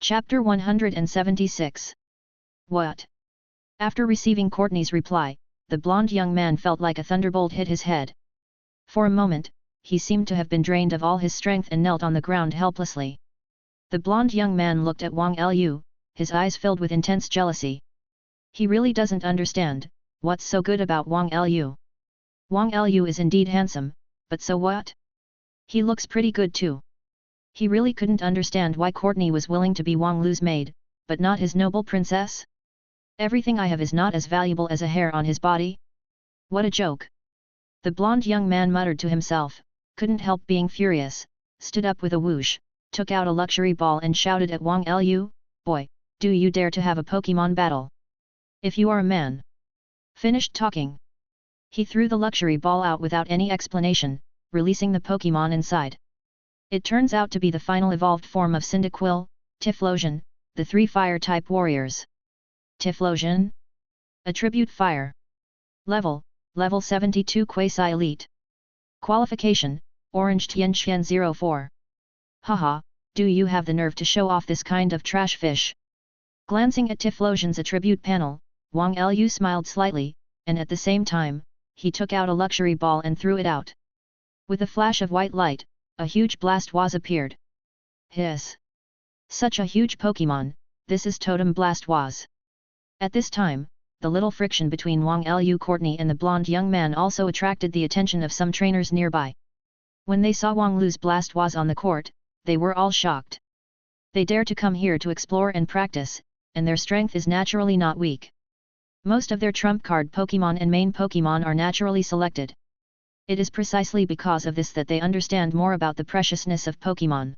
Chapter 176. What? After receiving Courtney's reply, the blonde young man felt like a thunderbolt hit his head. For a moment, he seemed to have been drained of all his strength and knelt on the ground helplessly. The blonde young man looked at Wang Lu, his eyes filled with intense jealousy. He really doesn't understand, what's so good about Wang Lu. Wang Lu is indeed handsome, but so what? He looks pretty good too. He really couldn't understand why Courtney was willing to be Wang Lu's maid, but not his noble princess. Everything I have is not as valuable as a hair on his body? What a joke! The blonde young man muttered to himself, couldn't help being furious, stood up with a whoosh, took out a luxury ball and shouted at Wang Lu, "Boy, do you dare to have a Pokémon battle? If you are a man." Finished talking. He threw the luxury ball out without any explanation, releasing the Pokémon inside. It turns out to be the final evolved form of Cyndaquil, Typhlosion, the 3 fire-type warriors. Typhlosion? Attribute Fire. Level 72 Quasi-Elite. Qualification, Orange Tianqian 04. Haha, do you have the nerve to show off this kind of trash fish? Glancing at Typhlosion's attribute panel, Wang Lu smiled slightly, and at the same time, he took out a luxury ball and threw it out. With a flash of white light, a huge Blastoise appeared. Hiss! Such a huge Pokémon, this is Totem Blastoise. At this time, the little friction between Wang Lu Courtney and the blonde young man also attracted the attention of some trainers nearby. When they saw Wang Lu's Blastoise on the court, they were all shocked. They dare to come here to explore and practice, and their strength is naturally not weak. Most of their trump card Pokémon and main Pokémon are naturally selected. It is precisely because of this that they understand more about the preciousness of Pokémon.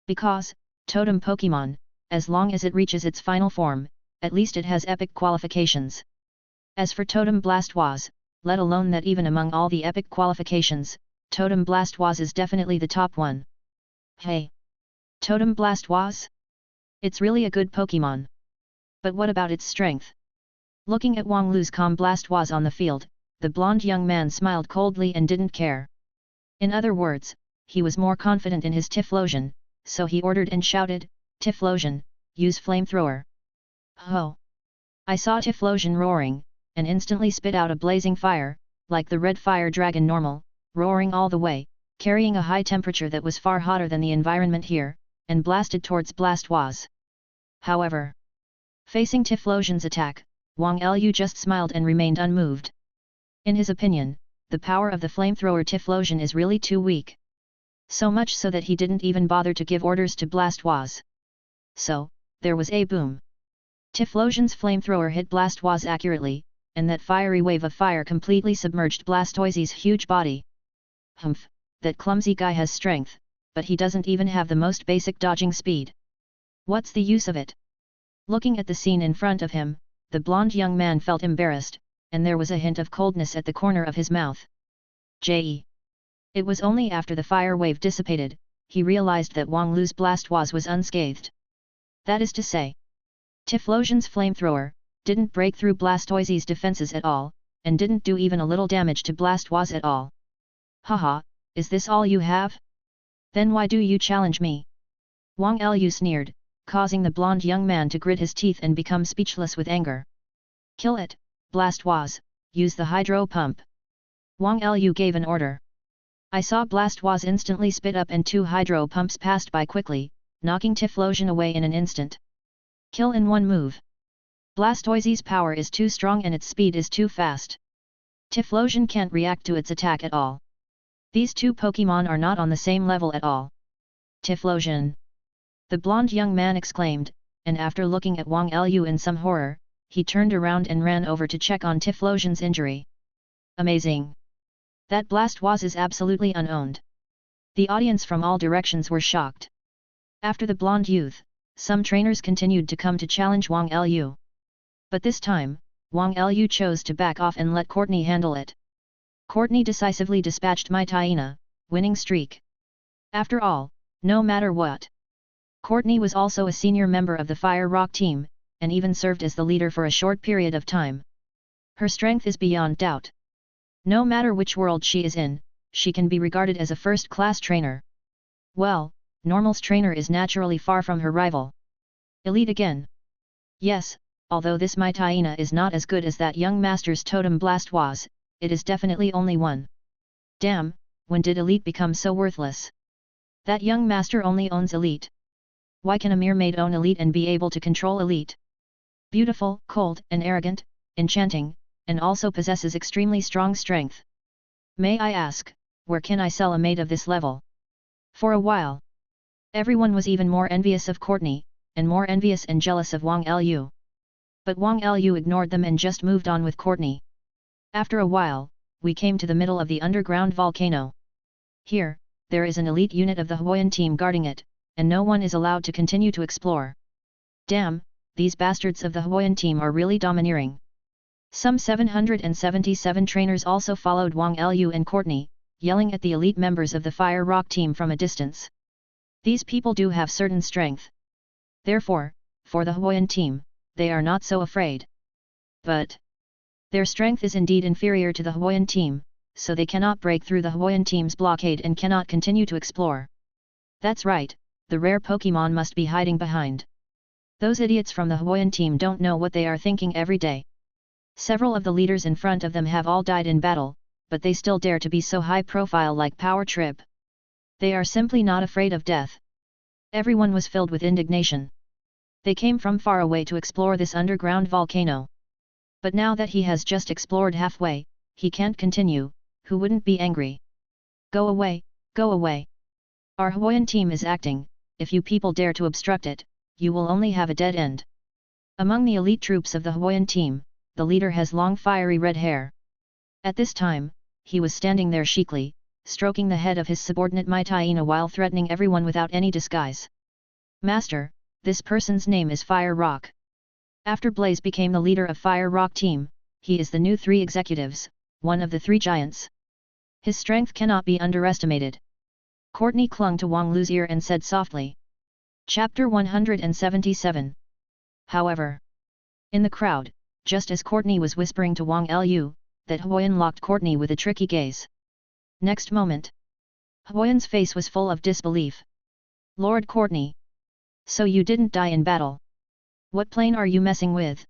Because, Totem Pokémon, as long as it reaches its final form, at least it has epic qualifications. As for Totem Blastoise, let alone that even among all the epic qualifications, Totem Blastoise is definitely the top one. Hey! Totem Blastoise? It's really a good Pokémon. But what about its strength? Looking at Wang Lu's calm Blastoise on the field, the blonde young man smiled coldly and didn't care. In other words, he was more confident in his Typhlosion, so he ordered and shouted, "Typhlosion, use flamethrower." Ho! I saw Typhlosion roaring, and instantly spit out a blazing fire, like the red fire dragon normal, roaring all the way, carrying a high temperature that was far hotter than the environment here, and blasted towards Blastoise. However, facing Typhlosion's attack, Wang Lu just smiled and remained unmoved. In his opinion, the power of the flamethrower Typhlosion is really too weak. So much so that he didn't even bother to give orders to Blastoise. So, there was a boom. Typhlosion's flamethrower hit Blastoise accurately, and that fiery wave of fire completely submerged Blastoise's huge body. Humph, that clumsy guy has strength, but he doesn't even have the most basic dodging speed. What's the use of it? Looking at the scene in front of him, the blonde young man felt embarrassed, and there was a hint of coldness at the corner of his mouth. It was only after the fire wave dissipated, he realized that Wang Lu's Blastoise was unscathed. That is to say, Typhlosion's flamethrower didn't break through Blastoise's defenses at all, and didn't do even a little damage to Blastoise at all. Haha, is this all you have? Then why do you challenge me? Wang Lu sneered, causing the blonde young man to grit his teeth and become speechless with anger. Kill it, Blastoise, use the hydro pump. Wang Lu gave an order. I saw Blastoise instantly spit up and 2 hydro pumps passed by quickly, knocking Typhlosion away in an instant. Kill in one move. Blastoise's power is too strong and its speed is too fast. Typhlosion can't react to its attack at all. These 2 Pokémon are not on the same level at all. Typhlosion! The blonde young man exclaimed, and after looking at Wang Lu in some horror, he turned around and ran over to check on Typhlosion's injury. Amazing! That Blastoise is absolutely unowned. The audience from all directions were shocked. After the blonde youth, some trainers continued to come to challenge Wang Lu. But this time, Wang Lu chose to back off and let Courtney handle it. Courtney decisively dispatched my Taina, winning streak. After all, no matter what. Courtney was also a senior member of the Fire Rock team, and even served as the leader for a short period of time. Her strength is beyond doubt. No matter which world she is in, she can be regarded as a first-class trainer. Well, Normal's trainer is naturally far from her rival. Elite again. Yes, although this Mityena is not as good as that young master's totem blast was, it is definitely only one. Damn, when did Elite become so worthless? That young master only owns Elite. Why can a mere maid own Elite and be able to control Elite? Beautiful, cold, and arrogant, enchanting, and also possesses extremely strong strength. May I ask, where can I sell a maid of this level? For a while, everyone was even more envious of Courtney, and more envious and jealous of Wang Lu. But Wang Lu ignored them and just moved on with Courtney. After a while, we came to the middle of the underground volcano. Here, there is an elite unit of the Huoyan team guarding it, and no one is allowed to continue to explore. Damn, these bastards of the Huoyan team are really domineering. Some 777 trainers also followed Wang Lu and Courtney, yelling at the elite members of the Fire Rock team from a distance. These people do have certain strength. Therefore, for the Huoyan team, they are not so afraid. But their strength is indeed inferior to the Huoyan team, so they cannot break through the Huoyan team's blockade and cannot continue to explore. That's right, the rare Pokémon must be hiding behind. Those idiots from the Huoyan team don't know what they are thinking every day. Several of the leaders in front of them have all died in battle, but they still dare to be so high profile like Power Trip. They are simply not afraid of death. Everyone was filled with indignation. They came from far away to explore this underground volcano. But now that he has just explored halfway, he can't continue, who wouldn't be angry? Go away, go away. Our Huoyan team is acting, if you people dare to obstruct it, you will only have a dead end. Among the elite troops of the Huoyan team, the leader has long fiery red hair. At this time, he was standing there chicly, stroking the head of his subordinate Mityena while threatening everyone without any disguise. Master, this person's name is Fire Rock. After Blaze became the leader of Fire Rock team, he is the new 3 executives, one of the 3 giants. His strength cannot be underestimated. Courtney clung to Wang Lu's ear and said softly. Chapter 177. However, in the crowd, just as Courtney was whispering to Wang Lu, that Huoyan locked Courtney with a tricky gaze. Next moment, Huoyan's face was full of disbelief. Lord Courtney! So you didn't die in battle? What plane are you messing with?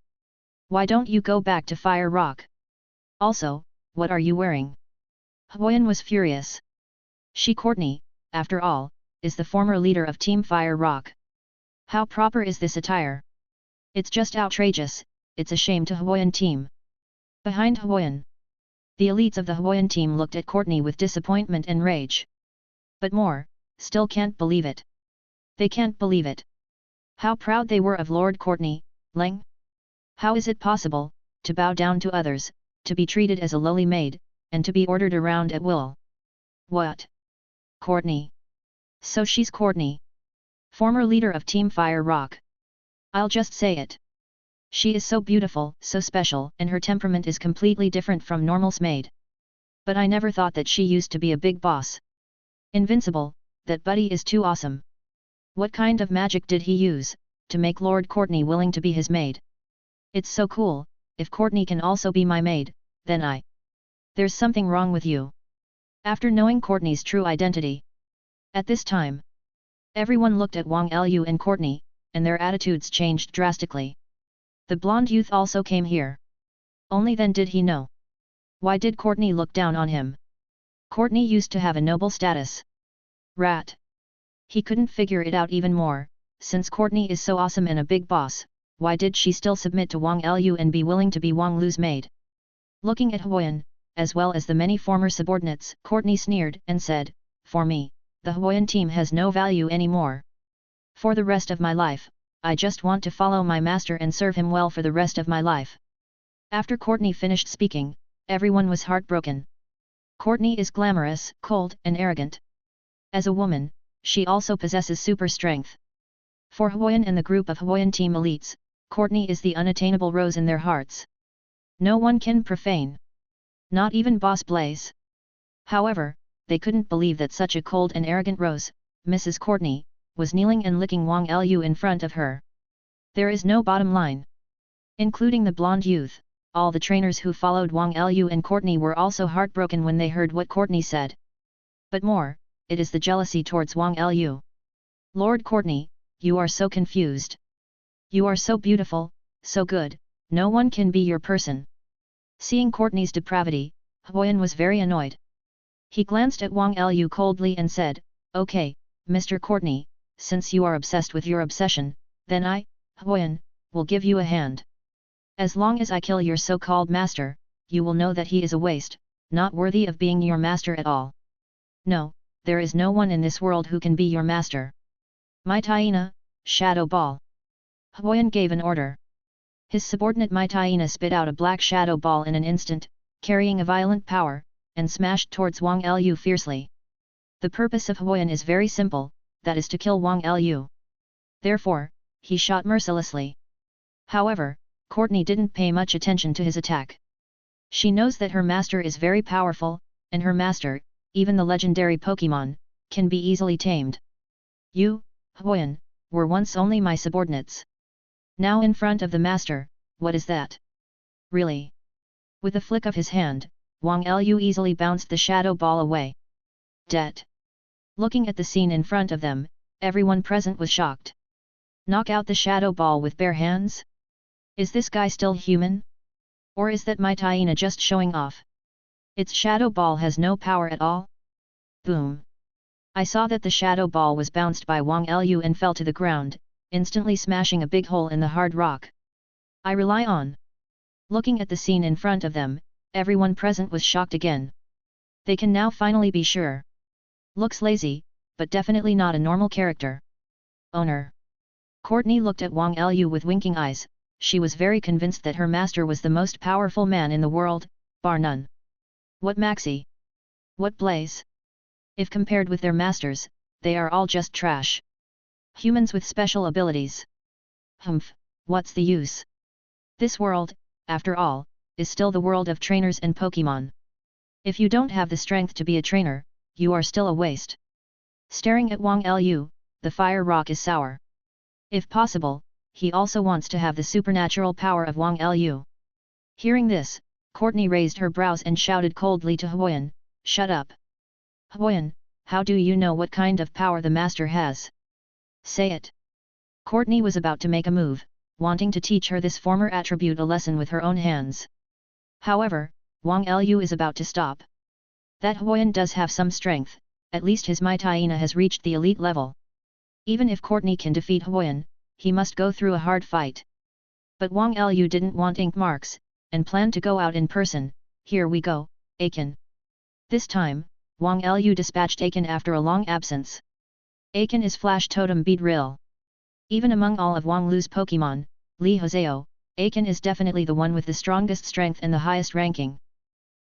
Why don't you go back to Fire Rock? Also, what are you wearing? Huoyan was furious. She Courtney, after all, is the former leader of Team Fire Rock. How proper is this attire? It's just outrageous, it's a shame to Huoyan team. Behind Huoyan, the elites of the Huoyan team looked at Courtney with disappointment and rage. But more, still can't believe it. They can't believe it. How proud they were of Lord Courtney, Leng. How is it possible, to bow down to others, to be treated as a lowly maid, and to be ordered around at will? What? Courtney. So she's Courtney. Former leader of Team Fire Rock. I'll just say it. She is so beautiful, so special, and her temperament is completely different from normal's maid. But I never thought that she used to be a big boss. Invincible, that buddy is too awesome. What kind of magic did he use, to make Lord Courtney willing to be his maid? It's so cool, if Courtney can also be my maid, then There's something wrong with you. After knowing Courtney's true identity. At this time, everyone looked at Wang Lu and Courtney, and their attitudes changed drastically. The blonde youth also came here. Only then did he know. Why did Courtney look down on him? Courtney used to have a noble status. Rat. He couldn't figure it out even more, since Courtney is so awesome and a big boss, why did she still submit to Wang Lu and be willing to be Wang Lu's maid? Looking at Huoyan, as well as the many former subordinates, Courtney sneered and said, for me, the Huoyan team has no value anymore. For the rest of my life, I just want to follow my master and serve him well for the rest of my life. After Courtney finished speaking, everyone was heartbroken. Courtney is glamorous, cold, and arrogant. As a woman, she also possesses super strength. For Huoyan and the group of Huoyan team elites, Courtney is the unattainable rose in their hearts. No one can profane. Not even Boss Blaze. However, they couldn't believe that such a cold and arrogant rose, Mrs. Courtney, was kneeling and licking Wang Lu in front of her. There is no bottom line. Including the blonde youth, all the trainers who followed Wang Lu and Courtney were also heartbroken when they heard what Courtney said. But more, it is the jealousy towards Wang Lu. Lord Courtney, you are so confused. You are so beautiful, so good, no one can be your person. Seeing Courtney's depravity, Huoyan was very annoyed. He glanced at Wang Lu coldly and said, "Okay, Mr. Courtney, since you are obsessed with your obsession, then I, Huoyan, will give you a hand. As long as I kill your so-called master, you will know that he is a waste, not worthy of being your master at all. No, there is no one in this world who can be your master. Mai Taina, Shadow Ball." Huoyan gave an order. His subordinate Mai Taina spit out a black shadow ball in an instant, carrying a violent power, and smashed towards Wang Lu fiercely. The purpose of Huoyan is very simple, that is to kill Wang Lu. Therefore, he shot mercilessly. However, Courtney didn't pay much attention to his attack. She knows that her master is very powerful, and her master, even the legendary Pokémon, can be easily tamed. You, Huoyan, were once only my subordinates. Now in front of the master, what is that? Really? With a flick of his hand, Wang Lu easily bounced the shadow ball away. Det. Looking at the scene in front of them, everyone present was shocked. Knock out the shadow ball with bare hands? Is this guy still human? Or is that Mai Taina just showing off? Its shadow ball has no power at all? Boom! I saw that the shadow ball was bounced by Wang Lu and fell to the ground, instantly smashing a big hole in the hard rock. I rely on. Looking at the scene in front of them, everyone present was shocked again. They can now finally be sure. Looks lazy, but definitely not a normal character. Owner. Courtney looked at Wang Lu with winking eyes. She was very convinced that her master was the most powerful man in the world, bar none. What Maxi? What Blaze? If compared with their masters, they are all just trash. Humans with special abilities. Humph, what's the use? This world, after all, is still the world of trainers and Pokémon. If you don't have the strength to be a trainer, you are still a waste. Staring at Wang Lu, the fire rock is sour. If possible, he also wants to have the supernatural power of Wang Lu. Hearing this, Courtney raised her brows and shouted coldly to Huoyan, "Shut up! Huoyan, how do you know what kind of power the master has? Say it!" Courtney was about to make a move, wanting to teach her this former attribute a lesson with her own hands. However, Wang Lu is about to stop. That Huoyan does have some strength, at least his Mai Taina has reached the elite level. Even if Courtney can defeat Huoyan, he must go through a hard fight. But Wang Lu didn't want ink marks, and planned to go out in person. Here we go, Aiken. This time, Wang Lu dispatched Aiken after a long absence. Aiken is Flash Totem Beedrill. Even among all of Wang Lu's Pokémon, Li Hozeo, Aiken is definitely the one with the strongest strength and the highest ranking.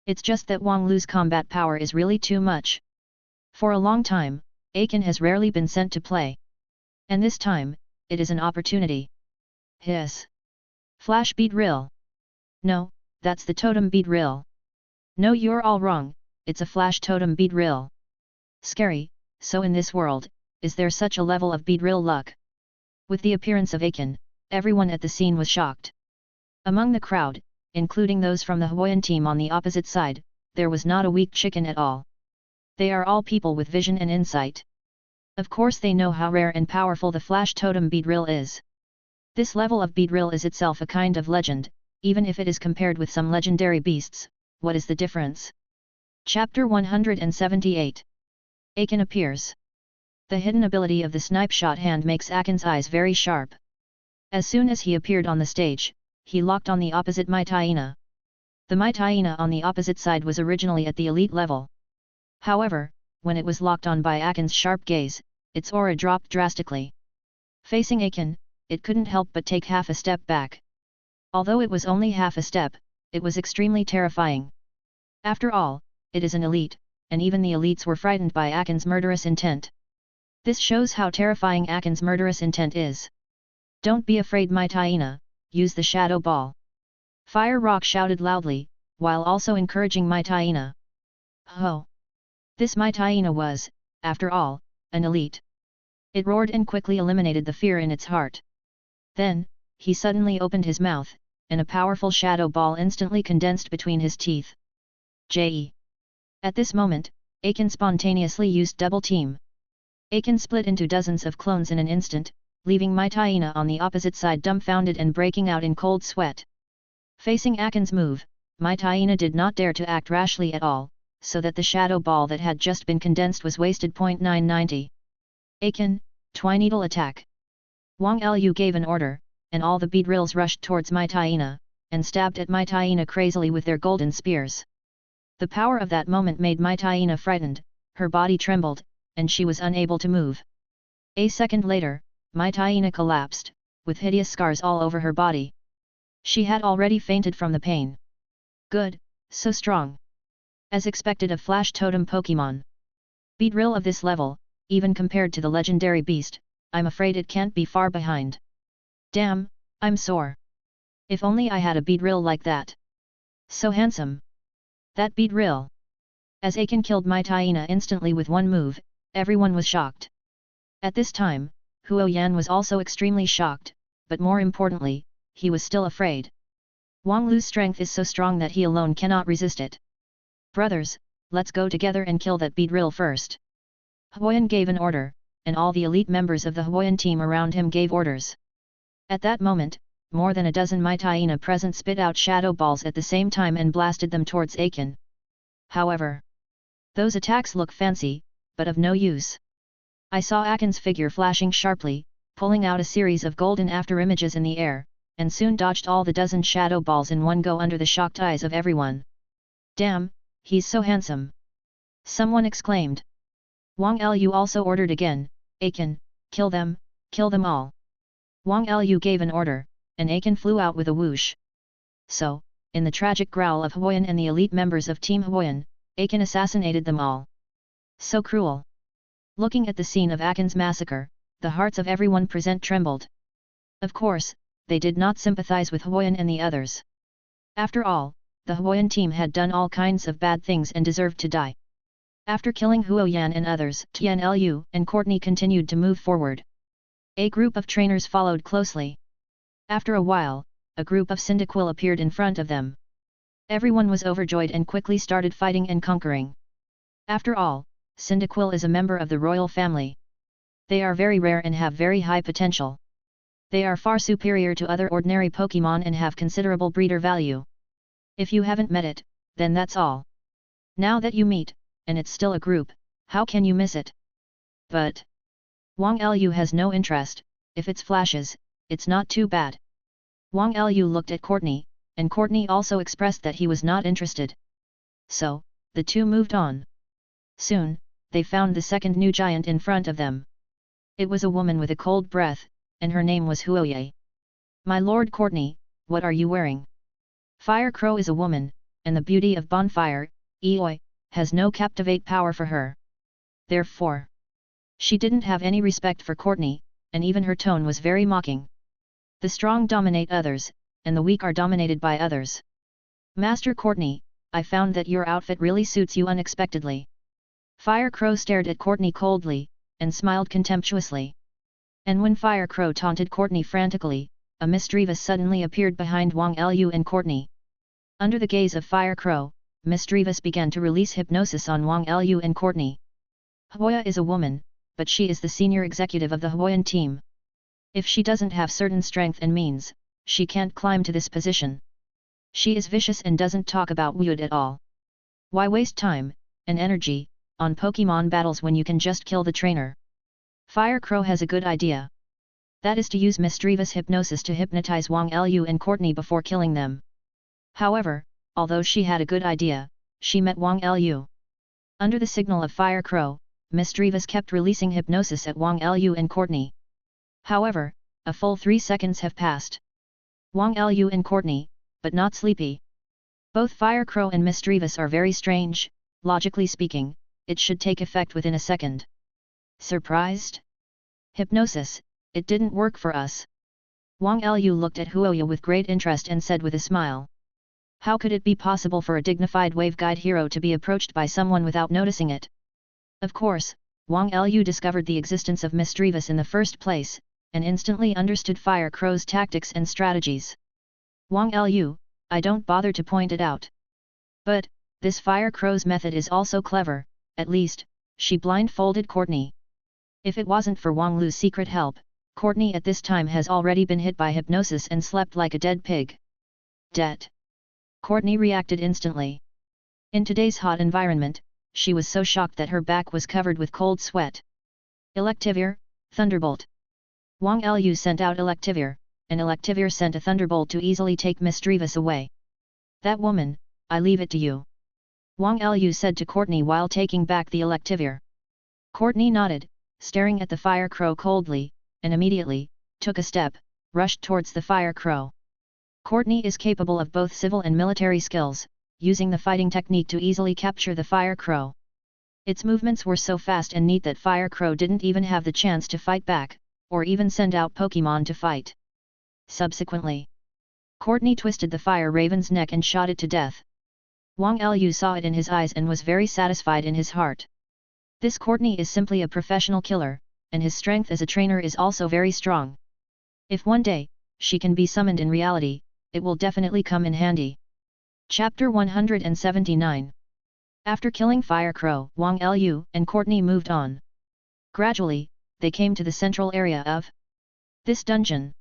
It's just that Wang Lu's combat power is really too much. For a long time, Aiken has rarely been sent to play. And this time, it is an opportunity. Hiss! Flash Beedrill! No, that's the Totem Beedrill. No, you're all wrong, it's a Flash Totem Beedrill. Scary, so in this world, is there such a level of Beedrill luck? With the appearance of Aiken, everyone at the scene was shocked. Among the crowd, including those from the Huoyan team on the opposite side, there was not a weak chicken at all. They are all people with vision and insight. Of course they know how rare and powerful the Flash Totem Beedrill is. This level of Beedrill is itself a kind of legend, even if it is compared with some legendary beasts. What is the difference? Chapter 178. Aiken appears. The hidden ability of the snipe shot hand makes Aiken's eyes very sharp. As soon as he appeared on the stage, he locked on the opposite Mai Taina. The Mai Taina on the opposite side was originally at the elite level. However, when it was locked on by Aiken's sharp gaze, its aura dropped drastically. Facing Aiken, it couldn't help but take half a step back. Although it was only half a step, it was extremely terrifying. After all, it is an elite, and even the elites were frightened by Aiken's murderous intent. This shows how terrifying Aiken's murderous intent is. Don't be afraid, Mai Taina, use the shadow ball. Fire Rock shouted loudly, while also encouraging Mai Taina. Ho! This Mai Taina was, after all, an elite. It roared and quickly eliminated the fear in its heart. Then, he suddenly opened his mouth, and a powerful shadow ball instantly condensed between his teeth. J.E. At this moment, Aiken spontaneously used double team. Aiken split into dozens of clones in an instant, leaving my Taina on the opposite side dumbfounded and breaking out in cold sweat. Facing Akin's move, my Taina did not dare to act rashly at all, so that the shadow ball that had just been condensed was wasted. 990. Akin, Twineedle attack. Wang Lu gave an order, and all the beedrills rushed towards my Taina, and stabbed at my Taina crazily with their golden spears. The power of that moment made my Taina frightened, her body trembled, and she was unable to move. A second later, my Taina collapsed, with hideous scars all over her body. She had already fainted from the pain. Good, so strong. As expected of Flash Totem Pokémon. Beedrill of this level, even compared to the legendary beast, I'm afraid it can't be far behind. Damn, I'm sore. If only I had a beedrill like that. So handsome. That beedrill. As Akin killed my Taina instantly with one move, everyone was shocked. At this time, Huo Yan was also extremely shocked, but more importantly, he was still afraid. Wang Lu's strength is so strong that he alone cannot resist it. Brothers, let's go together and kill that beedrill first. Huoyan gave an order, and all the elite members of the Huoyan team around him gave orders. At that moment, more than a dozen my Taina present spit out shadow balls at the same time and blasted them towards Akin. However, those attacks look fancy, but of no use. I saw Akin's figure flashing sharply, pulling out a series of golden afterimages in the air, and soon dodged all the dozen shadow balls in one go under the shocked eyes of everyone. Damn, he's so handsome! Someone exclaimed. Wang Lu also ordered again, Akin, kill them all. Wang Lu gave an order, and Akin flew out with a whoosh. So, in the tragic growl of Huoyan and the elite members of Team Huoyan, Akin assassinated them all. So cruel. Looking at the scene of Akin's massacre, the hearts of everyone present trembled. Of course, they did not sympathize with Huoyan and the others. After all, the Huoyan team had done all kinds of bad things and deserved to die. After killing Huo Yan and others, Tian Lu and Courtney continued to move forward. A group of trainers followed closely. After a while, a group of Cyndaquil appeared in front of them. Everyone was overjoyed and quickly started fighting and conquering. After all, Cyndaquil is a member of the royal family. They are very rare and have very high potential. They are far superior to other ordinary Pokémon and have considerable breeder value. If you haven't met it, then that's all. Now that you meet, and it's still a group, how can you miss it? But Wang Lu has no interest. If it's flashes, it's not too bad. Wang Lu looked at Courtney, and Courtney also expressed that he was not interested. So, the two moved on. Soon, they found the second new giant in front of them. It was a woman with a cold breath, and her name was Huoye. My lord Courtney, what are you wearing? Fire Crow is a woman, and the beauty of Bonfire, Eoi, has no captivate power for her. Therefore, she didn't have any respect for Courtney, and even her tone was very mocking. The strong dominate others, and the weak are dominated by others. Master Courtney, I found that your outfit really suits you unexpectedly. Fire Crow stared at Courtney coldly, and smiled contemptuously. And when Fire Crow taunted Courtney frantically, a mischievous suddenly appeared behind Wang Lu and Courtney. Under the gaze of Fire Crow, Mischievous began to release hypnosis on Wang Lu and Courtney. Huoya is a woman, but she is the senior executive of the Huoyan team. If she doesn't have certain strength and means, she can't climb to this position. She is vicious and doesn't talk about Wood at all. Why waste time and energy on Pokémon battles when you can just kill the trainer? Fire Crow has a good idea. That is to use mischievous hypnosis to hypnotize Wang Lu and Courtney before killing them. However, although she had a good idea, she met Wang Lu. Under the signal of Fire Crow, Mischievous kept releasing hypnosis at Wang Lu and Courtney. However, a full 3 seconds have passed. Wang Lu and Courtney, but not sleepy. Both Fire Crow and Mischievous are very strange. Logically speaking, it should take effect within a second. Surprised? Hypnosis, it didn't work for us. Wang Lu looked at Huoya with great interest and said with a smile. How could it be possible for a dignified wave guide hero to be approached by someone without noticing it? Of course, Wang Lu discovered the existence of Mischievous in the first place, and instantly understood Fire Crow's tactics and strategies. Wang Lu, I don't bother to point it out. But, this Fire Crow's method is also clever, at least, she blindfolded Courtney. If it wasn't for Wang Lu's secret help, Courtney at this time has already been hit by hypnosis and slept like a dead pig. Det. Courtney reacted instantly. In today's hot environment, she was so shocked that her back was covered with cold sweat. Electivire, Thunderbolt. Wang Lu sent out Electivire, and Electivire sent a Thunderbolt to easily take Mischievous away. That woman, I leave it to you. Wang Lu said to Courtney while taking back the Electivire. Courtney nodded, staring at the fire crow coldly, and immediately, took a step, rushed towards the fire crow. Courtney is capable of both civil and military skills, using the fighting technique to easily capture the fire crow. Its movements were so fast and neat that fire crow didn't even have the chance to fight back, or even send out Pokémon to fight. Subsequently, Courtney twisted the fire raven's neck and shot it to death. Wang Lu saw it in his eyes and was very satisfied in his heart. This Courtney is simply a professional killer, and his strength as a trainer is also very strong. If one day, she can be summoned in reality, it will definitely come in handy. Chapter 179. After killing Fire Crow, Wang Lu and Courtney moved on. Gradually, they came to the central area of this dungeon.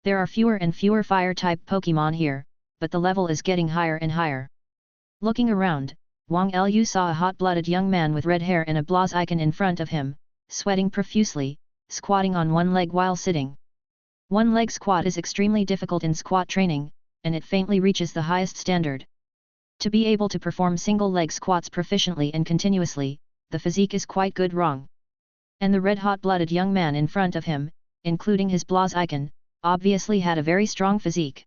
There are fewer and fewer fire-type Pokémon here, but the level is getting higher and higher. Looking around, Wang Lu saw a hot-blooded young man with red hair and a blase icon in front of him, sweating profusely, squatting on one leg while sitting. One-leg squat is extremely difficult in squat training, and it faintly reaches the highest standard. To be able to perform single-leg squats proficiently and continuously, the physique is quite good wrong. And the red hot-blooded young man in front of him, including his blase icon, obviously had a very strong physique.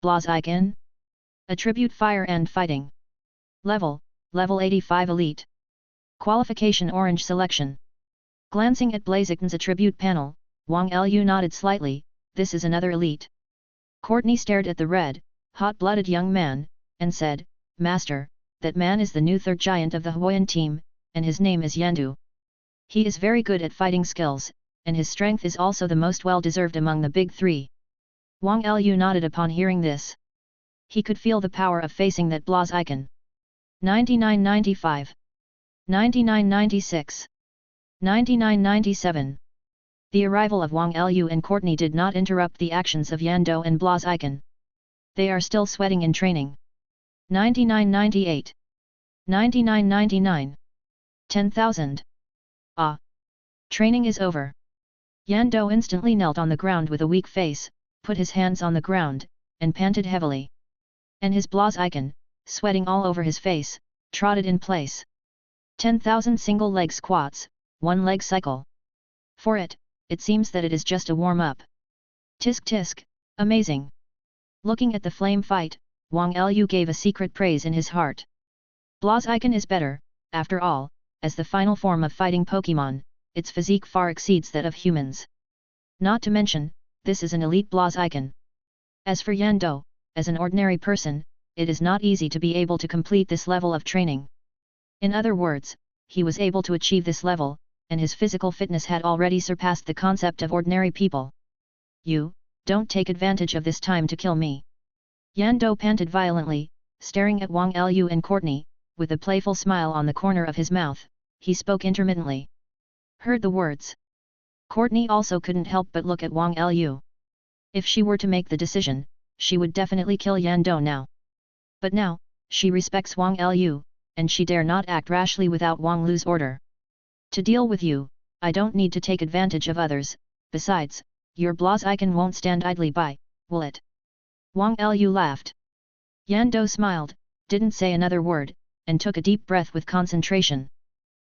Blase icon? Attribute Fire and Fighting. Level 85 Elite. Qualification Orange Selection. Glancing at Blaziken's attribute panel, Wang Lu nodded slightly, this is another elite. Courtney stared at the red, hot-blooded young man, and said, Master, that man is the new third giant of the Huoyan team, and his name is Yandu. He is very good at fighting skills, and his strength is also the most well-deserved among the big three. Wang Lu nodded upon hearing this. He could feel the power of facing that blase icon. 99-95. 99-96. 99-97. The arrival of Wang Lu and Courtney did not interrupt the actions of Yando and blase icon. They are still sweating in training. 99-98. 99-99. 10,000. Ah! Training is over. Yando instantly knelt on the ground with a weak face, put his hands on the ground, and panted heavily. And his blase icon, sweating all over his face, trotted in place. 10,000 single-leg squats, one-leg cycle. For it, it seems that it is just a warm-up. Tisk tisk, amazing. Looking at the flame fight, Wang Lu gave a secret praise in his heart. Blase icon is better, after all, as the final form of fighting Pokémon, its physique far exceeds that of humans. Not to mention, this is an elite blase icon. As for Yando, as an ordinary person, it is not easy to be able to complete this level of training. In other words, he was able to achieve this level, and his physical fitness had already surpassed the concept of ordinary people. You, don't take advantage of this time to kill me. Yando panted violently, staring at Wang Lu and Courtney, with a playful smile on the corner of his mouth, he spoke intermittently. Heard the words. Courtney also couldn't help but look at Wang Lu. If she were to make the decision, she would definitely kill Yando now. But now, she respects Wang Lu, and she dare not act rashly without Wang Lu's order. To deal with you, I don't need to take advantage of others, besides, your blase icon won't stand idly by, will it? Wang Lu laughed. Yando smiled, didn't say another word, and took a deep breath with concentration.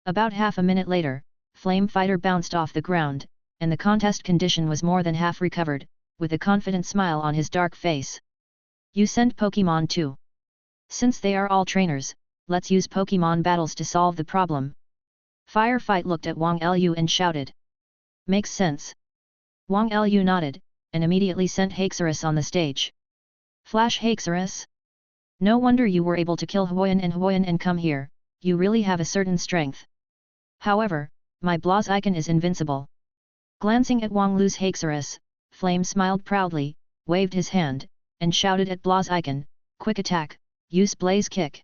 About half a minute later, Flame Fighter bounced off the ground, and the contest condition was more than half recovered, with a confident smile on his dark face. You send Pokémon too. Since they are all trainers, let's use Pokémon battles to solve the problem. Firefight looked at Wang Lu and shouted. Makes sense. Wang Lu nodded, and immediately sent Haxorus on the stage. Flash Haxorus? No wonder you were able to kill Huoyan and come here, you really have a certain strength. However, my blase icon is invincible. Glancing at Wang Lu's Haxorus, Flame smiled proudly, waved his hand, and shouted at blase icon, quick attack, use blaze kick.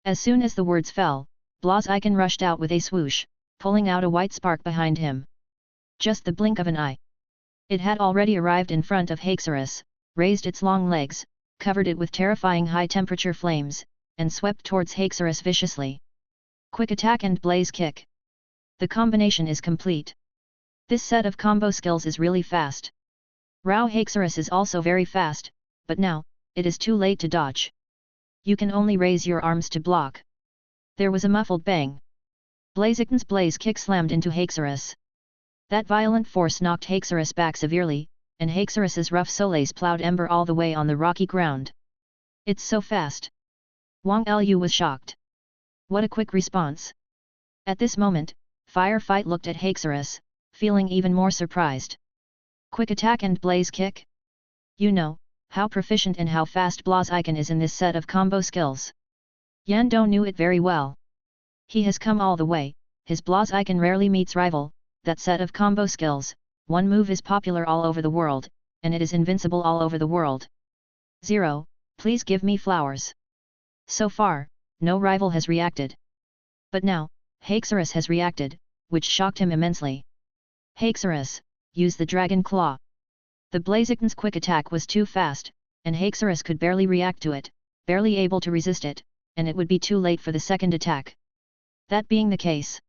As soon as the words fell, blase icon rushed out with a swoosh, pulling out a white spark behind him. Just the blink of an eye, It had already arrived in front of Haxorus, raised its long legs, covered it with terrifying high-temperature flames, and swept towards Haxorus viciously. Quick attack and blaze kick. The combination is complete. This set of combo skills is really fast. Rao Haxorus is also very fast, but now, it is too late to dodge. You can only raise your arms to block. There was a muffled bang. Blaziken's blaze kick slammed into Haxorus. That violent force knocked Haxorus back severely, and Haxorus's rough soles plowed ember all the way on the rocky ground. It's so fast. Wang Lu was shocked. What a quick response. At this moment, Firefight looked at Haxorus, feeling even more surprised. Quick attack and blaze kick? You know, how proficient and how fast Blaziken is in this set of combo skills. Yando knew it very well. He has come all the way, his Blaziken rarely meets rival, that set of combo skills, one move is popular all over the world, and it is invincible all over the world. 0, please give me flowers. So far, no rival has reacted. But now, Haxorus has reacted, which shocked him immensely. Haxorus, use the Dragon Claw. The Blaziken's quick attack was too fast, and Haxorus could barely react to it, barely able to resist it, and it would be too late for the second attack. That being the case.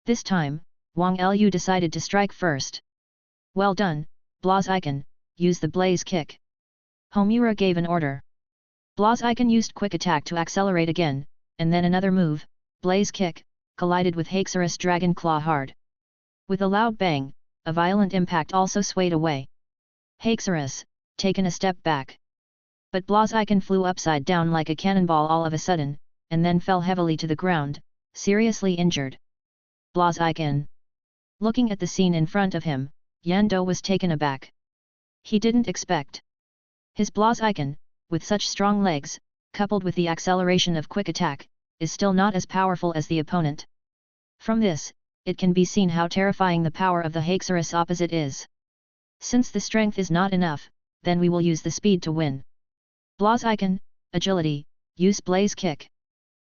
This time, Wang Lu decided to strike first. Well done, Blaziken, use the blaze kick. Homura gave an order. Blaziken used quick attack to accelerate again, and then another move, blaze kick, collided with Haxorus' Dragon Claw hard. With a loud bang, a violent impact also swayed away. Haxorus, taken a step back. But Blaziken flew upside down like a cannonball all of a sudden, and then fell heavily to the ground, seriously injured. Blaziken. Looking at the scene in front of him, Yando was taken aback. He didn't expect. His Blaziken, with such strong legs, coupled with the acceleration of quick attack, is still not as powerful as the opponent. From this, it can be seen how terrifying the power of the Haxorus opposite is. Since the strength is not enough, then we will use the speed to win. Blaziken, agility, use blaze kick.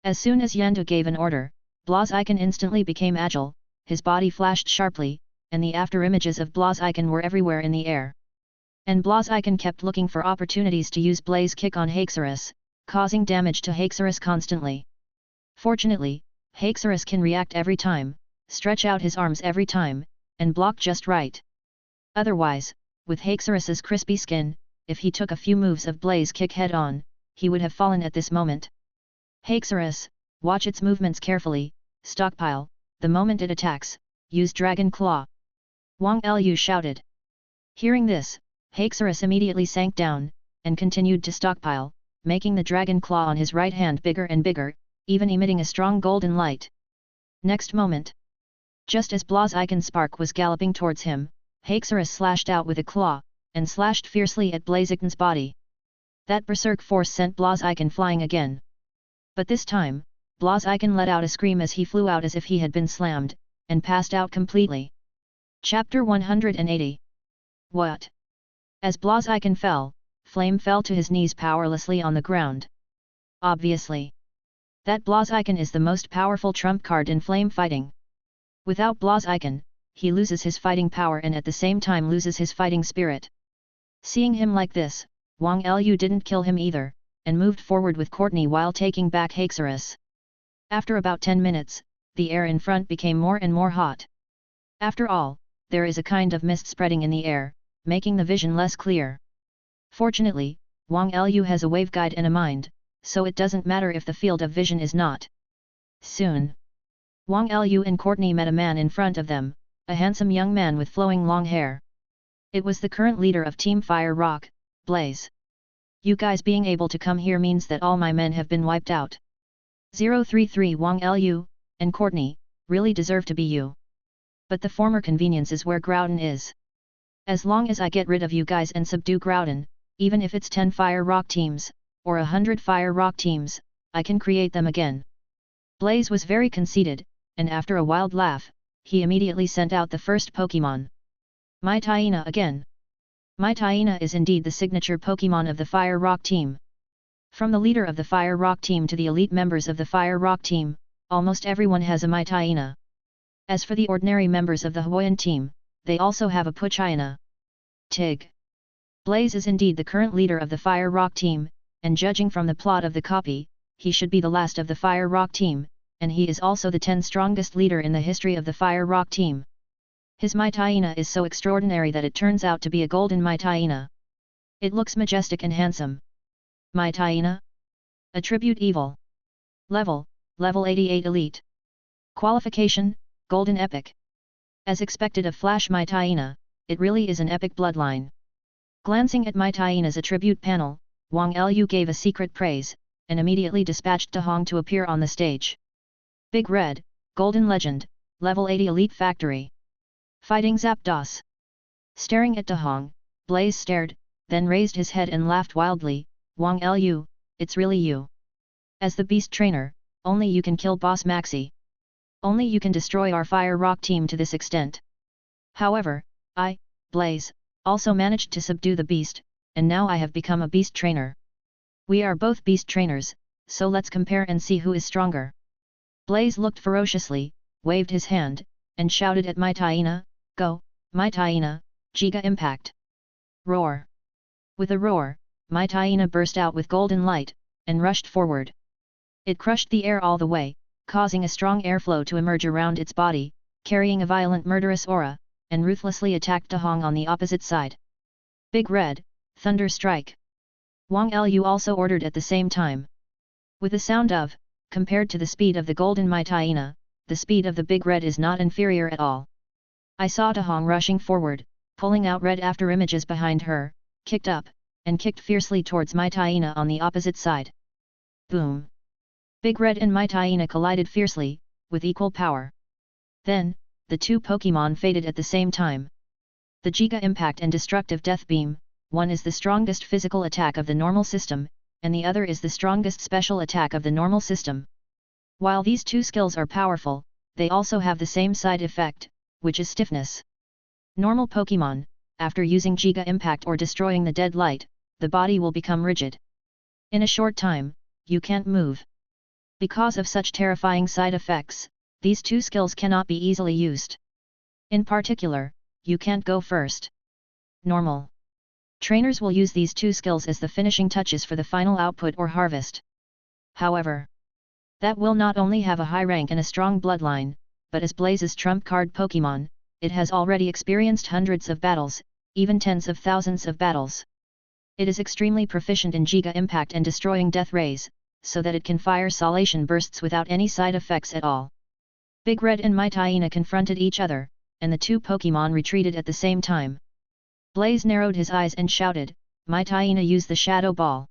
As soon as Yando gave an order, Blaziken instantly became agile, his body flashed sharply, and the afterimages of Blaziken were everywhere in the air. And Blaziken kept looking for opportunities to use blaze kick on Haxorus, causing damage to Haxorus constantly. Fortunately, Haxorus can react every time, stretch out his arms every time, and block just right. Otherwise, with Haxorus's crispy skin, if he took a few moves of blaze kick head-on, he would have fallen at this moment. Haxorus, watch its movements carefully, stockpile, the moment it attacks, use Dragon Claw. Wang Lu shouted. Hearing this, Haxorus immediately sank down, and continued to stockpile, making the Dragon Claw on his right hand bigger and bigger, even emitting a strong golden light. Next moment, just as Blaziken's spark was galloping towards him, Haxorus slashed out with a claw, and slashed fiercely at Blaziken's body. That berserk force sent Blaziken flying again. But this time, Blaziken let out a scream as he flew out as if he had been slammed, and passed out completely. Chapter 180. What? As Blaziken fell, Flame fell to his knees powerlessly on the ground. Obviously. That Blaziken is the most powerful trump card in flame fighting. Without Blaziken, he loses his fighting power and at the same time loses his fighting spirit. Seeing him like this, Wang Lu didn't kill him either, and moved forward with Courtney while taking back Haxorus. After about 10 minutes, the air in front became more and more hot. After all, there is a kind of mist spreading in the air, making the vision less clear. Fortunately, Wang Lu has a waveguide and a mind, so it doesn't matter if the field of vision is not. Soon, Wang Lu and Courtney met a man in front of them, a handsome young man with flowing long hair. It was the current leader of Team Fire Rock, Blaze. You guys being able to come here means that all my men have been wiped out. 033 Wang Lu, and Courtney, really deserve to be you. But the former convenience is where Groudon is. As long as I get rid of you guys and subdue Groudon, even if it's 10 Fire Rock teams, or 100 Fire Rock teams, I can create them again. Blaze was very conceited, and after a wild laugh, he immediately sent out the first Pokémon. Mytyena again. Mytyena is indeed the signature Pokémon of the Fire Rock team. From the leader of the Fire Rock team to the elite members of the Fire Rock team, almost everyone has a Mytyena. As for the ordinary members of the Hawaiian team, they also have a Poochyena. Tig. Blaze is indeed the current leader of the Fire Rock team, and judging from the plot of the copy, he should be the last of the Fire Rock team, and he is also the 10th strongest leader in the history of the Fire Rock team. His Might Hyena is so extraordinary that it turns out to be a golden Might Hyena. It looks majestic and handsome. Might Hyena? Attribute Evil. Level 88 Elite. Qualification, Golden Epic. As expected of Flash Might Hyena, it really is an epic bloodline. Glancing at Might Hyena's attribute panel, Wang Lu gave a secret praise, and immediately dispatched De Hong to appear on the stage. Big Red, Golden Legend, Level 80 Elite Factory. Fighting Zapdos. Staring at De Hong, Blaze stared, then raised his head and laughed wildly. Wang Lu, it's really you. As the Beast Trainer, only you can kill Boss Maxi. Only you can destroy our Fire Rock team to this extent. However, I, Blaze, also managed to subdue the beast, and now I have become a Beast Trainer. We are both Beast Trainers, so let's compare and see who is stronger. Blaze looked ferociously, waved his hand, and shouted at Might Hyena, "Go, Might Hyena, Giga Impact!" Roar! With a roar, Might Hyena burst out with golden light, and rushed forward. It crushed the air all the way, causing a strong airflow to emerge around its body, carrying a violent murderous aura, and ruthlessly attacked De Hong on the opposite side. Big Red, Thunder Strike! Wang Lu also ordered at the same time. With the sound of, compared to the speed of the golden Might Hyena, the speed of the Big Red is not inferior at all. I saw De Hong rushing forward, pulling out red after images behind her, kicked up, and kicked fiercely towards Might Hyena on the opposite side. Boom! Big Red and Might Hyena collided fiercely, with equal power. Then, the two Pokémon faded at the same time. The Giga Impact and Destructive Death Beam, one is the strongest physical attack of the normal system, and the other is the strongest special attack of the normal system. While these two skills are powerful, they also have the same side effect, which is stiffness. Normal Pokémon, after using Giga Impact or destroying the dead light, the body will become rigid. In a short time, you can't move. Because of such terrifying side effects, these two skills cannot be easily used. In particular, you can't go first. Normal trainers will use these two skills as the finishing touches for the final output or harvest. However, that will not only have a high rank and a strong bloodline, but as Blaze's trump card Pokémon, it has already experienced hundreds of battles, even tens of thousands of battles. It is extremely proficient in Giga Impact and destroying death rays, so that it can fire Solation bursts without any side effects at all. Big Red and Might Hyena confronted each other, and the two Pokémon retreated at the same time. Blaze narrowed his eyes and shouted, "Might Hyena, use the Shadow Ball!"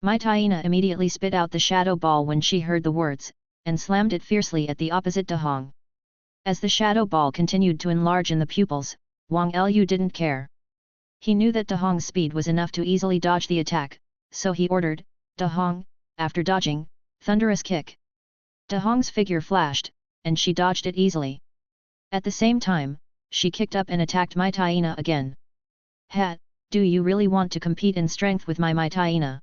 Might Hyena immediately spit out the Shadow Ball when she heard the words, and slammed it fiercely at the opposite De Hong. As the Shadow Ball continued to enlarge in the pupils, Wang Lu didn't care. He knew that De Hong's speed was enough to easily dodge the attack, so he ordered, "De Hong, after dodging, thunderous kick." De Hong's figure flashed, and she dodged it easily. At the same time, she kicked up and attacked Might Hyena again. "Ha, do you really want to compete in strength with my Might Hyena?"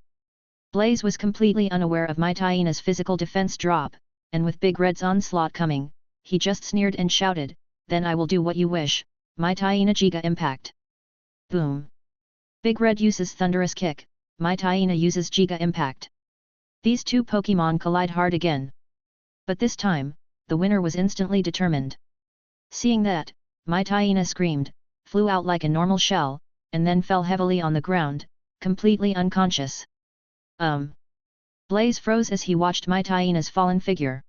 Blaze was completely unaware of Might Hyena's physical defense drop, and with Big Red's onslaught coming, he just sneered and shouted, "Then I will do what you wish, Might Hyena Giga Impact." Boom! Big Red uses Thunderous Kick, Might Hyena uses Giga Impact. These two Pokémon collide hard again. But this time, the winner was instantly determined. Seeing that, Might Hyena screamed, flew out like a normal shell, and then fell heavily on the ground, completely unconscious. Blaze froze as he watched Might Hyena's fallen figure.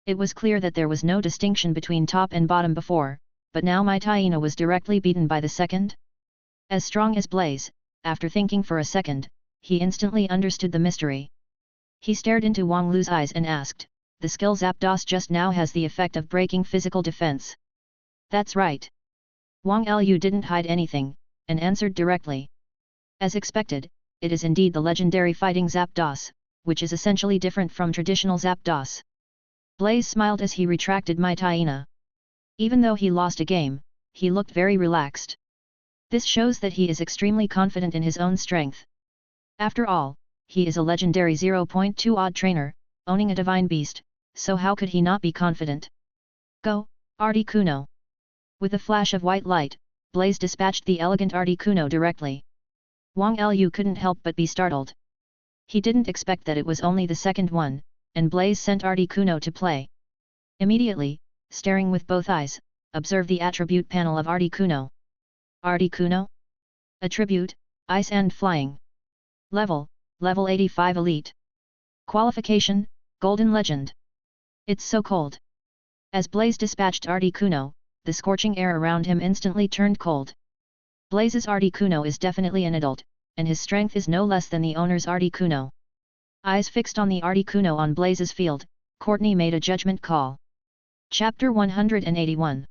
It was clear that there was no distinction between top and bottom before, but now Might Hyena was directly beaten by the second. As strong as Blaze, after thinking for a second, he instantly understood the mystery. He stared into Wang Lu's eyes and asked, "The skill Zapdos just now has the effect of breaking physical defense?" "That's right." Wang Lu didn't hide anything, and answered directly. As expected, it is indeed the legendary fighting Zapdos, which is essentially different from traditional Zapdos. Blaze smiled as he retracted Might Hyena. Even though he lost a game, he looked very relaxed. This shows that he is extremely confident in his own strength. After all, he is a legendary 0.2 odd trainer, owning a divine beast, so how could he not be confident? "Go, Articuno!" With a flash of white light, Blaze dispatched the elegant Articuno directly. Wang Lu couldn't help but be startled. He didn't expect that it was only the second one, and Blaze sent Articuno to play. Immediately, staring with both eyes, observe the attribute panel of Articuno. Articuno? Attribute, Ice and Flying. Level 85 Elite. Qualification, Golden Legend. It's so cold. As Blaze dispatched Articuno, the scorching air around him instantly turned cold. Blaze's Articuno is definitely an adult, and his strength is no less than the owner's Articuno. Eyes fixed on the Articuno on Blaze's field, Courtney made a judgment call. Chapter 181.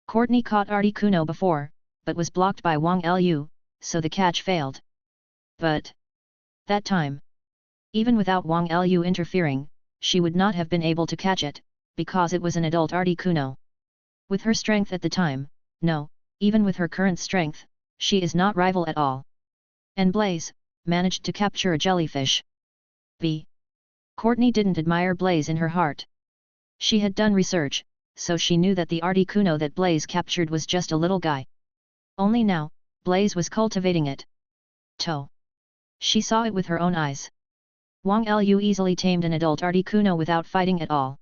Courtney caught Articuno before, but was blocked by Wang Lu, so the catch failed. But that time, even without Wang Lu interfering, she would not have been able to catch it, because it was an adult Articuno. With her strength at the time, no, even with her current strength, she is not rival at all. And Blaze managed to capture a jellyfish. Courtney didn't admire Blaze in her heart. She had done research, so she knew that the Articuno that Blaze captured was just a little guy. Only now, Blaze was cultivating it. She saw it with her own eyes. Wang Lu easily tamed an adult Articuno without fighting at all.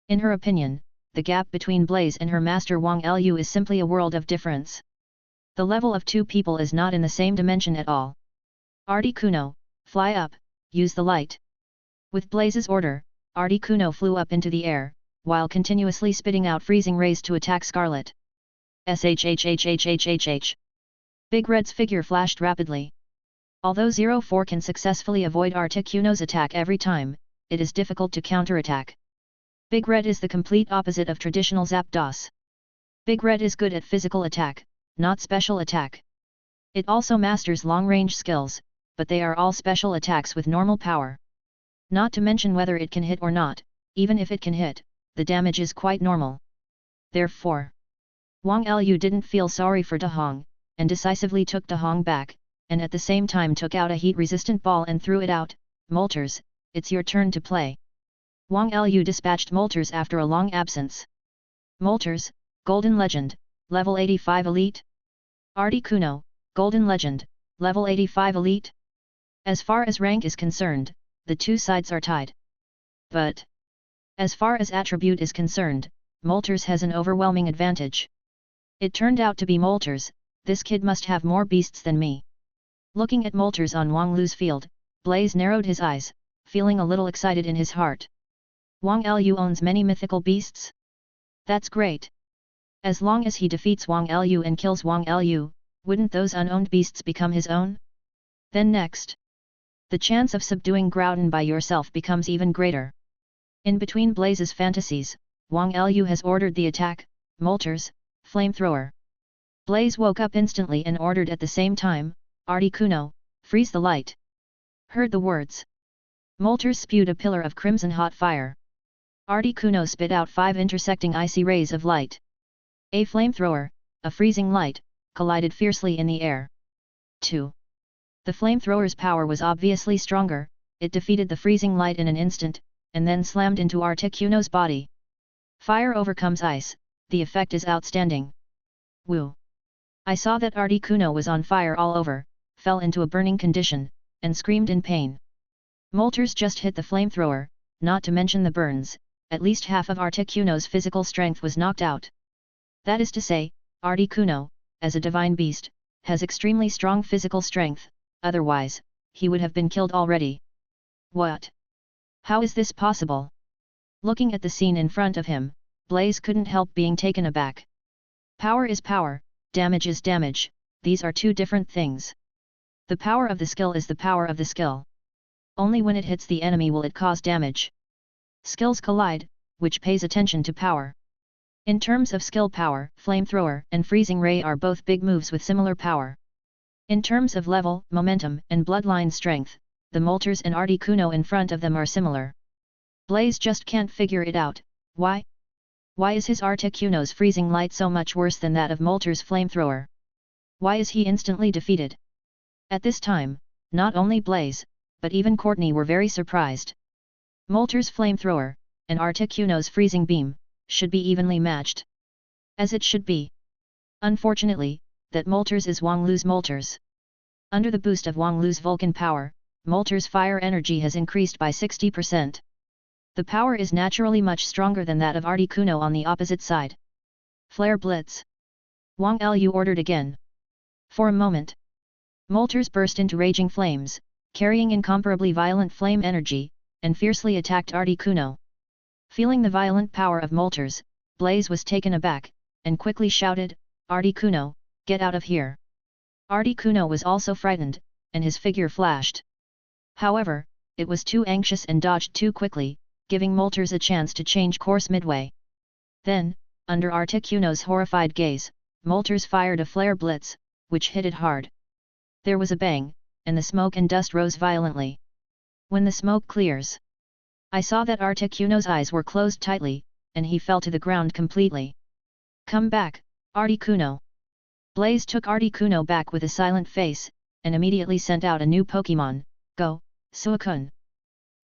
In her opinion, the gap between Blaze and her master Wang Lu is simply a world of difference. The level of two people is not in the same dimension at all. Articuno, fly up, use the light. With Blaze's order, Articuno flew up into the air, while continuously spitting out freezing rays to attack Scarlet. SHHHHHHH. Big Red's figure flashed rapidly. Although 04 can successfully avoid Articuno's attack every time, it is difficult to counterattack. Big Red is the complete opposite of traditional Zapdos. Big Red is good at physical attack, not special attack. It also masters long-range skills, but they are all special attacks with normal power. Not to mention whether it can hit or not, even if it can hit, the damage is quite normal. Therefore, Wang Lu didn't feel sorry for Dahong, and decisively took Dahong back, and at the same time took out a heat-resistant ball and threw it out. Moltres, it's your turn to play. Wang Lu dispatched Moltres after a long absence. Moltres, Golden Legend, Level 85 Elite. Articuno, Golden Legend, Level 85 Elite. As far as rank is concerned, the two sides are tied. But as far as attribute is concerned, Moltres has an overwhelming advantage. It turned out to be Moltres, this kid must have more beasts than me. Looking at Moltres on Wang Lu's field, Blaze narrowed his eyes, feeling a little excited in his heart. Wang Lu owns many mythical beasts? That's great. As long as he defeats Wang Lu and kills Wang Lu, wouldn't those unowned beasts become his own? Then next, the chance of subduing Groudon by yourself becomes even greater. In between Blaze's fantasies, Wang Lu has ordered the attack, Moltres, Flamethrower. Blaze woke up instantly and ordered at the same time, Articuno, freeze the light. Heard the words. Moltres spewed a pillar of crimson hot fire. Articuno spit out 5 intersecting icy rays of light. A flamethrower, a freezing light, collided fiercely in the air. 2. The flamethrower's power was obviously stronger, it defeated the freezing light in an instant, and then slammed into Articuno's body. Fire overcomes ice, the effect is outstanding. Woo! I saw that Articuno was on fire all over, fell into a burning condition, and screamed in pain. Moltres just hit the flamethrower, not to mention the burns, at least half of Articuno's physical strength was knocked out. That is to say, Articuno, as a divine beast, has extremely strong physical strength, otherwise, he would have been killed already. What? How is this possible? Looking at the scene in front of him, Blaze couldn't help being taken aback. Power is power, damage is damage, these are two different things. The power of the skill is the power of the skill. Only when it hits the enemy will it cause damage. Skills collide, which pays attention to power. In terms of skill power, Flamethrower and Freezing Ray are both big moves with similar power. In terms of level, momentum, and bloodline strength, the Moltres and Articuno in front of them are similar. Blaze just can't figure it out, why? Why is his Articuno's freezing light so much worse than that of Moltres' Flamethrower? Why is he instantly defeated? At this time, not only Blaze, but even Courtney were very surprised. Moltres' Flamethrower, and Articuno's freezing beam, should be evenly matched. As it should be. Unfortunately, that Moltres is Wang Lu's Moltres. Under the boost of Wang Lu's Vulcan power, Moltres' fire energy has increased by 60%. The power is naturally much stronger than that of Articuno on the opposite side. Flare Blitz! Wang Lu ordered again. For a moment, Moltres burst into raging flames, carrying incomparably violent flame energy, and fiercely attacked Articuno. Feeling the violent power of Moltres, Blaze was taken aback, and quickly shouted, "Articuno, get out of here!" Articuno was also frightened, and his figure flashed. However, it was too anxious and dodged too quickly, giving Moltres a chance to change course midway. Then, under Articuno's horrified gaze, Moltres fired a flare blitz, which hit it hard. There was a bang, and the smoke and dust rose violently. When the smoke clears, I saw that Articuno's eyes were closed tightly, and he fell to the ground completely. "Come back, Articuno!" Blaze took Articuno back with a silent face, and immediately sent out a new Pokémon, "Go, Suicune!"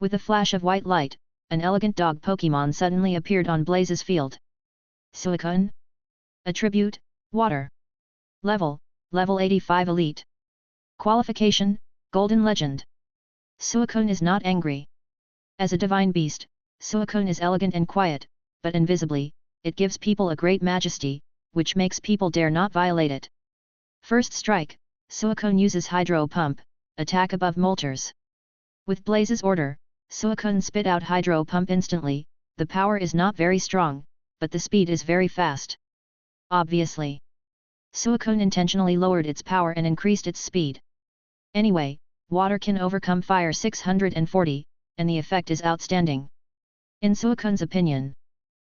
With a flash of white light, an elegant dog Pokémon suddenly appeared on Blaze's field. Suicune? Attribute, Water. Level 85 Elite. Qualification, Golden Legend. Suicune is not angry. As a divine beast, Suicune is elegant and quiet, but invisibly, it gives people a great majesty, which makes people dare not violate it. First strike, Suicune uses Hydro Pump, attack above Moltres. With Blaze's order, Suicune spit out Hydro Pump instantly. The power is not very strong, but the speed is very fast. Obviously, Suicune intentionally lowered its power and increased its speed. Anyway, water can overcome fire 640, and the effect is outstanding. In Suicune's opinion,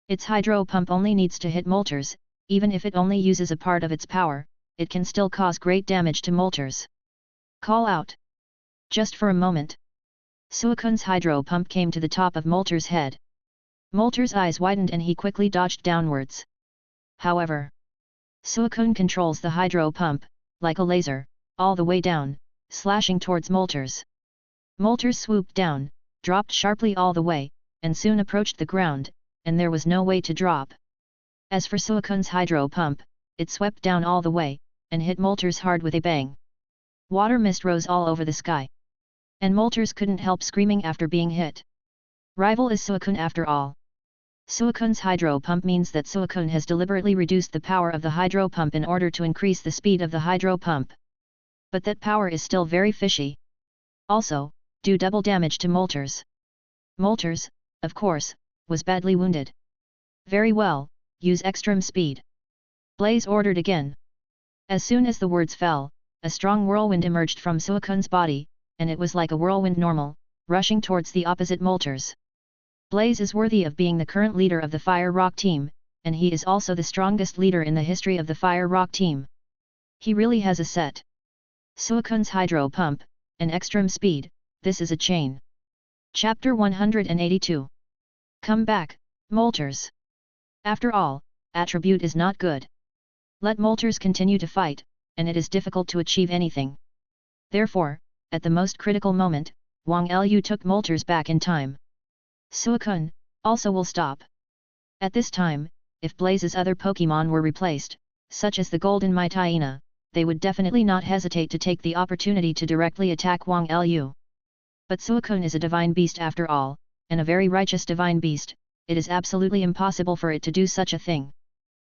its Hydro Pump only needs to hit Moltres. Even if it only uses a part of its power, it can still cause great damage to Moltres. Call out! Just for a moment, Suicune's Hydro Pump came to the top of Moltres' head. Moltres' eyes widened and he quickly dodged downwards. However, Suicune controls the Hydro Pump, like a laser, all the way down, slashing towards Moltres. Moltres swooped down, dropped sharply all the way, and soon approached the ground, and there was no way to drop. As for Suicune's Hydro Pump, it swept down all the way, and hit Moltres hard with a bang. Water mist rose all over the sky. And Moltres couldn't help screaming after being hit. Rival is Suicune after all. Suicune's Hydro Pump means that Suicune has deliberately reduced the power of the Hydro Pump in order to increase the speed of the Hydro Pump. But that power is still very fishy. Also, do double damage to Moltres. Moltres, of course, was badly wounded. Very well, use extreme speed. Blaze ordered again. As soon as the words fell, a strong whirlwind emerged from Suicune's body, and it was like a whirlwind normal, rushing towards the opposite Moltres. Blaze is worthy of being the current leader of the Fire Rock team, and he is also the strongest leader in the history of the Fire Rock team. He really has a set. Suicune's Hydro Pump, and extreme speed, this is a chain. Chapter 182. Come back, Moltres. After all, attribute is not good. Let Moltres continue to fight, and it is difficult to achieve anything. Therefore, at the most critical moment, Wang Lu took Moltres back in time. Suicune, also will stop. At this time, if Blaze's other Pokémon were replaced, such as the Golden Mytyena, they would definitely not hesitate to take the opportunity to directly attack Wang Lu. But Suicune is a divine beast after all, and a very righteous divine beast. It is absolutely impossible for it to do such a thing.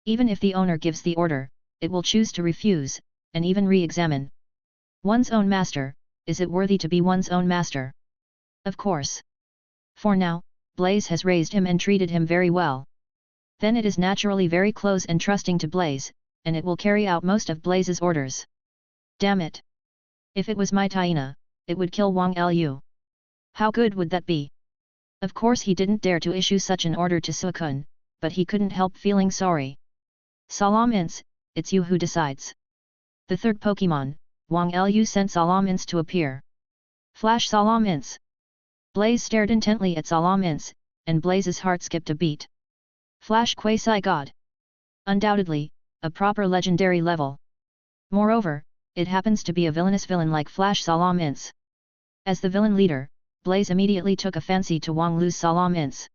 Even if the owner gives the order, it will choose to refuse, and even re-examine. One's own master, is it worthy to be one's own master? Of course. For now, Blaze has raised him and treated him very well. Then it is naturally very close and trusting to Blaze, and it will carry out most of Blaze's orders. Damn it! If it was Mytyena, it would kill Wang Lu. How good would that be? Of course he didn't dare to issue such an order to Suicune, but he couldn't help feeling sorry. Salamence, it's you who decides. The third Pokémon, Wang Lu sent Salamence to appear. Flash Salamence! Blaze stared intently at Salamence, and Blaze's heart skipped a beat. Flash Quasi-God! Undoubtedly, a proper legendary level. Moreover, it happens to be a villainous villain like Flash Salamence. As the villain leader, Blaze immediately took a fancy to Wang Lu's Salamence.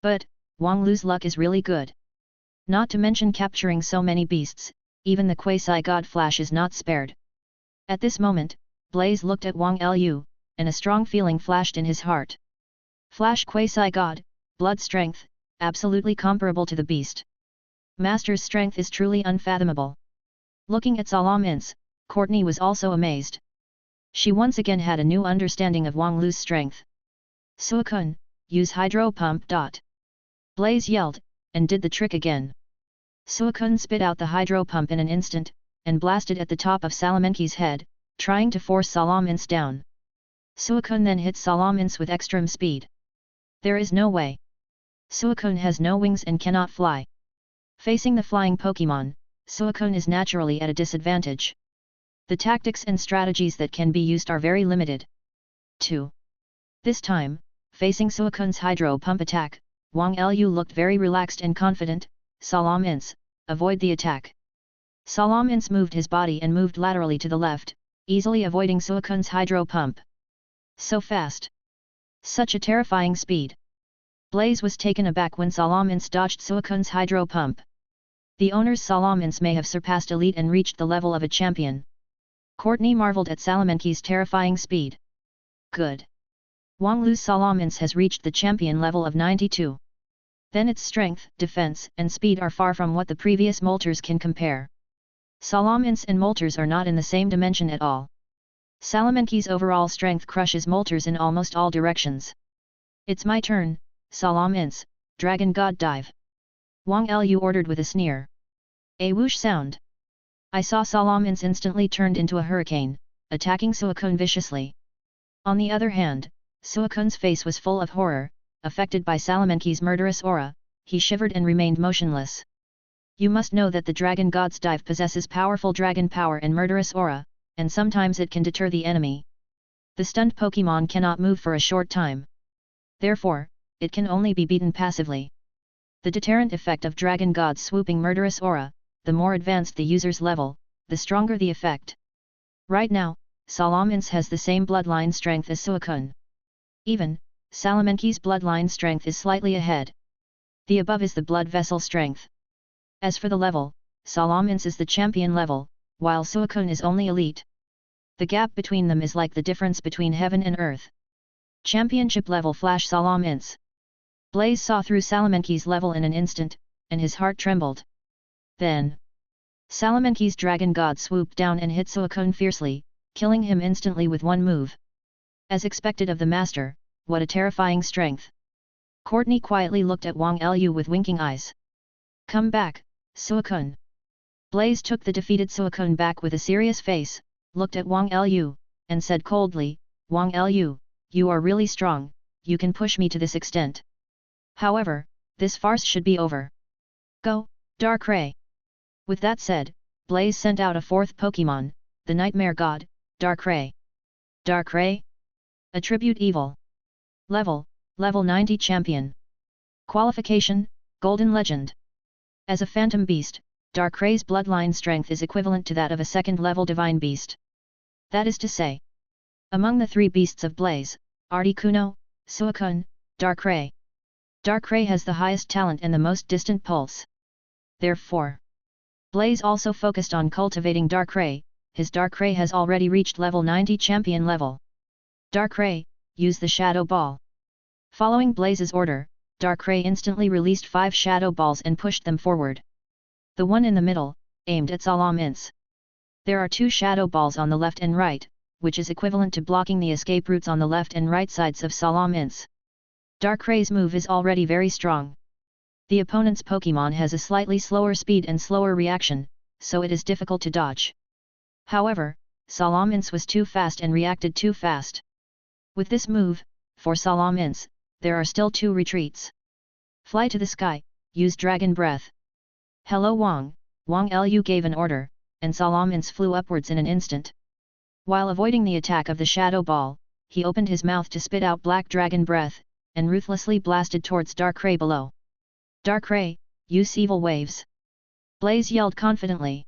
But, Wang Lu's luck is really good. Not to mention capturing so many beasts, even the quasi-god Flash is not spared. At this moment, Blaze looked at Wang Lu, and a strong feeling flashed in his heart. Flash quasi-god, blood strength, absolutely comparable to the beast. Master's strength is truly unfathomable. Looking at Salamence, Courtney was also amazed. She once again had a new understanding of Wang Lu's strength. Suicune, use hydro pump. Blaze yelled, and did the trick again. Suicune spit out the hydro pump in an instant, and blasted at the top of Salamence's head, trying to force Salamence down. Suicune then hit Salamence with extreme speed. There is no way. Suicune has no wings and cannot fly. Facing the flying Pokémon, Suicune is naturally at a disadvantage. The tactics and strategies that can be used are very limited. 2. This time, facing Suicune's hydro pump attack, Wang Lu looked very relaxed and confident. Salamence, avoid the attack. Salamence moved his body and moved laterally to the left, easily avoiding Suicune's hydro pump. So fast! Such a terrifying speed! Blaze was taken aback when Salamence dodged Suicune's hydro pump. The owner's Salamence may have surpassed elite and reached the level of a champion. Courtney marveled at Salamence's terrifying speed. Good! Wang Lu's Salamence has reached the champion level of 92. Then its strength, defense, and speed are far from what the previous molters can compare. Salamence and molters are not in the same dimension at all. Salamence's overall strength crushes molters in almost all directions. It's my turn, Salamence, Dragon God dive! Wang Lu ordered with a sneer. A whoosh sound. I saw Salamence instantly turned into a hurricane, attacking Suicune viciously. On the other hand, Suicune's face was full of horror, affected by Salamence's murderous aura. He shivered and remained motionless. You must know that the Dragon God's dive possesses powerful dragon power and murderous aura, and sometimes it can deter the enemy. The stunned Pokémon cannot move for a short time. Therefore, it can only be beaten passively. The deterrent effect of Dragon God's swooping murderous aura, the more advanced the user's level, the stronger the effect. Right now, Salamence has the same bloodline strength as Suicune. Even, Salamence's bloodline strength is slightly ahead. The above is the blood vessel strength. As for the level, Salamence is the champion level, while Suicune is only elite. The gap between them is like the difference between heaven and earth. Championship level Flash Salamence. Blaze saw through Salamence's level in an instant, and his heart trembled. Then, Salamence's Dragon God swooped down and hit Suicune fiercely, killing him instantly with one move. As expected of the master, what a terrifying strength! Courtney quietly looked at Wang Lu with winking eyes. Come back, Suicune! Blaze took the defeated Suicune back with a serious face, looked at Wang Lu, and said coldly, Wang Lu, you are really strong, you can push me to this extent. However, this farce should be over. Go, Darkrai! With that said, Blaze sent out a fourth Pokémon, the Nightmare God, Darkrai. Darkrai? Attribute Evil. Level 90 Champion. Qualification, Golden Legend. As a Phantom Beast, Darkrai's bloodline strength is equivalent to that of a second-level Divine Beast. That is to say, among the three beasts of Blaze, Articuno, Suicune, Darkrai. Darkrai has the highest talent and the most distant pulse. Therefore, Blaze also focused on cultivating Darkrai. His Darkrai has already reached level 90 champion level. Darkrai, use the Shadow Ball. Following Blaze's order, Darkrai instantly released 5 Shadow Balls and pushed them forward. The one in the middle, aimed at Salamence. There are 2 Shadow Balls on the left and right, which is equivalent to blocking the escape routes on the left and right sides of Salamence. Darkrai's move is already very strong. The opponent's Pokémon has a slightly slower speed and slower reaction, so it is difficult to dodge. However, Salamence was too fast and reacted too fast. With this move, for Salamence, there are still 2 retreats. Fly to the sky, use Dragon Breath. Hello Wang Lu gave an order, and Salamence flew upwards in an instant. While avoiding the attack of the Shadow Ball, he opened his mouth to spit out Black Dragon Breath, and ruthlessly blasted towards Darkrai below. Darkrai, use Evil Waves! Blaze yelled confidently.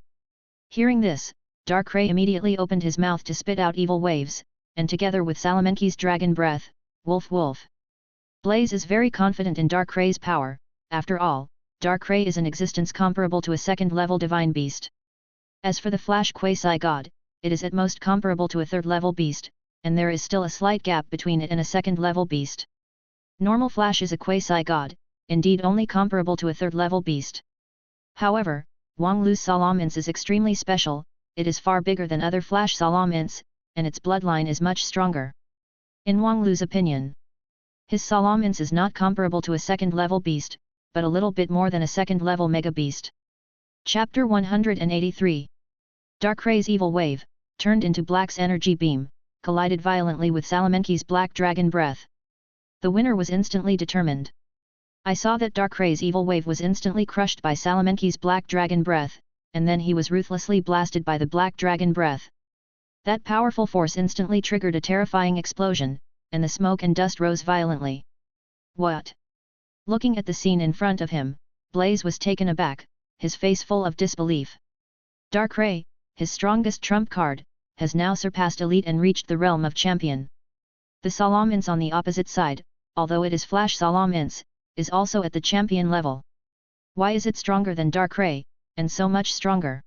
Hearing this, Darkrai immediately opened his mouth to spit out Evil Waves, and together with Salamence's Dragon Breath, Wolf. Blaze is very confident in Darkrai's power. After all, Darkrai is an existence comparable to a second-level Divine Beast. As for the Flash quasi-god, it is at most comparable to a third-level beast, and there is still a slight gap between it and a second-level beast. Normal Flash is a quasi-god, indeed only comparable to a third-level beast. However, Wang Lu's Salamence is extremely special, it is far bigger than other Flash Salamence, and its bloodline is much stronger. In Wang Lu's opinion, his Salamence is not comparable to a second-level beast, but a little bit more than a second-level mega beast. Chapter 183. Darkray's evil wave, turned into Black's energy beam, collided violently with Salamence's black dragon breath. The winner was instantly determined. I saw that Darkray's evil wave was instantly crushed by Salamence's black dragon breath, and then he was ruthlessly blasted by the black dragon breath. That powerful force instantly triggered a terrifying explosion, and the smoke and dust rose violently. What? Looking at the scene in front of him, Blaze was taken aback, his face full of disbelief. Darkray, his strongest trump card, has now surpassed Elite and reached the realm of Champion. The Salamence on the opposite side, although it is Flash Salamence, is also at the Champion level. Why is it stronger than Darkray, and so much stronger?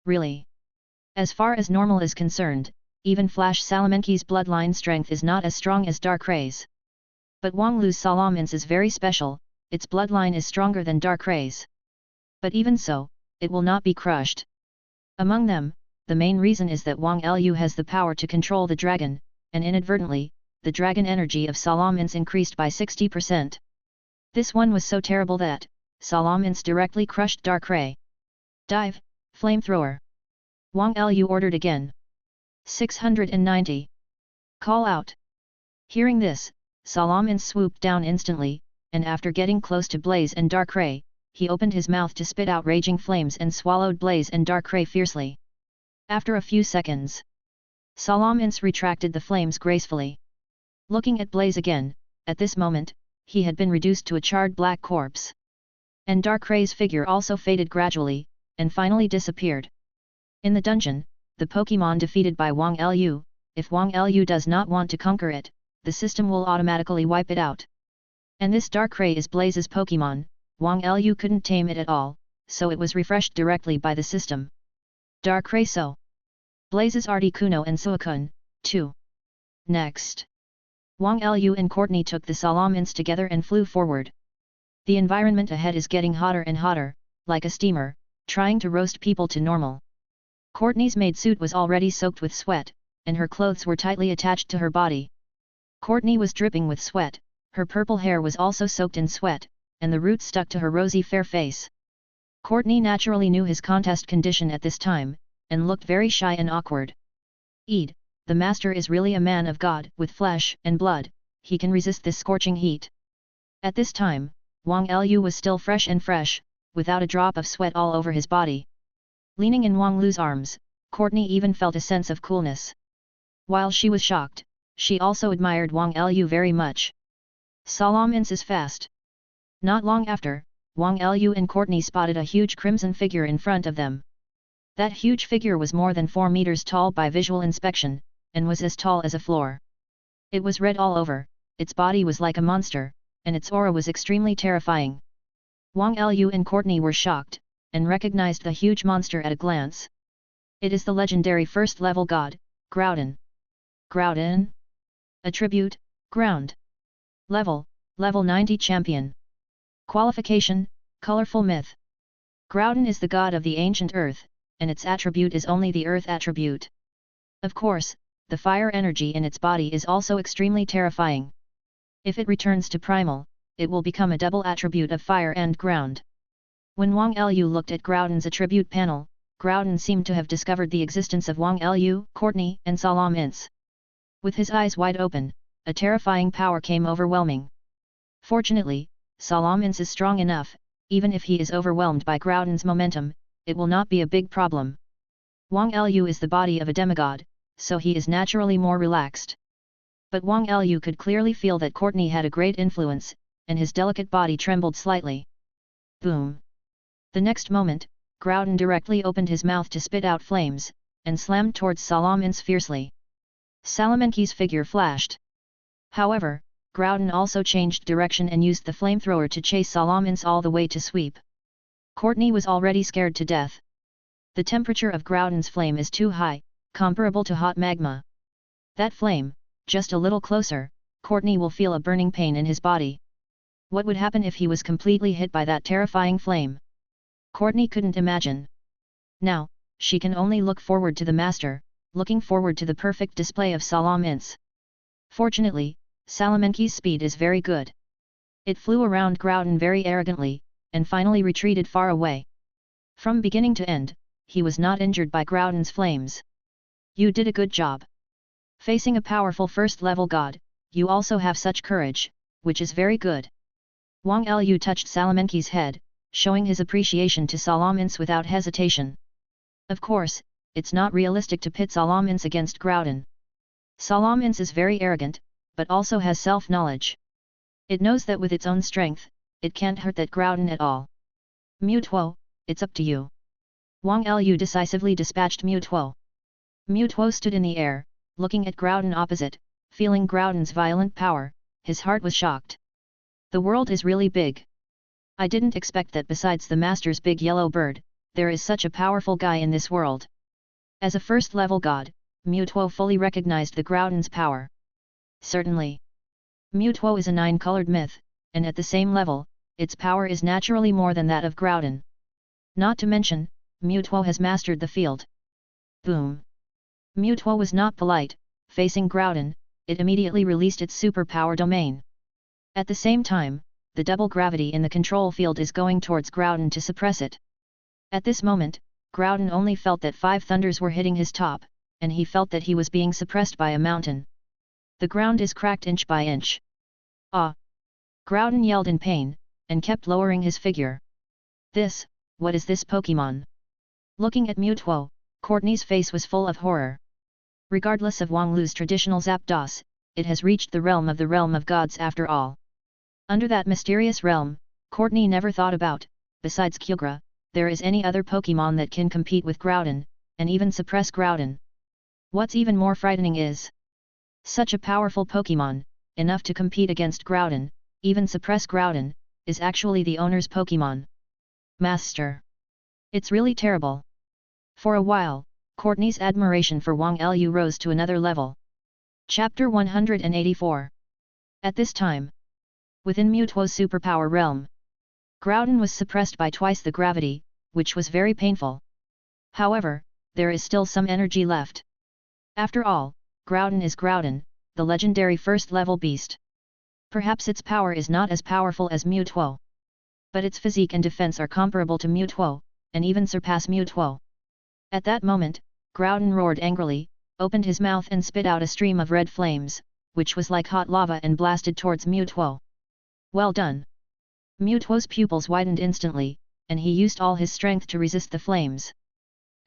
Really? As far as normal is concerned, even Flash Salamence's bloodline strength is not as strong as Darkray's. But Wang Lu's Salamence is very special, its bloodline is stronger than Darkray's. But even so, it will not be crushed. Among them, the main reason is that Wang Lu has the power to control the dragon, and inadvertently, the dragon energy of Salamence increased by 60%. This one was so terrible that Salamence directly crushed Darkray. Dive, flamethrower. Wang Lu ordered again. 690. Call out. Hearing this, Salamence swooped down instantly, and after getting close to Blaze and Darkray, he opened his mouth to spit out raging flames and swallowed Blaze and Darkray fiercely. After a few seconds, Salamence retracted the flames gracefully. Looking at Blaze again, at this moment, he had been reduced to a charred black corpse. And Darkray's figure also faded gradually, and finally disappeared. In the dungeon, the Pokémon defeated by Wang Lu, if Wang Lu does not want to conquer it, the system will automatically wipe it out. And this Darkray is Blaze's Pokémon, Wang Lu couldn't tame it at all, so it was refreshed directly by the system. Darkray so. Blaze's Articuno and Suicune, too. Next. Wang Lu and Courtney took the Salamence together and flew forward. The environment ahead is getting hotter and hotter, like a steamer, trying to roast people to normal. Courtney's maid suit was already soaked with sweat, and her clothes were tightly attached to her body. Courtney was dripping with sweat, her purple hair was also soaked in sweat, and the roots stuck to her rosy fair face. Courtney naturally knew his contest condition at this time, and looked very shy and awkward. Eid, the master is really a man of God, with flesh and blood, he can resist this scorching heat. At this time, Wang Lu was still fresh, without a drop of sweat all over his body. Leaning in Wang Lu's arms, Courtney even felt a sense of coolness. While she was shocked, she also admired Wang Lu very much. Salamence is fast. Not long after, Wang Lu and Courtney spotted a huge crimson figure in front of them. That huge figure was more than 4 meters tall by visual inspection, and was as tall as a floor. It was red all over, its body was like a monster, and its aura was extremely terrifying. Wang Lu and Courtney were shocked, and recognized the huge monster at a glance. It is the legendary first-level god, Groudon. Groudon? Attribute, Ground. Level 90 Champion. Qualification, Colorful Myth. Groudon is the god of the ancient earth, and its attribute is only the earth attribute. Of course, the fire energy in its body is also extremely terrifying. If it returns to primal, it will become a double attribute of fire and ground. When Wang Lu looked at Groudon's attribute panel, Groudon seemed to have discovered the existence of Wang Lu, Courtney, and Salamence. With his eyes wide open, a terrifying power came overwhelming. Fortunately, Salamence is strong enough, even if he is overwhelmed by Groudon's momentum, it will not be a big problem. Wang Lu is the body of a demigod, so he is naturally more relaxed. But Wang Lu could clearly feel that Courtney had a great influence, and his delicate body trembled slightly. Boom! The next moment, Groudon directly opened his mouth to spit out flames, and slammed towards Salamence fiercely. Salamence's figure flashed. However, Groudon also changed direction and used the flamethrower to chase Salamence all the way to sweep. Courtney was already scared to death. The temperature of Groudon's flame is too high, comparable to hot magma. That flame, just a little closer, Courtney will feel a burning pain in his body. What would happen if he was completely hit by that terrifying flame? Courtney couldn't imagine. Now, she can only look forward to the master, looking forward to the perfect display of Salamence. Fortunately, Salamence's speed is very good. It flew around Groudon very arrogantly, and finally retreated far away. From beginning to end, he was not injured by Groudon's flames. You did a good job. Facing a powerful first-level god, you also have such courage, which is very good. Wang Lu touched Salamence's head, showing his appreciation to Salamence without hesitation. Of course, it's not realistic to pit Salamence against Groudon. Salamence is very arrogant, but also has self-knowledge. It knows that with its own strength, it can't hurt that Groudon at all. Mewtwo, it's up to you. Wang Lu decisively dispatched Mewtwo. Mewtwo stood in the air, looking at Groudon opposite, feeling Groudon's violent power, his heart was shocked. The world is really big. I didn't expect that besides the master's big yellow bird, there is such a powerful guy in this world. As a first-level god, Mewtwo fully recognized the Groudon's power. Certainly. Mewtwo is a 9-colored myth, and at the same level, its power is naturally more than that of Groudon. Not to mention, Mewtwo has mastered the field. Boom! Mewtwo was not polite, facing Groudon, it immediately released its superpower domain. At the same time, the double gravity in the control field is going towards Groudon to suppress it. At this moment, Groudon only felt that 5 thunders were hitting his top, and he felt that he was being suppressed by a mountain. The ground is cracked inch by inch. Ah! Groudon yelled in pain, and kept lowering his figure. What is this Pokémon? Looking at Mewtwo, Courtney's face was full of horror. Regardless of Wang Lu's traditional Zapdos, it has reached the realm of gods after all. Under that mysterious realm, Courtney never thought about, besides Kyogre, there is any other Pokémon that can compete with Groudon, and even suppress Groudon. What's even more frightening is, such a powerful Pokémon, enough to compete against Groudon, even suppress Groudon, is actually the owner's Pokémon. Master! It's really terrible. For a while, Courtney's admiration for Wang Lu rose to another level. Chapter 184. At this time, within Mewtwo's superpower realm, Groudon was suppressed by twice the gravity, which was very painful. However, there is still some energy left. After all, Groudon is Groudon, the legendary first-level beast. Perhaps its power is not as powerful as Mewtwo. But its physique and defense are comparable to Mewtwo, and even surpass Mewtwo. At that moment, Groudon roared angrily, opened his mouth and spit out a stream of red flames, which was like hot lava and blasted towards Mewtwo. Well done! Mewtwo's pupils widened instantly, and he used all his strength to resist the flames.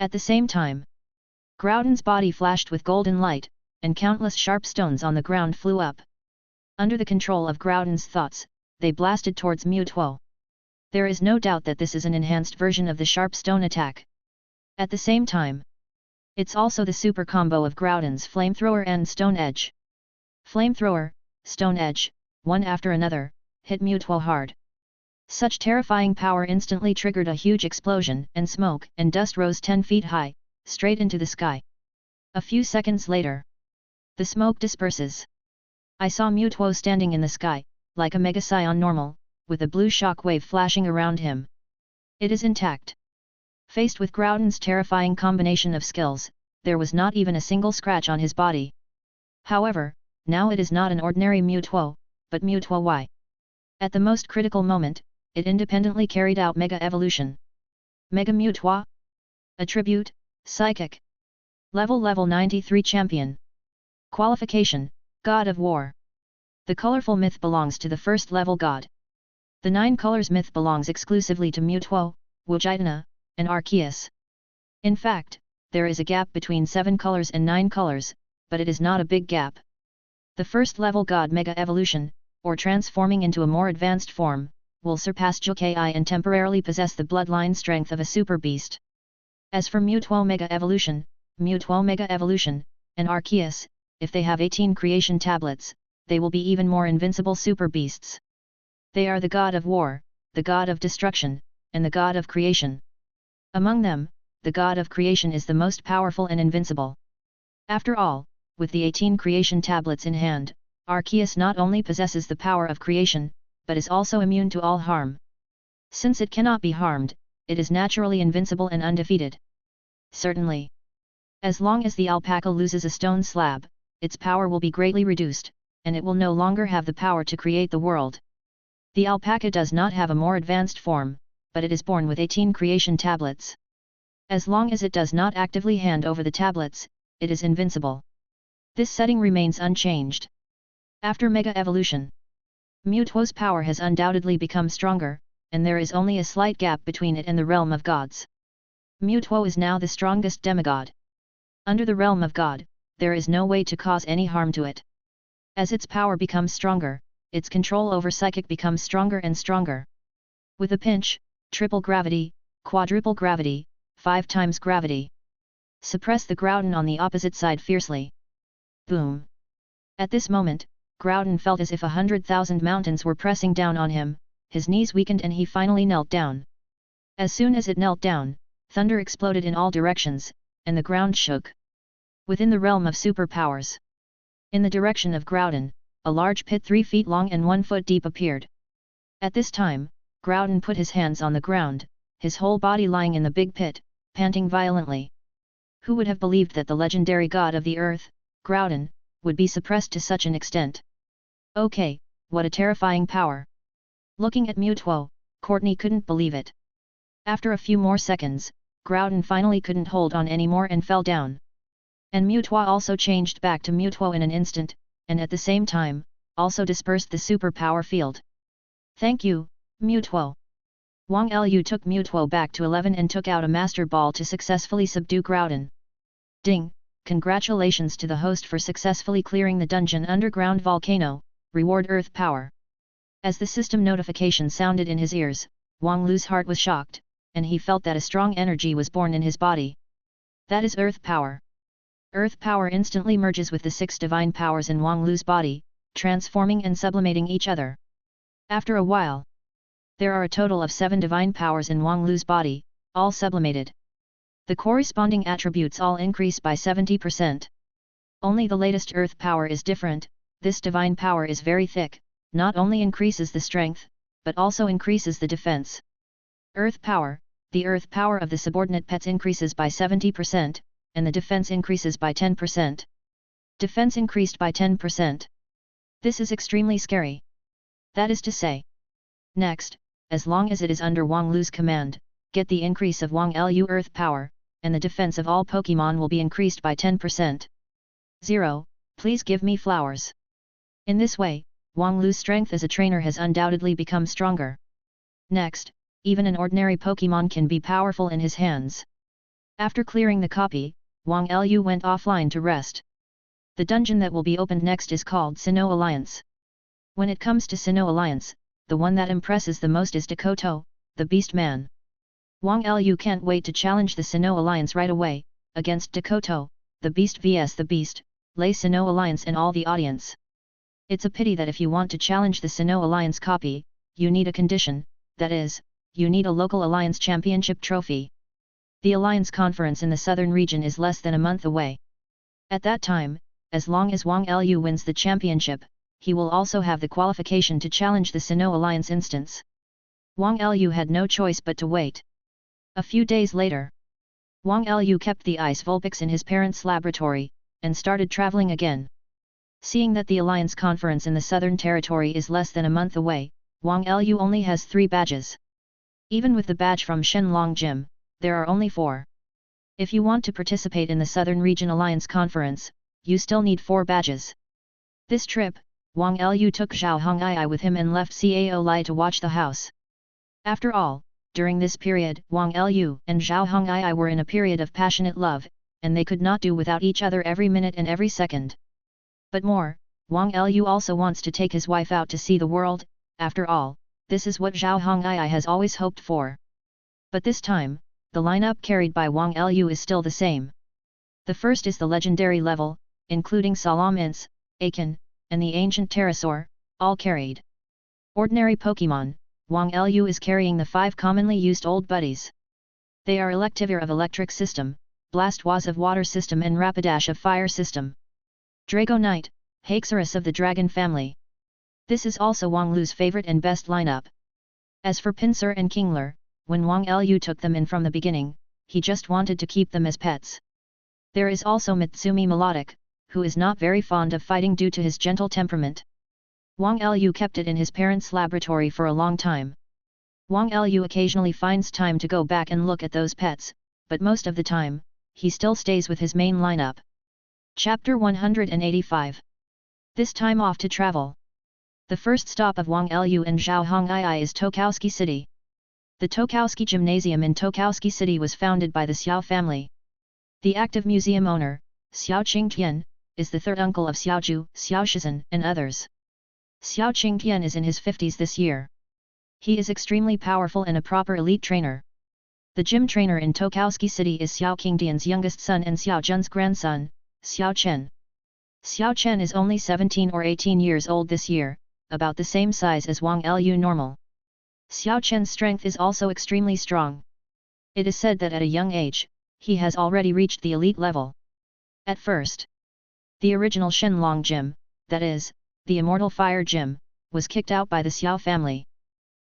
At the same time, Groudon's body flashed with golden light, and countless sharp stones on the ground flew up. Under the control of Groudon's thoughts, they blasted towards Mewtwo. There is no doubt that this is an enhanced version of the sharp stone attack. At the same time, it's also the super combo of Groudon's Flamethrower and Stone Edge. Flamethrower, Stone Edge, one after another, hit Mewtwo hard. Such terrifying power instantly triggered a huge explosion, and smoke and dust rose 10 feet high, straight into the sky. A few seconds later, the smoke disperses. I saw Mewtwo standing in the sky, like a Mega Scion normal, with a blue shock wave flashing around him. It is intact. Faced with Groudon's terrifying combination of skills, there was not even a single scratch on his body. However, now it is not an ordinary Mewtwo, but Mewtwo Y. At the most critical moment, it independently carried out Mega Evolution. Mega Mewtwo? Attribute, Psychic. Level 93 Champion. Qualification, God of War. The colorful myth belongs to the first level god. The 9 colors myth belongs exclusively to Mewtwo, Wujitana, and Arceus. In fact, there is a gap between 7 colors and 9 colors, but it is not a big gap. The first level god Mega Evolution, or transforming into a more advanced form, will surpass Jokai and temporarily possess the bloodline strength of a super beast. As for Mewtwo Mega Evolution, and Arceus, if they have 18 creation tablets, they will be even more invincible super beasts. They are the god of war, the god of destruction, and the god of creation. Among them, the god of creation is the most powerful and invincible. After all, with the 18 creation tablets in hand, Arceus not only possesses the power of creation, but is also immune to all harm. Since it cannot be harmed, it is naturally invincible and undefeated. Certainly. As long as the alpaca loses a stone slab, its power will be greatly reduced, and it will no longer have the power to create the world. The alpaca does not have a more advanced form, but it is born with 18 creation tablets. As long as it does not actively hand over the tablets, it is invincible. This setting remains unchanged. After Mega Evolution, Mewtwo's power has undoubtedly become stronger, and there is only a slight gap between it and the realm of gods. Mewtwo is now the strongest demigod. Under the realm of God, there is no way to cause any harm to it. As its power becomes stronger, its control over psychic becomes stronger and stronger. With a pinch, triple gravity, quadruple gravity, 5 times gravity. Suppress the Groudon on the opposite side fiercely. Boom! At this moment, Groudon felt as if 100,000 mountains were pressing down on him, his knees weakened and he finally knelt down. As soon as it knelt down, thunder exploded in all directions, and the ground shook. Within the realm of superpowers, in the direction of Groudon, a large pit 3 feet long and 1 foot deep appeared. At this time, Groudon put his hands on the ground, his whole body lying in the big pit, panting violently. Who would have believed that the legendary god of the earth, Groudon, would be suppressed to such an extent? Okay, what a terrifying power! Looking at Mewtwo, Courtney couldn't believe it. After a few more seconds, Groudon finally couldn't hold on anymore and fell down. And Mewtwo also changed back to Mewtwo in an instant, and at the same time, also dispersed the superpower field. Thank you, Mewtwo. Wang Lu took Mewtwo back to 11 and took out a Master Ball to successfully subdue Groudon. Ding! Congratulations to the host for successfully clearing the dungeon underground volcano, reward Earth Power. As the system notification sounded in his ears, Wang Lu's heart was shocked, and he felt that a strong energy was born in his body. That is Earth Power. Earth Power instantly merges with the 6 divine powers in Wang Lu's body, transforming and sublimating each other. After a while, there are a total of 7 divine powers in Wang Lu's body, all sublimated. The corresponding attributes all increase by 70%. Only the latest Earth Power is different. This divine power is very thick, not only increases the strength, but also increases the defense. Earth Power, the Earth Power of the subordinate pets increases by 70%, and the defense increases by 10%. Defense increased by 10%. This is extremely scary. That is to say. Next, as long as it is under Wang Lu's command, get the increase of Wang Lu Earth Power, and the defense of all Pokémon will be increased by 10%. 0. Please give me flowers. In this way, Wang Lu's strength as a trainer has undoubtedly become stronger. Next, even an ordinary Pokémon can be powerful in his hands. After clearing the copy, Wang Lu went offline to rest. The dungeon that will be opened next is called Sinnoh Alliance. When it comes to Sinnoh Alliance, the one that impresses the most is Dakoto, the Beast Man. Wang Lu can't wait to challenge the Sinnoh Alliance right away, against Dakoto, the Beast vs the Beast, lay Sinnoh Alliance and all the audience. It's a pity that if you want to challenge the Sinnoh Alliance copy, you need a condition, that is, you need a local Alliance Championship trophy. The Alliance Conference in the southern region is less than a month away. At that time, as long as Wang Lu wins the championship, he will also have the qualification to challenge the Sinnoh Alliance instance. Wang Lu had no choice but to wait. A few days later, Wang Lu kept the Ice Vulpix in his parents' laboratory, and started traveling again. Seeing that the Alliance Conference in the Southern Territory is less than a month away, Wang Lu only has 3 badges. Even with the badge from Shenlong Gym, there are only 4. If you want to participate in the Southern Region Alliance Conference, you still need 4 badges. This trip, Wang Lu took Zhao Hong'ai with him and left Cao Lai to watch the house. After all, during this period, Wang Lu and Zhao Hong'ai were in a period of passionate love, and they could not do without each other every minute and every second. But more, Wang Lu also wants to take his wife out to see the world. After all, this is what Zhao Hong'ai has always hoped for. But this time, the lineup carried by Wang Lu is still the same. The first is the legendary level, including Salamence, Akin, and the ancient pterosaur, all carried. Ordinary Pokémon, Wang Lu is carrying the 5 commonly used old buddies. They are Electivire of electric system, Blastoise of water system and Rapidash of fire system. Dragonite, Haxorus of the dragon family. This is also Wang Lu's favorite and best lineup. As for Pinsir and Kingler, when Wang Lu took them in from the beginning, he just wanted to keep them as pets. There is also Mitsumi Milotic, who is not very fond of fighting due to his gentle temperament. Wang Lu kept it in his parents' laboratory for a long time. Wang Lu occasionally finds time to go back and look at those pets, but most of the time, he still stays with his main lineup. Chapter 185. This time off to travel. The first stop of Wang Lu and Zhao Hong'ai is Tokowski City. The Tokowski Gymnasium in Tokowski City was founded by the Xiao family. The active museum owner, Xiao Qingtian, is the third uncle of Xiaozhu, Xiao Shizhen, and others. Xiao Qingtian is in his 50s this year. He is extremely powerful and a proper elite trainer. The gym trainer in Tokowski City is Xiao Qingtian's youngest son and Xiao Jun's grandson, Xiao Chen. Xiao Chen is only 17 or 18 years old this year, about the same size as Wang Lu normal. Xiao Chen's strength is also extremely strong. It is said that at a young age, he has already reached the elite level. At first, the original Shenlong Gym, that is, the Immortal Fire Gym, was kicked out by the Xiao family.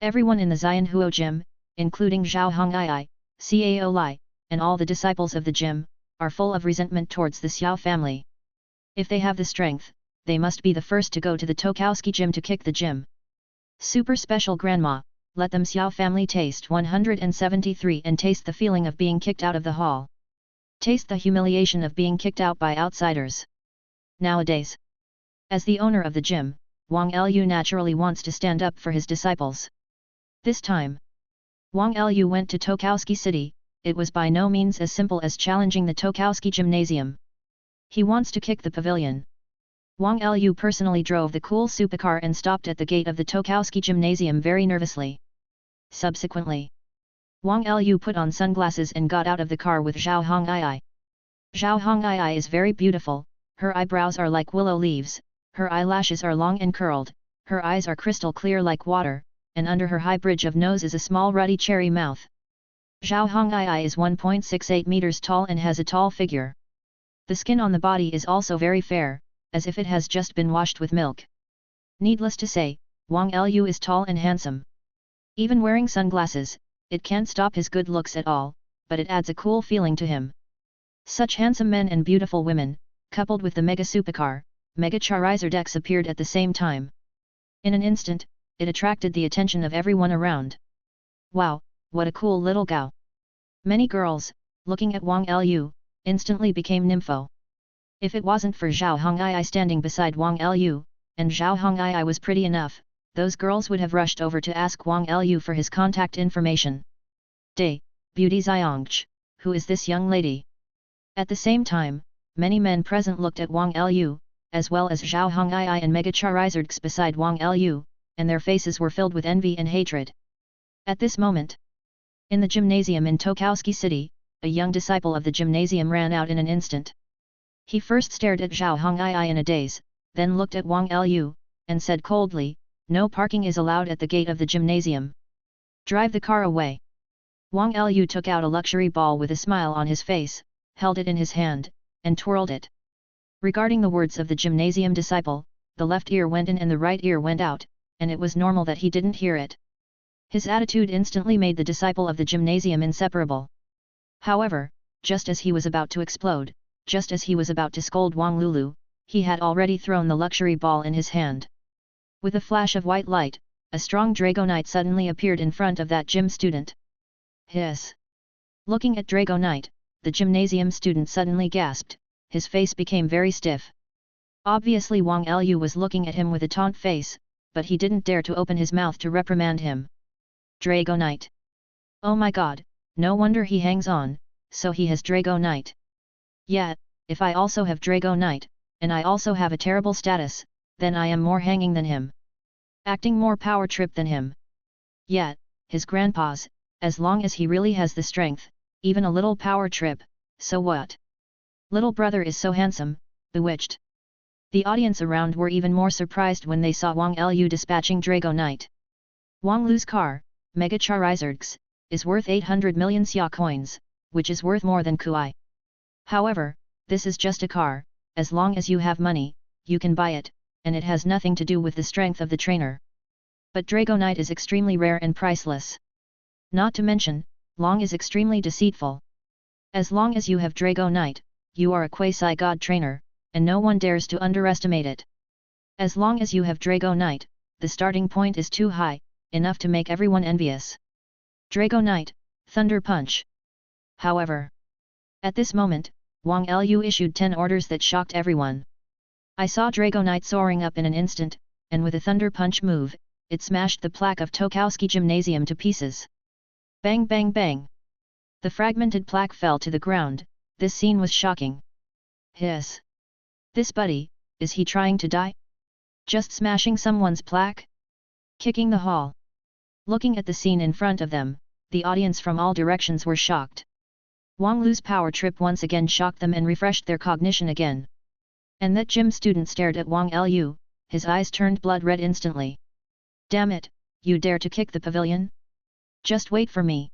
Everyone in the Xianhuo Gym, including Zhao Hong'ai, Cao Lai, and all the disciples of the gym, are full of resentment towards the Xiao family. If they have the strength, they must be the first to go to the Tokowski Gym to kick the gym. Super special grandma, let them Xiao family taste 173 and taste the feeling of being kicked out of the hall. Taste the humiliation of being kicked out by outsiders. Nowadays, as the owner of the gym, Wang Lu naturally wants to stand up for his disciples. This time, Wang Lu went to Tokowski City. It was by no means as simple as challenging the Tokowski Gymnasium. He wants to kick the pavilion. Wang Lu personally drove the cool supercar and stopped at the gate of the Tokowski Gymnasium very nervously. Subsequently, Wang Lu put on sunglasses and got out of the car with Zhao Hong'ai. Zhao Hong'ai is very beautiful, her eyebrows are like willow leaves, her eyelashes are long and curled, her eyes are crystal clear like water, and under her high bridge of nose is a small ruddy cherry mouth. Zhao Hong'ai is 1.68 meters tall and has a tall figure. The skin on the body is also very fair, as if it has just been washed with milk. Needless to say, Wang Lu is tall and handsome. Even wearing sunglasses, it can't stop his good looks at all, but it adds a cool feeling to him. Such handsome men and beautiful women, coupled with the Mega Supercar, Mega Charizard X appeared at the same time. In an instant, it attracted the attention of everyone around. Wow, what a cool little gal! Many girls, looking at Wang Lu, instantly became nympho. If it wasn't for Zhao Hong'ai standing beside Wang Lu, and Zhao Hong'ai was pretty enough, those girls would have rushed over to ask Wang Lu for his contact information. Day, Beauty Xiangch, who is this young lady? At the same time, many men present looked at Wang Lu, as well as Zhao Hong'ai and Mega Charizard X beside Wang Lu, and their faces were filled with envy and hatred. At this moment, in the gymnasium in Tokowski City, a young disciple of the gymnasium ran out in an instant. He first stared at Zhao Hong'ai in a daze, then looked at Wang Lu, and said coldly, "No parking is allowed at the gate of the gymnasium. Drive the car away." Wang Lu took out a luxury ball with a smile on his face, held it in his hand, and twirled it. Regarding the words of the gymnasium disciple, the left ear went in and the right ear went out, and it was normal that he didn't hear it. His attitude instantly made the disciple of the gymnasium inseparable. However, just as he was about to explode, just as he was about to scold Wang Lulu, he had already thrown the luxury ball in his hand. With a flash of white light, a strong Dragonite suddenly appeared in front of that gym student. Hiss! Looking at Dragonite, the gymnasium student suddenly gasped, his face became very stiff. Obviously Wang Lu was looking at him with a taunt face, but he didn't dare to open his mouth to reprimand him. Dragonite! Oh my god, no wonder he hangs on, so he has Dragonite. Yet, if I also have Dragonite, and I also have a terrible status, then I am more hanging than him. Acting more power trip than him. Yet, his grandpa's, as long as he really has the strength, even a little power trip, so what? Little brother is so handsome, bewitched. The audience around were even more surprised when they saw Wang Lu dispatching Dragonite. Wang Lu's car, Mega Charizard X, is worth 800 million xia coins, which is worth more than Kuai. However, this is just a car, as long as you have money, you can buy it, and it has nothing to do with the strength of the trainer. But Dragonite is extremely rare and priceless. Not to mention, Long is extremely deceitful. As long as you have Dragonite, you are a quasi-god trainer, and no one dares to underestimate it. As long as you have Dragonite, the starting point is too high, enough to make everyone envious. Dragonite, Thunder Punch. However, at this moment, Wang Lu issued 10 orders that shocked everyone. I saw Dragonite soaring up in an instant, and with a Thunder Punch move, it smashed the plaque of Tokowski Gymnasium to pieces. Bang bang bang! The fragmented plaque fell to the ground. This scene was shocking. Hiss! This buddy, is he trying to die? Just smashing someone's plaque? Kicking the hall. Looking at the scene in front of them, the audience from all directions were shocked. Wang Lu's power trip once again shocked them and refreshed their cognition again. And that gym student stared at Wang Lu, his eyes turned blood red instantly. Damn it, you dare to kick the pavilion? Just wait for me.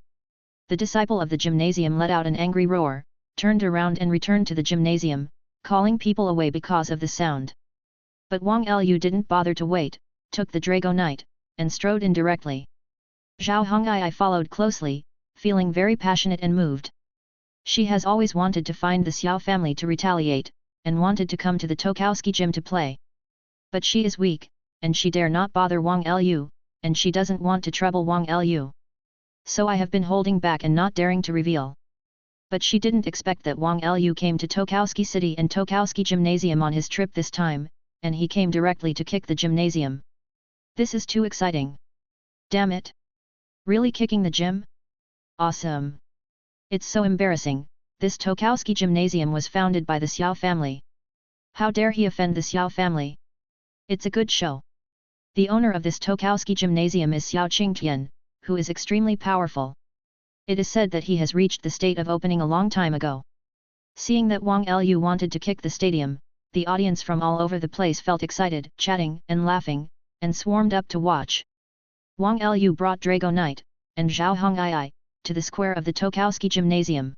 The disciple of the gymnasium let out an angry roar, turned around and returned to the gymnasium, calling people away because of the sound. But Wang Lu didn't bother to wait, took the Dragonite, and strode in directly. Zhao Hong'ai followed closely, feeling very passionate and moved. She has always wanted to find the Xiao family to retaliate, and wanted to come to the Tokowski gym to play. But she is weak, and she dare not bother Wang Lu, and she doesn't want to trouble Wang Lu. So I have been holding back and not daring to reveal. But she didn't expect that Wang Lu came to Tokowski City and Tokowski Gymnasium on his trip this time, and he came directly to kick the gymnasium. This is too exciting. Damn it! Really kicking the gym? Awesome! It's so embarrassing, this Tokowski Gymnasium was founded by the Xiao family. How dare he offend the Xiao family? It's a good show. The owner of this Tokowski Gymnasium is Xiao Qingtian, who is extremely powerful. It is said that he has reached the state of opening a long time ago. Seeing that Wang Lu wanted to kick the stadium, the audience from all over the place felt excited, chatting and laughing, and swarmed up to watch. Wang Lu brought Dragonite, and Zhao Hong'ai, to the square of the Tokowski Gymnasium.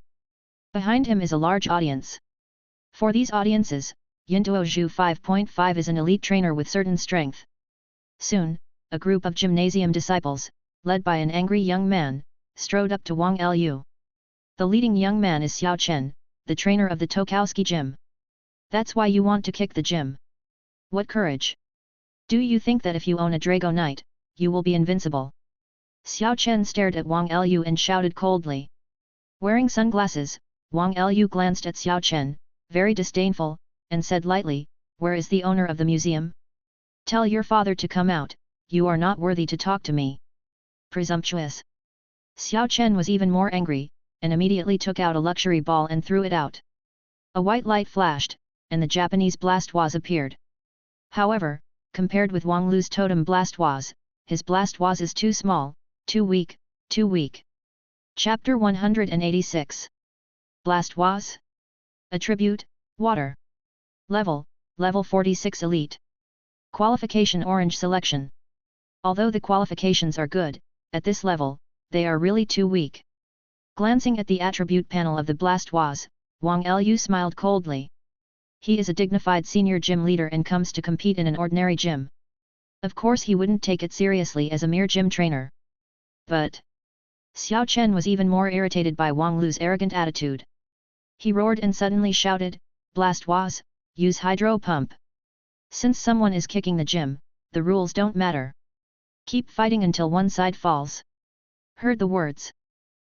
Behind him is a large audience. For these audiences, Yintuo Zhu 5.5 is an elite trainer with certain strength. Soon, a group of gymnasium disciples, led by an angry young man, strode up to Wang Lu. The leading young man is Xiao Chen, the trainer of the Tokowski gym. That's why you want to kick the gym. What courage! Do you think that if you own a Dragonite, you will be invincible? Xiao Chen stared at Wang Lu and shouted coldly. Wearing sunglasses, Wang Lu glanced at Xiao Chen, very disdainful, and said lightly, "Where is the owner of the museum? Tell your father to come out, you are not worthy to talk to me." Presumptuous! Xiao Chen was even more angry, and immediately took out a luxury ball and threw it out. A white light flashed, and the Japanese Blastoise appeared. However, compared with Wang Lu's totem Blastoise, his Blastoise is too small, too weak, too weak. Chapter 186. Blastoise? Attribute, Water. Level 46 Elite. Qualification Orange Selection. Although the qualifications are good, at this level, they are really too weak. Glancing at the attribute panel of the Blastoise, Wang Lu smiled coldly. He is a dignified senior gym leader and comes to compete in an ordinary gym. Of course he wouldn't take it seriously as a mere gym trainer. But Xiao Chen was even more irritated by Wang Lu's arrogant attitude. He roared and suddenly shouted, "Blastoise, use hydro pump. Since someone is kicking the gym, the rules don't matter. Keep fighting until one side falls." Heard the words.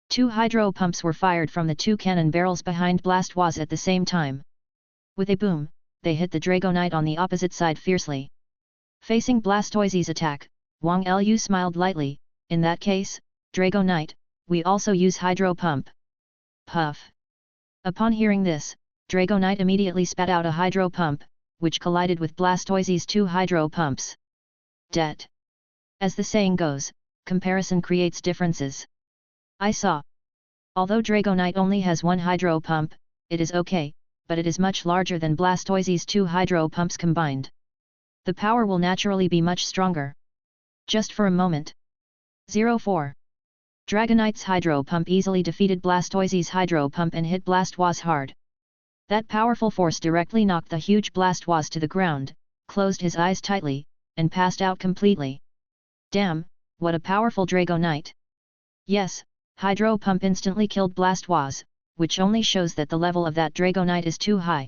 2 hydro pumps were fired from the 2 cannon barrels behind Blastoise at the same time. With a boom, they hit the Dragonite on the opposite side fiercely. Facing Blastoise's attack, Wang Lu smiled lightly, "In that case, Dragonite, we also use hydro pump." Puff! Upon hearing this, Dragonite immediately spat out a hydro pump, which collided with Blastoise's 2 hydro pumps. Det. As the saying goes, comparison creates differences. I saw. Although Dragonite only has 1 hydro pump, it is okay, but it is much larger than Blastoise's 2 hydro pumps combined. The power will naturally be much stronger. Just for a moment. 04. Dragonite's Hydro Pump easily defeated Blastoise's Hydro Pump and hit Blastoise hard. That powerful force directly knocked the huge Blastoise to the ground, closed his eyes tightly, and passed out completely. Damn, what a powerful Dragonite! Yes, Hydro Pump instantly killed Blastoise, which only shows that the level of that Dragonite is too high.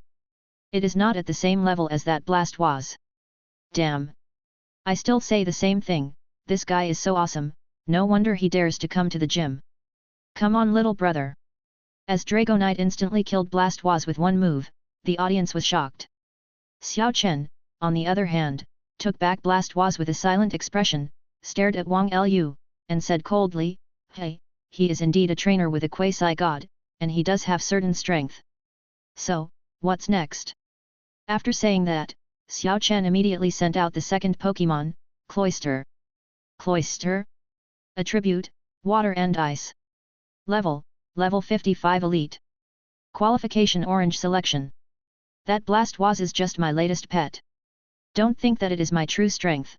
It is not at the same level as that Blastoise. Damn! I still say the same thing, this guy is so awesome, no wonder he dares to come to the gym. Come on little brother! As Dragonite instantly killed Blastoise with one move, the audience was shocked. Xiao Chen, on the other hand, took back Blastoise with a silent expression, stared at Wang Lu, and said coldly, "Hey, he is indeed a trainer with a quasi-god, and he does have certain strength. So, what's next?" After saying that, Xiao Chen immediately sent out the second Pokémon, Cloyster. Cloyster? Attribute, Water and Ice. Level 55 Elite. Qualification Orange Selection. That Blastoise is just my latest pet. Don't think that it is my true strength.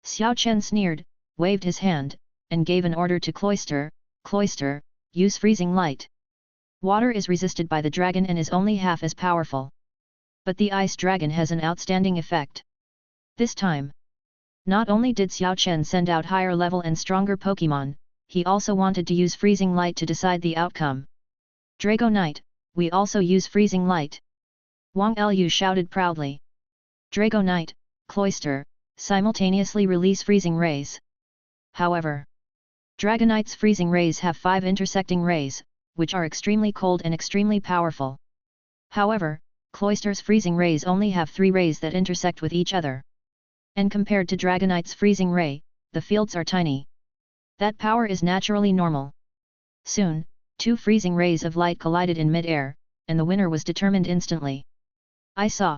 Xiao Chen sneered, waved his hand, and gave an order to Cloyster. Cloyster, use Freezing Light. Water is resisted by the dragon and is only half as powerful. But the Ice Dragon has an outstanding effect. This time, not only did Xiao Chen send out higher level and stronger Pokémon, he also wanted to use Freezing Light to decide the outcome. Dragonite, we also use Freezing Light. Wang Lu shouted proudly. Dragonite, Cloyster, simultaneously release Freezing Rays. However, Dragonite's Freezing Rays have 5 intersecting rays, which are extremely cold and extremely powerful. However, Cloyster's Freezing Rays only have 3 rays that intersect with each other. And compared to Dragonite's Freezing Ray, the fields are tiny. That power is naturally normal. Soon, 2 freezing rays of light collided in mid-air, and the winner was determined instantly. I saw.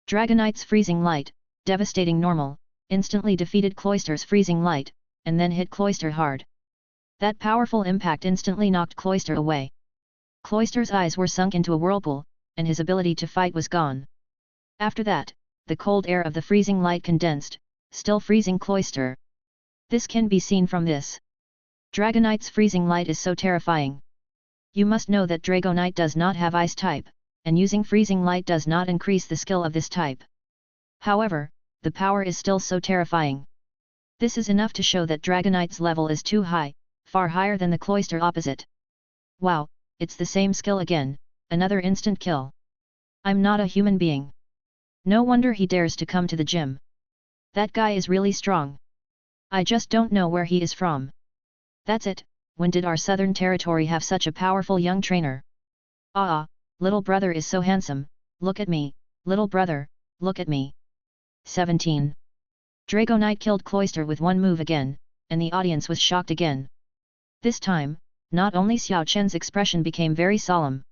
Dragonite's Freezing Light, devastating normal, instantly defeated Cloyster's Freezing Light, and then hit Cloyster hard. That powerful impact instantly knocked Cloyster away. Cloyster's eyes were sunk into a whirlpool, and his ability to fight was gone. After that, the cold air of the Freezing Light condensed, still freezing Cloyster. This can be seen from this. Dragonite's Freezing Light is so terrifying. You must know that Dragonite does not have Ice type, and using Freezing Light does not increase the skill of this type. However, the power is still so terrifying. This is enough to show that Dragonite's level is too high, far higher than the Cloyster opposite. Wow, it's the same skill again, another instant kill. I'm not a human being. No wonder he dares to come to the gym. That guy is really strong. I just don't know where he is from. That's it, when did our southern territory have such a powerful young trainer? Ah, little brother is so handsome, look at me, little brother, look at me. 17. Dragonite killed Cloyster with one move again, and the audience was shocked again. This time, not only Xiao Chen's expression became very solemn.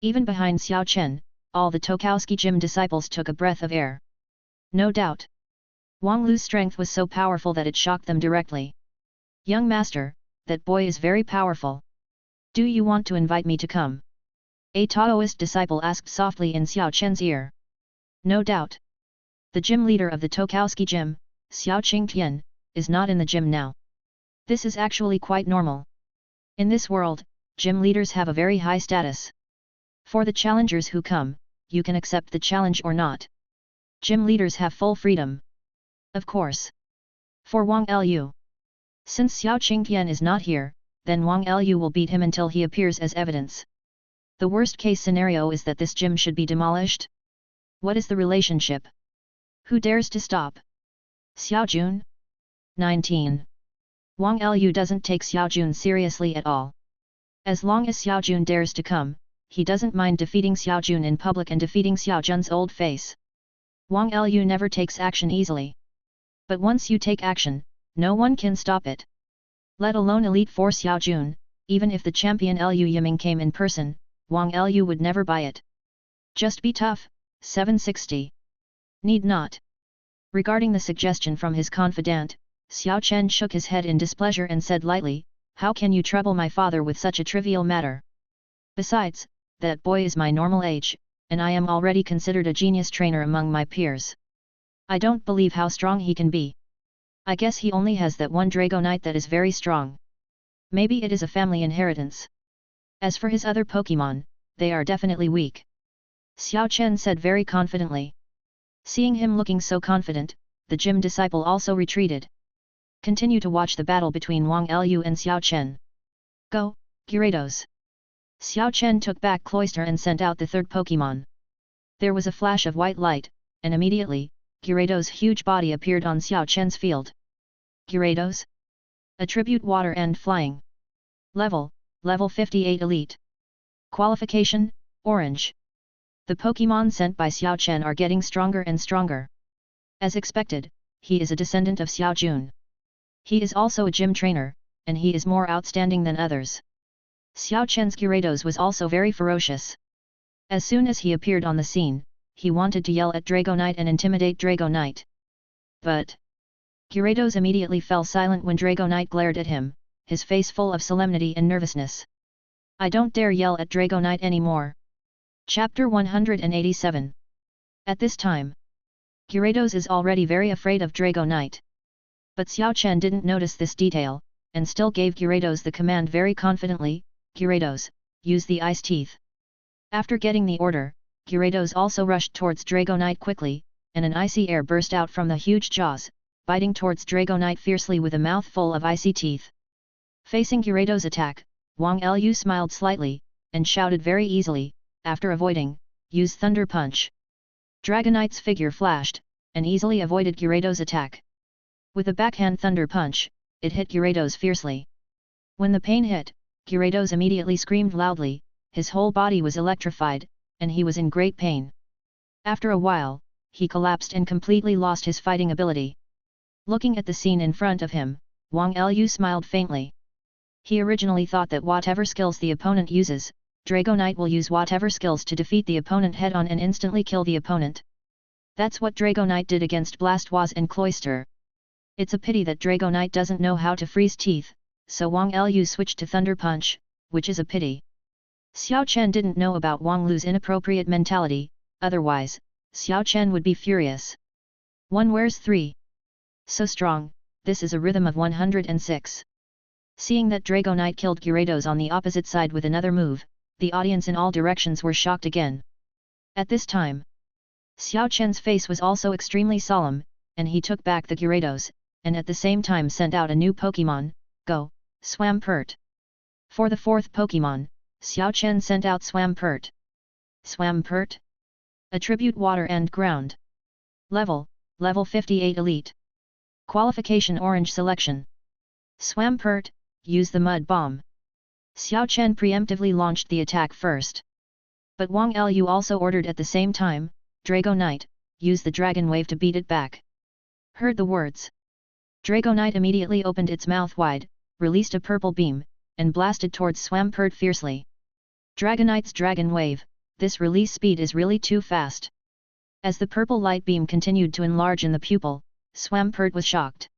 Even behind Xiao Chen, all the Tokowski Gym disciples took a breath of air. No doubt. Wang Lu's strength was so powerful that it shocked them directly. Young master, that boy is very powerful. Do you want to invite me to come? A Taoist disciple asked softly in Xiao Chen's ear. No doubt. The gym leader of the Tokowski Gym, Xiao Qingtian, is not in the gym now. This is actually quite normal. In this world, gym leaders have a very high status. For the challengers who come, you can accept the challenge or not. Gym leaders have full freedom. Of course. For Wang Lu. Since Xiao Qingtian is not here, then Wang Lu will beat him until he appears as evidence. The worst case scenario is that this gym should be demolished. What is the relationship? Who dares to stop? Xiao Jun? 19. Wang Lu doesn't take Xiao Jun seriously at all. As long as Xiao Jun dares to come, he doesn't mind defeating Xiao Jun in public and defeating Xiao Jun's old face. Wang Lu never takes action easily. But once you take action, no one can stop it. Let alone Elite Four Xiao Jun, even if the champion Lu Yiming came in person, Wang Lu would never buy it. Just be tough, 760. Need not. Regarding the suggestion from his confidant, Xiao Chen shook his head in displeasure and said lightly, how can you trouble my father with such a trivial matter? Besides, that boy is my normal age, and I am already considered a genius trainer among my peers. I don't believe how strong he can be. I guess he only has that one Dragonite that is very strong. Maybe it is a family inheritance. As for his other Pokémon, they are definitely weak. Xiao Chen said very confidently. Seeing him looking so confident, the gym disciple also retreated. Continue to watch the battle between Wang Lu and Xiao Chen. Go, Gyarados! Xiao Chen took back Cloyster and sent out the third Pokémon. There was a flash of white light, and immediately, Gyarados' huge body appeared on Xiao Chen's field. Gyarados? Attribute Water and Flying. Level 58 Elite. Qualification, Orange. The Pokémon sent by Xiao Chen are getting stronger and stronger. As expected, he is a descendant of Xiao Jun. He is also a gym trainer, and he is more outstanding than others. Xiao Chen's Gyarados was also very ferocious. As soon as he appeared on the scene, he wanted to yell at Dragonite and intimidate Dragonite. But Gyarados immediately fell silent when Dragonite glared at him, his face full of solemnity and nervousness. I don't dare yell at Dragonite anymore. Chapter 187. At this time, Gyarados is already very afraid of Dragonite. But Xiao Chen didn't notice this detail, and still gave Gyarados the command very confidently, Gyarados, use the ice teeth. After getting the order, Gyarados also rushed towards Dragonite quickly, and an icy air burst out from the huge jaws, biting towards Dragonite fiercely with a mouth full of icy teeth. Facing Gyarados' attack, Wang Lu smiled slightly, and shouted very easily, after avoiding, use Thunder Punch. Dragonite's figure flashed, and easily avoided Gyarados' attack. With a backhand Thunder Punch, it hit Gyarados fiercely. When the pain hit, Gyarados immediately screamed loudly, his whole body was electrified, and he was in great pain. After a while, he collapsed and completely lost his fighting ability. Looking at the scene in front of him, Wang Lu smiled faintly. He originally thought that whatever skills the opponent uses, Dragonite will use whatever skills to defeat the opponent head-on and instantly kill the opponent. That's what Dragonite did against Blastoise and Cloyster. It's a pity that Dragonite doesn't know how to freeze teeth, so Wang Lu switched to Thunder Punch, which is a pity. Xiao Chen didn't know about Wang Lu's inappropriate mentality, otherwise, Xiao Chen would be furious. One wears 3. So strong, this is a rhythm of 106. Seeing that Dragonite killed Gyarados on the opposite side with another move, the audience in all directions were shocked again. At this time, Xiao Chen's face was also extremely solemn, and he took back the Gyarados, and at the same time sent out a new Pokémon, Go, Swampert. For the fourth Pokémon, Xiao Chen sent out Swampert. Swampert? Attribute Water and Ground. Level 58 Elite. Qualification Orange Selection. Swampert, use the Mud Bomb. Xiao Chen preemptively launched the attack first. But Wang Lu also ordered at the same time, Dragonite, use the Dragon Wave to beat it back. Heard the words. Dragonite immediately opened its mouth wide, released a purple beam, and blasted towards Swampert fiercely. Dragonite's Dragon Wave, this release speed is really too fast. As the purple light beam continued to enlarge in the pupil, Swampert was shocked.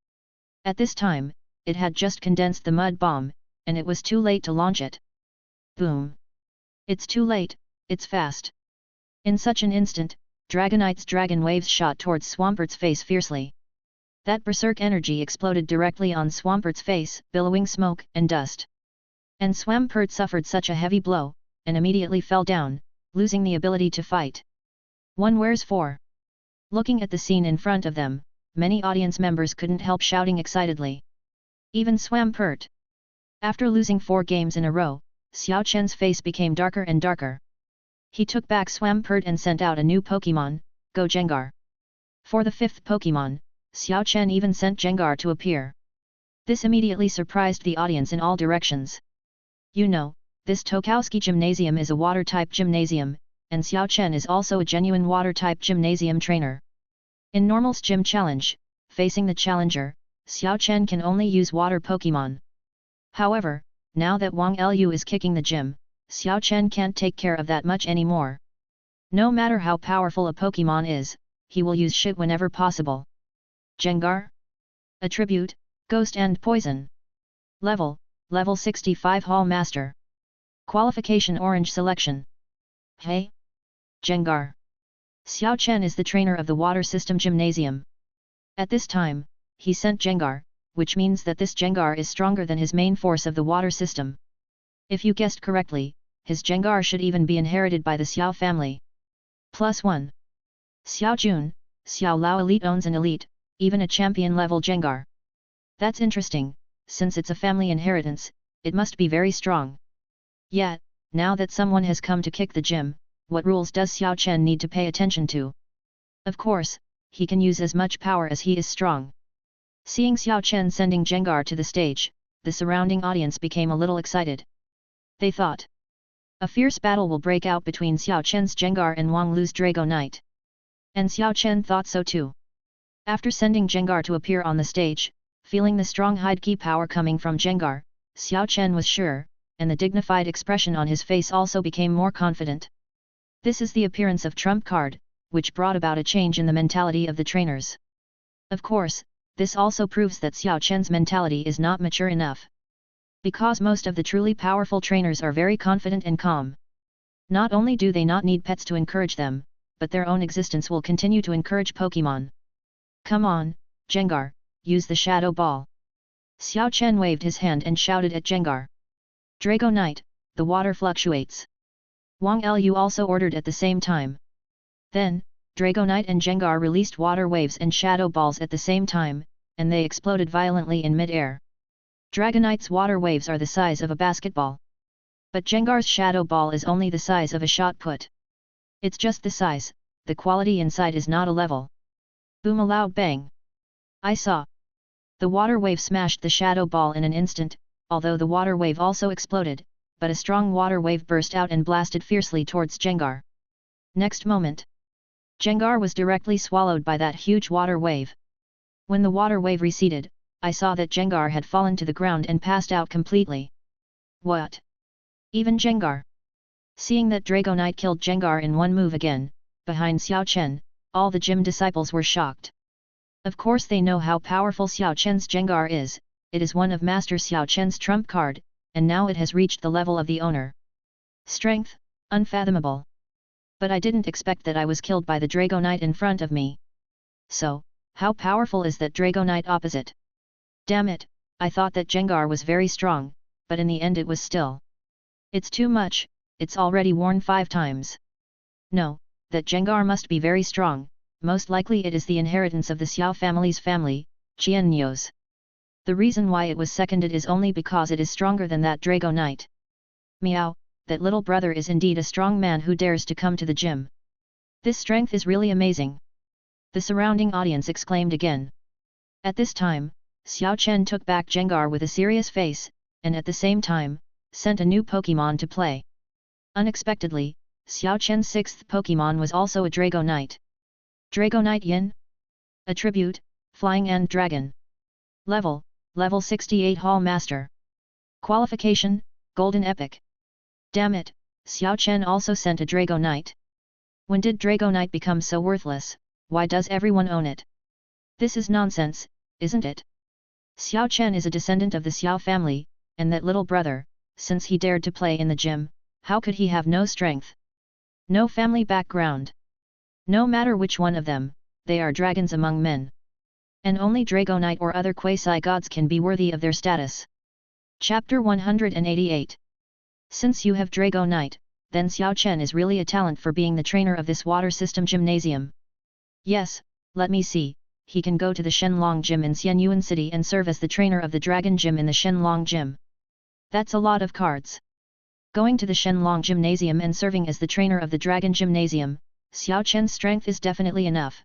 At this time, it had just condensed the mud bomb, and it was too late to launch it. Boom! It's too late, it's fast. In such an instant, Dragonite's Dragon Waves shot towards Swampert's face fiercely. That berserk energy exploded directly on Swampert's face, billowing smoke and dust. And Swampert suffered such a heavy blow, and immediately fell down, losing the ability to fight. One wears 4. Looking at the scene in front of them, many audience members couldn't help shouting excitedly. Even Swampert. After losing 4 games in a row, Xiao Chen's face became darker and darker. He took back Swampert and sent out a new Pokémon, Go Gengar. For the 5th Pokémon, Xiao Chen even sent Gengar to appear. This immediately surprised the audience in all directions. You know, this Tokowski Gymnasium is a water-type gymnasium, and Xiao Chen is also a genuine water-type gymnasium trainer. In Normal's Gym Challenge, facing the challenger, Xiao Chen can only use water Pokémon. However, now that Wang Lu is kicking the gym, Xiao Chen can't take care of that much anymore. No matter how powerful a Pokémon is, he will use shit whenever possible. Gengar? Attribute, Ghost and Poison. Level 65 Hall Master. Qualification Orange Selection. Hey! Gengar. Xiao Chen is the trainer of the Water System Gymnasium. At this time, he sent Gengar, which means that this Jengar is stronger than his main force of the water system. If you guessed correctly, his Jengar should even be inherited by the Xiao family. +1. Xiao Jun, Xiao Lao Elite owns an elite, even a champion level Jengar. That's interesting, since it's a family inheritance, it must be very strong. Yet, now that someone has come to kick the gym, what rules does Xiao Chen need to pay attention to? Of course, he can use as much power as he is strong. Seeing Xiao Chen sending Jengar to the stage, the surrounding audience became a little excited. They thought a fierce battle will break out between Xiao Chen's Jengar and Wang Lu's Drago Knight. And Xiao Chen thought so too. After sending Jengar to appear on the stage, feeling the strong hide ki power coming from Jengar, Xiao Chen was sure, and the dignified expression on his face also became more confident. This is the appearance of trump card, which brought about a change in the mentality of the trainers. Of course, this also proves that Xiao Chen's mentality is not mature enough. Because most of the truly powerful trainers are very confident and calm. Not only do they not need pets to encourage them, but their own existence will continue to encourage Pokémon. Come on, Jengar, use the Shadow Ball. Xiao Chen waved his hand and shouted at Jengar. Drago Knight, the water fluctuates. Wang Lu also ordered at the same time. Then, Drago Knight and Jengar released water waves and shadow balls at the same time, and they exploded violently in mid-air. Dragonite's water waves are the size of a basketball. But Jengar's shadow ball is only the size of a shot put. It's just the size, the quality inside is not a level. Boom, a loud bang. I saw. The water wave smashed the shadow ball in an instant, although the water wave also exploded, but a strong water wave burst out and blasted fiercely towards Jengar. Next moment, Jengar was directly swallowed by that huge water wave. When the water wave receded, I saw that Jengar had fallen to the ground and passed out completely. What? Even Jengar? Seeing that Drago Knight killed Jengar in one move again, behind Xiao Chen, all the gym disciples were shocked. Of course they know how powerful Xiao Chen's Jengar is, it is one of Master Xiao Chen's trump card, and now it has reached the level of the owner. Strength, unfathomable. But I didn't expect that I was killed by the Drago Knight in front of me. So, how powerful is that Drago Knight opposite? Damn it, I thought that Jengar was very strong, but in the end it was still. It's too much, it's already worn 5 times. No, that Jengar must be very strong, most likely it is the inheritance of the Xiao family's family, Qianyos. The reason why it was seconded is only because it is stronger than that Drago Knight. Meow, that little brother is indeed a strong man who dares to come to the gym. This strength is really amazing. The surrounding audience exclaimed again. At this time, Xiao Chen took back Jengar with a serious face, and at the same time, sent a new Pokémon to play. Unexpectedly, Xiao Chen's 6th Pokémon was also a Drago Knight. Drago Knight Yin? Attribute, Flying and Dragon. Level 68 Hall Master. Qualification, Golden Epic. Damn it, Xiao Chen also sent a Drago Knight. When did Drago Knight become so worthless, why does everyone own it? This is nonsense, isn't it? Xiao Chen is a descendant of the Xiao family, and that little brother, since he dared to play in the gym, how could he have no strength? No family background. No matter which one of them, they are dragons among men. And only Drago Knight or other quasi-gods can be worthy of their status. Chapter 188. Since you have Drago Knight, then Xiao Chen is really a talent for being the trainer of this water system gymnasium. Yes, let me see, he can go to the Shenlong Gym in Xianyuan City and serve as the trainer of the Dragon Gym in the Shenlong Gym. That's a lot of cards. Going to the Shenlong Gymnasium and serving as the trainer of the Dragon Gymnasium, Xiao Chen's strength is definitely enough.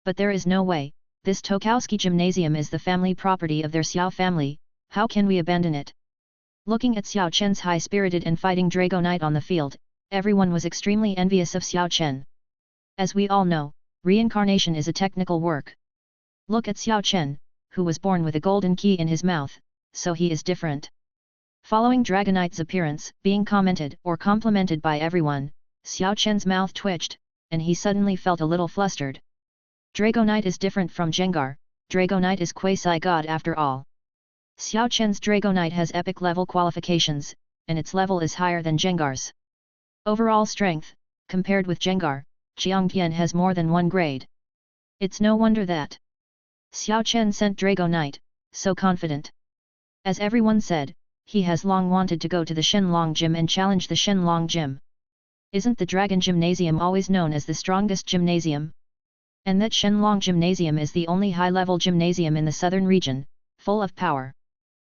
But there is no way, this Tokowski Gymnasium is the family property of their Xiao family, how can we abandon it? Looking at Xiao Chen's high-spirited and fighting Drago Knight on the field, everyone was extremely envious of Xiao Chen. As we all know, reincarnation is a technical work. Look at Xiao Chen, who was born with a golden key in his mouth, so he is different. Following Dragonite's appearance being commented or complimented by everyone, Xiao Chen's mouth twitched, and he suddenly felt a little flustered. Drago Knight is different from Jengar, Drago Knight is quasi-god after all. Xiao Chen's Drago Knight has epic level qualifications, and its level is higher than Jengar's. Overall strength, compared with Jengar, Jiangtian has more than 1 grade. It's no wonder that Xiao Chen sent Drago Knight, so confident. As everyone said, he has long wanted to go to the Shenlong Gym and challenge the Shenlong Gym. Isn't the Dragon Gymnasium always known as the strongest gymnasium? And that Shenlong Gymnasium is the only high-level gymnasium in the southern region, full of power.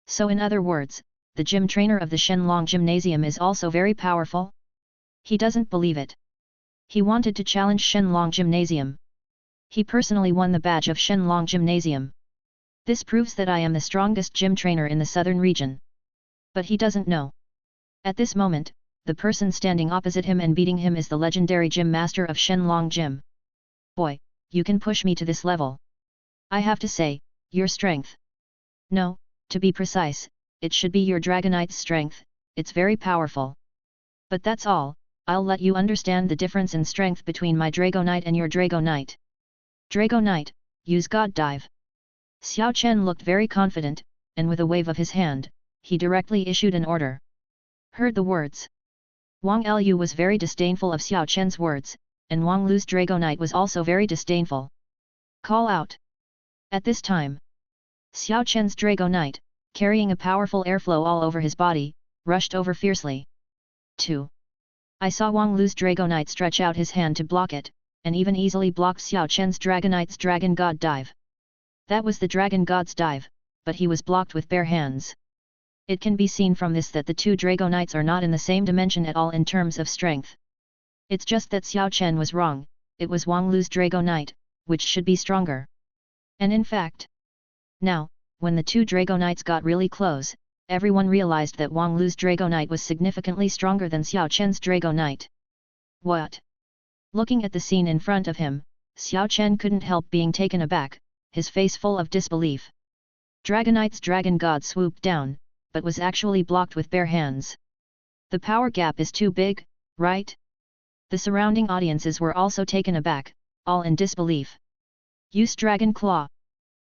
So in other words, the gym trainer of the Shenlong Gymnasium is also very powerful? He doesn't believe it. He wanted to challenge Shenlong Gymnasium. He personally won the badge of Shenlong Gymnasium. This proves that I am the strongest gym trainer in the southern region. But he doesn't know. At this moment, the person standing opposite him and beating him is the legendary gym master of Shenlong Gym. Boy, you can push me to this level. I have to say, your strength. No, to be precise, it should be your Dragonite's strength, it's very powerful. But that's all, I'll let you understand the difference in strength between my Dragonite and your Dragonite. Dragonite, use God Dive. Xiao Chen looked very confident, and with a wave of his hand, he directly issued an order. Heard the words. Wang Lu was very disdainful of Xiao Chen's words, and Wang Lu's Dragonite was also very disdainful. Call out. At this time, Xiao Chen's Dragonite, carrying a powerful airflow all over his body, rushed over fiercely. 2. I saw Wang Lu's Dragonite stretch out his hand to block it, and even easily blocked Xiao Chen's Dragonite's Dragon God Dive. That was the Dragon God's dive, but he was blocked with bare hands. It can be seen from this that the two Dragonites are not in the same dimension at all in terms of strength. It's just that Xiao Chen was wrong, it was Wang Lu's Dragonite, which should be stronger. And in fact, now, when the two Dragonites got really close, everyone realized that Wang Lu's Dragonite was significantly stronger than Xiao Chen's Dragonite. What? Looking at the scene in front of him, Xiao Chen couldn't help being taken aback, his face full of disbelief. Dragonite's Dragon God swooped down, but was actually blocked with bare hands. The power gap is too big, right? The surrounding audiences were also taken aback, all in disbelief. Use Dragon Claw.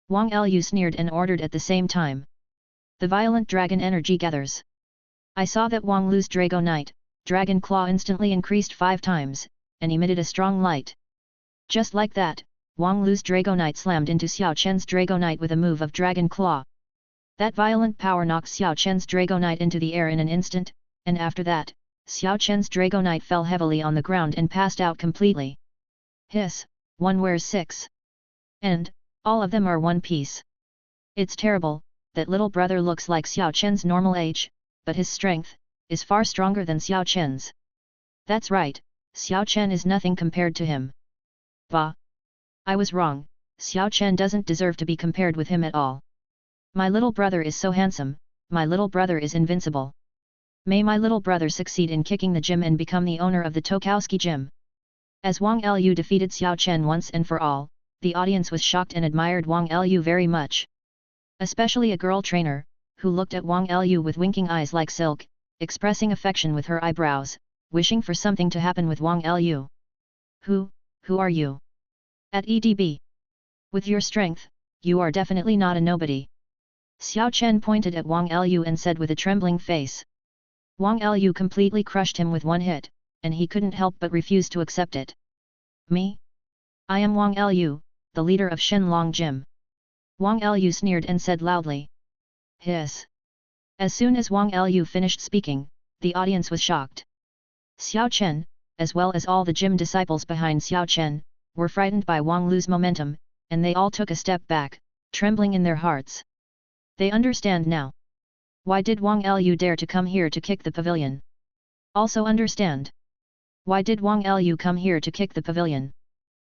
Wang Lu sneered and ordered at the same time. The violent dragon energy gathers. I saw that Wang Lu's Dragonite, Dragon Claw instantly increased 5 times, and emitted a strong light. Just like that, Wang Lu's Dragonite slammed into Xiao Chen's Dragonite with a move of Dragon Claw. That violent power knocked Xiao Chen's Dragonite into the air in an instant, and after that, Xiao Chen's Dragonite fell heavily on the ground and passed out completely. Hiss, one wears 6. And, all of them are one piece. It's terrible, that little brother looks like Xiao Chen's normal age, but his strength, is far stronger than Xiao Chen's. That's right, Xiao Chen is nothing compared to him. Bah! I was wrong, Xiao Chen doesn't deserve to be compared with him at all. My little brother is so handsome, my little brother is invincible. May my little brother succeed in kicking the gym and become the owner of the Tokowski Gym. As Wang Lu defeated Xiao Chen once and for all, the audience was shocked and admired Wang Lu very much. Especially a girl trainer, who looked at Wang Lu with winking eyes like silk, expressing affection with her eyebrows, wishing for something to happen with Wang Lu. Who are you? At EDB. With your strength, you are definitely not a nobody. Xiao Chen pointed at Wang Lu and said with a trembling face. Wang Lu completely crushed him with one hit, and he couldn't help but refuse to accept it. Me? I am Wang Lu, the leader of Shenlong Gym. Wang Lu sneered and said loudly. Hiss. As soon as Wang Lu finished speaking, the audience was shocked. Xiao Chen, as well as all the gym disciples behind Xiao Chen, were frightened by Wang Lu's momentum, and they all took a step back, trembling in their hearts. They understand now. Why did Wang Lu dare to come here to kick the pavilion? Also understand. Why did Wang Lu come here to kick the pavilion?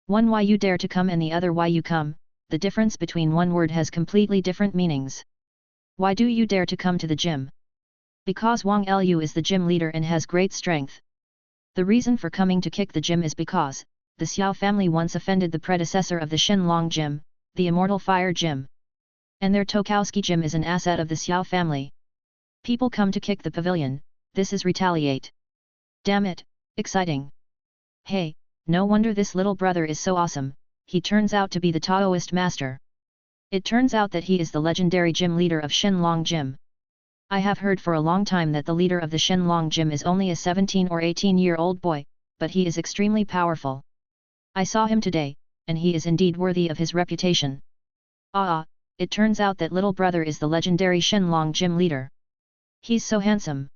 One why you dare to come and the other why you come, the difference between one word has completely different meanings. Why do you dare to come to the gym? Because Wang Lu is the gym leader and has great strength. The reason for coming to kick the gym is because, the Xiao family once offended the predecessor of the Shenlong Gym, the Immortal Fire Gym. And their Tokowski Gym is an asset of the Xiao family. People come to kick the pavilion, this is retaliate. Damn it, exciting. Hey, no wonder this little brother is so awesome, he turns out to be the Taoist master. It turns out that he is the legendary gym leader of Shenlong Gym. I have heard for a long time that the leader of the Shenlong Gym is only a 17 or 18-year-old boy, but he is extremely powerful. I saw him today, and he is indeed worthy of his reputation. Ah, it turns out that little brother is the legendary Shenlong Gym leader. He's so handsome.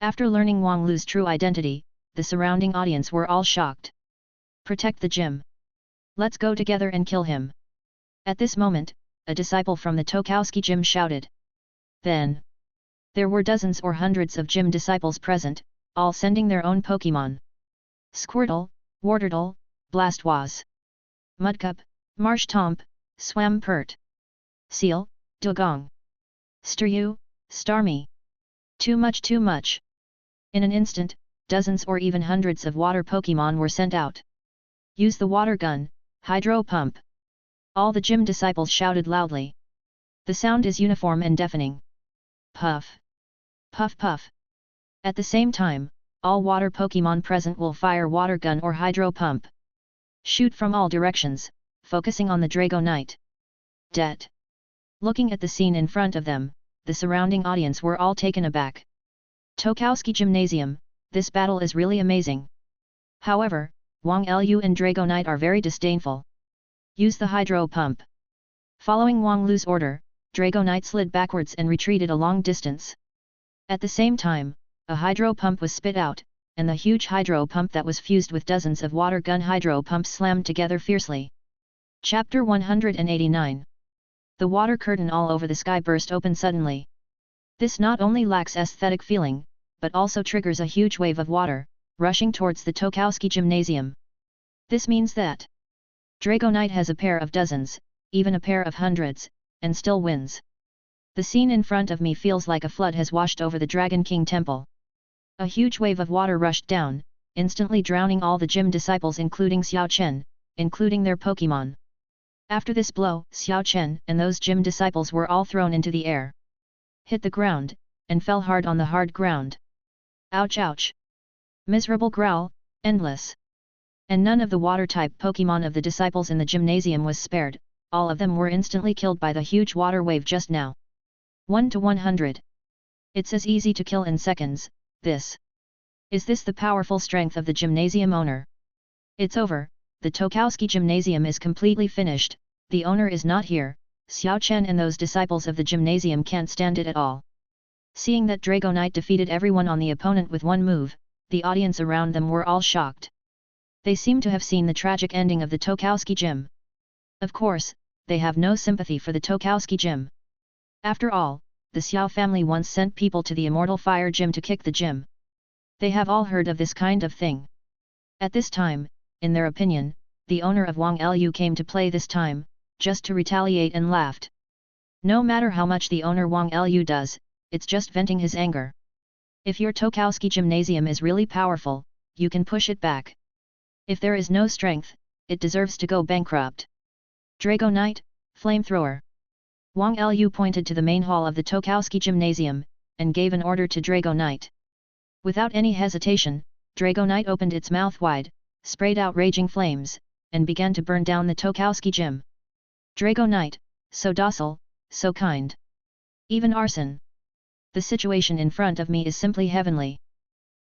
After learning Wang Lu's true identity, the surrounding audience were all shocked. Protect the gym. Let's go together and kill him. At this moment, a disciple from the Tokowski Gym shouted. Then, there were dozens or hundreds of gym disciples present, all sending their own Pokémon. Squirtle, Wartortle, Blastoise, Mudcup, Marshtomp, Swampert, Seal, Dugong, Staryu, Starmie. Too much. In an instant, dozens or even hundreds of water Pokémon were sent out. Use the water gun, hydro pump. All the gym disciples shouted loudly. The sound is uniform and deafening. Puff. Puff puff. At the same time, all water Pokémon present will fire water gun or hydro pump. Shoot from all directions, focusing on the Dragonite. Det. Looking at the scene in front of them, the surrounding audience were all taken aback. Tokowski Gymnasium, this battle is really amazing. However, Wang Lu and Dragonite are very disdainful. Use the hydro pump. Following Wang Lu's order, Dragonite slid backwards and retreated a long distance. At the same time, a hydro pump was spit out, and the huge hydro pump that was fused with dozens of water gun hydro pumps slammed together fiercely. Chapter 189. The water curtain all over the sky burst open suddenly. This not only lacks aesthetic feeling, but also triggers a huge wave of water, rushing towards the Tokowski Gymnasium. This means that Dragonite has a pair of dozens, even a pair of hundreds, and still wins. The scene in front of me feels like a flood has washed over the Dragon King Temple. A huge wave of water rushed down, instantly drowning all the gym disciples including Xiao Chen, including their Pokémon. After this blow, Xiao Chen and those gym disciples were all thrown into the air. Hit the ground, and fell hard on the hard ground. Ouch ouch! Miserable growl, endless. And none of the water-type Pokémon of the disciples in the gymnasium was spared, all of them were instantly killed by the huge water wave just now. 1 to 100. It's as easy to kill in seconds, this. Is this the powerful strength of the gymnasium owner? It's over, the Tokowski Gymnasium is completely finished, the owner is not here, Xiao Chen and those disciples of the gymnasium can't stand it at all. Seeing that Dragonite defeated everyone on the opponent with one move, the audience around them were all shocked. They seem to have seen the tragic ending of the Tokowski Gym. Of course, they have no sympathy for the Tokowski Gym. After all, the Xiao family once sent people to the Immortal Fire Gym to kick the gym. They have all heard of this kind of thing. At this time, in their opinion, the owner of Wang Lu came to play this time, just to retaliate and laughed. No matter how much the owner Wang Lu does, it's just venting his anger. If your Tokowski Gymnasium is really powerful, you can push it back. If there is no strength, it deserves to go bankrupt. Dragonite, Flamethrower. Wang Lu pointed to the main hall of the Tokowski Gymnasium, and gave an order to Dragonite. Without any hesitation, Dragonite opened its mouth wide, sprayed out raging flames, and began to burn down the Tokowski Gym. Dragonite, so docile, so kind. Even arson. The situation in front of me is simply heavenly.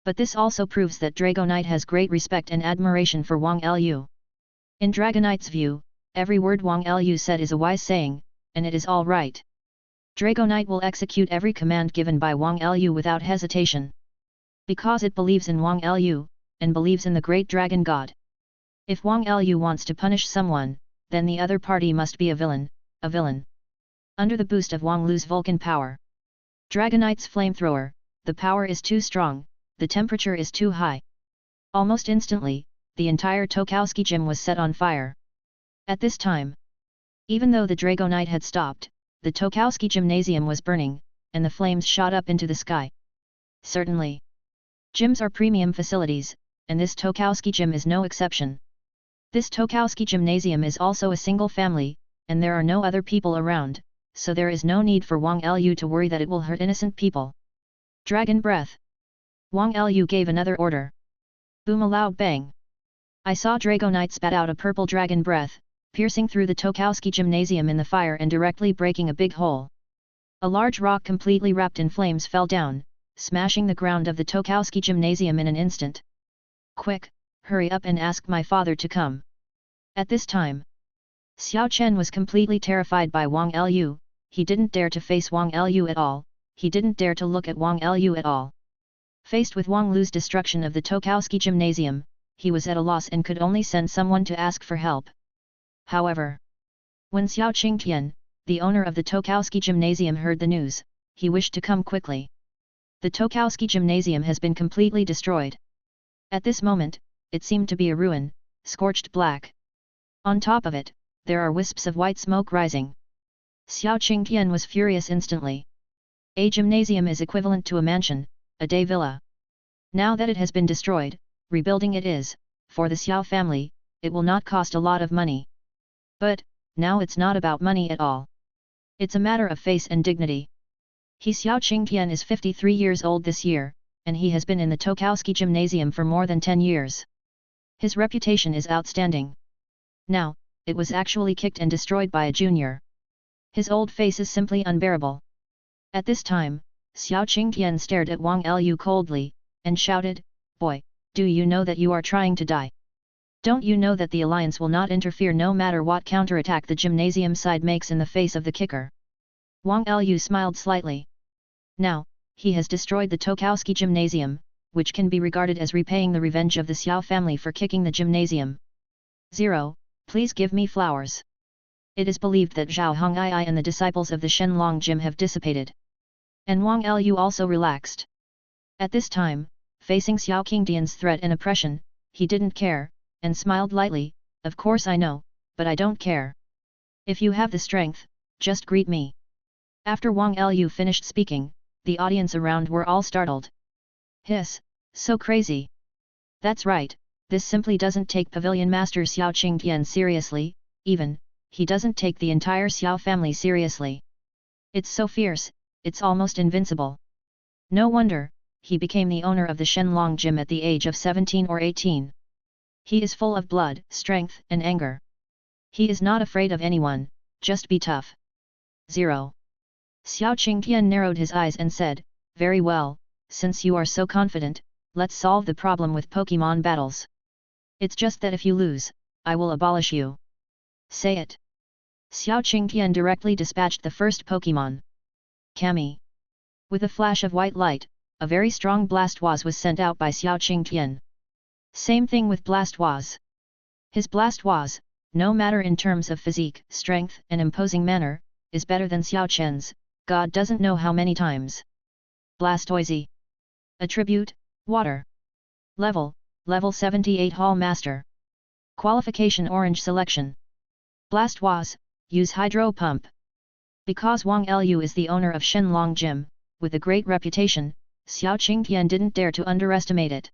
But this also proves that Dragonite has great respect and admiration for Wang Lu. In Dragonite's view, every word Wang Lu said is a wise saying, and it is all right. Dragonite will execute every command given by Wang Lu without hesitation. Because it believes in Wang Lu, and believes in the great dragon god. If Wang Lu wants to punish someone, then the other party must be a villain, a villain. Under the boost of Wang Lu's Vulcan power. Dragonite's flamethrower, the power is too strong, the temperature is too high. Almost instantly, the entire Tokowski Gym was set on fire. At this time, even though the Dragonite had stopped, the Tokowski Gymnasium was burning, and the flames shot up into the sky. Certainly. Gyms are premium facilities, and this Tokowski Gym is no exception. This Tokowski Gymnasium is also a single family, and there are no other people around, so there is no need for Wang Lu to worry that it will hurt innocent people. Dragon Breath. Wang Lu gave another order. Boom, a loud bang. I saw Dragonite spat out a purple dragon breath, piercing through the Tokowski Gymnasium in the fire and directly breaking a big hole. A large rock completely wrapped in flames fell down, smashing the ground of the Tokowski Gymnasium in an instant. Quick, hurry up and ask my father to come. At this time, Xiao Chen was completely terrified by Wang Lu. He didn't dare to face Wang Lu at all, he didn't dare to look at Wang Lu at all. Faced with Wang Lu's destruction of the Tokowski Gymnasium, he was at a loss and could only send someone to ask for help. However, when Xiao Qingtian, the owner of the Tokowski Gymnasium, heard the news, he wished to come quickly. The Tokowski Gymnasium has been completely destroyed. At this moment, it seemed to be a ruin, scorched black. On top of it, there are wisps of white smoke rising. Xiao Qingtian was furious instantly. A gymnasium is equivalent to a mansion, a day villa. Now that it has been destroyed, rebuilding it is, for the Xiao family, it will not cost a lot of money. But, now it's not about money at all. It's a matter of face and dignity. Xiao Qingtian is 53 years old this year, and he has been in the Tokowski Gymnasium for more than 10 years. His reputation is outstanding. Now, it was actually kicked and destroyed by a junior. His old face is simply unbearable. At this time, Xiao Qingtian stared at Wang Lu coldly, and shouted, "Boy, do you know that you are trying to die? Don't you know that the alliance will not interfere no matter what counterattack the gymnasium side makes in the face of the kicker?" Wang Lu smiled slightly. Now, he has destroyed the Tokowski Gymnasium, which can be regarded as repaying the revenge of the Xiao family for kicking the gymnasium. 0. Please give me flowers. It is believed that Zhao Hongyi and the disciples of the Shenlong Gym have dissipated. And Wang Lu also relaxed. At this time, facing Xiao Qingtian's threat and oppression, he didn't care, and smiled lightly, "Of course I know, but I don't care. If you have the strength, just greet me." After Wang Lu finished speaking, the audience around were all startled. "Hiss, so crazy." That's right, this simply doesn't take Pavilion Master Xiao Qingtian seriously, even, he doesn't take the entire Xiao family seriously. It's so fierce, it's almost invincible. No wonder, he became the owner of the Shenlong Gym at the age of 17 or 18. He is full of blood, strength and anger. He is not afraid of anyone, just be tough. 0. Xiao Qingtian narrowed his eyes and said, "Very well, since you are so confident, let's solve the problem with Pokémon battles. It's just that if you lose, I will abolish you." "Say it." Xiao Qingtian directly dispatched the first Pokémon. Kami. With a flash of white light, a very strong Blastoise was sent out by Xiao Qingtian. Same thing with Blastoise. His Blastoise, no matter in terms of physique, strength and imposing manner, is better than Xiao Chen's, God doesn't know how many times. Blastoise. Attribute, Water. Level 78 Hall Master. Qualification Orange Selection. Blastoise, use Hydro Pump. Because Wang Lu is the owner of Shenlong Gym, with a great reputation, Xiao Qingtian didn't dare to underestimate it.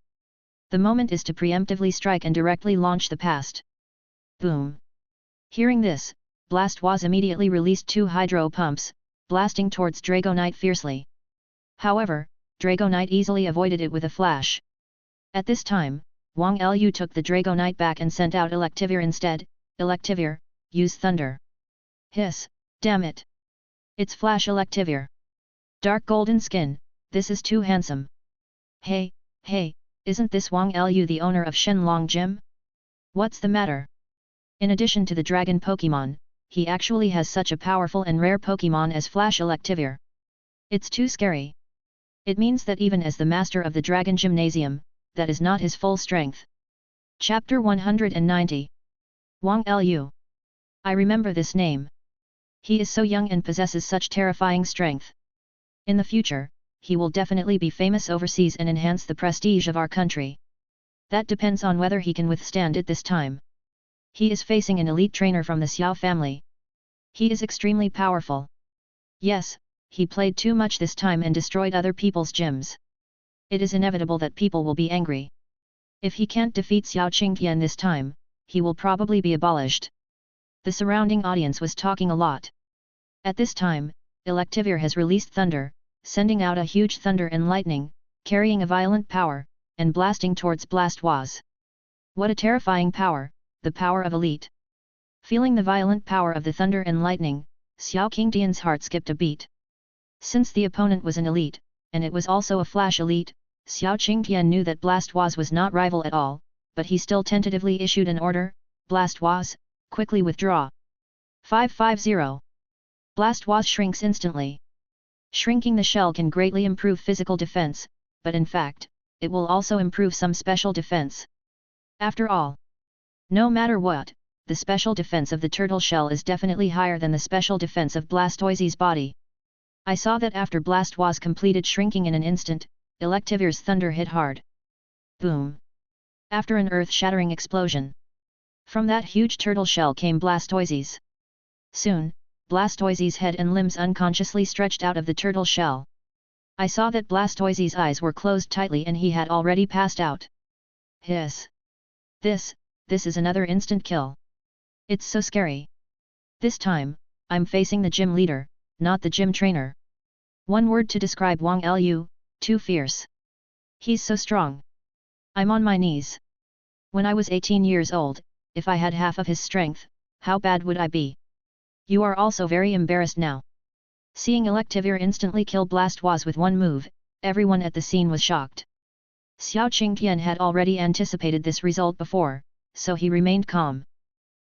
The moment is to preemptively strike and directly launch the past. Boom! Hearing this, Blastoise immediately released 2 hydro pumps, blasting towards Dragonite fiercely. However, Dragonite easily avoided it with a flash. At this time, Wang Lu took the Dragonite back and sent out Electivire instead. "Electivire, use Thunder." Hiss, damn it! It's Flash Electivire. Dark golden skin, this is too handsome. Hey, isn't this Wang Lu the owner of Shenlong Gym? What's the matter? In addition to the dragon Pokémon, he actually has such a powerful and rare Pokémon as Flash Electivire. It's too scary. It means that even as the master of the Dragon Gymnasium, that is not his full strength. Chapter 190. Wang Lu. I remember this name. He is so young and possesses such terrifying strength. In the future, he will definitely be famous overseas and enhance the prestige of our country. That depends on whether he can withstand it this time. He is facing an elite trainer from the Xiao family. He is extremely powerful. Yes, he played too much this time and destroyed other people's gyms. It is inevitable that people will be angry. If he can't defeat Xiao Qingtian this time, he will probably be abolished. The surrounding audience was talking a lot. At this time, Electivire has released thunder, sending out a huge thunder and lightning, carrying a violent power, and blasting towards Blastoise. What a terrifying power, the power of elite. Feeling the violent power of the thunder and lightning, Xiao Qingtian's heart skipped a beat. Since the opponent was an elite, and it was also a flash elite, Xiao Qingtian knew that Blastoise was not rival at all, but he still tentatively issued an order, "Blastoise, quickly withdraw." 550. Blast Was shrinks instantly. Shrinking the shell can greatly improve physical defense, but in fact, it will also improve some special defense. After all, no matter what, the special defense of the turtle shell is definitely higher than the special defense of Blastoise's body. I saw that after Blast Was completed shrinking in an instant, Electivire's thunder hit hard. Boom! After an earth-shattering explosion. From that huge turtle shell came Blastoise's. Soon, Blastoise's head and limbs unconsciously stretched out of the turtle shell. I saw that Blastoise's eyes were closed tightly and he had already passed out. Hiss! This is another instant kill. It's so scary. This time, I'm facing the gym leader, not the gym trainer. One word to describe Wang Lu, too fierce. He's so strong. I'm on my knees. When I was 18 years old, if I had half of his strength, how bad would I be? You are also very embarrassed now. Seeing Electivire instantly kill Blast Was with one move, everyone at the scene was shocked. Xiao Qingtian had already anticipated this result before, so he remained calm.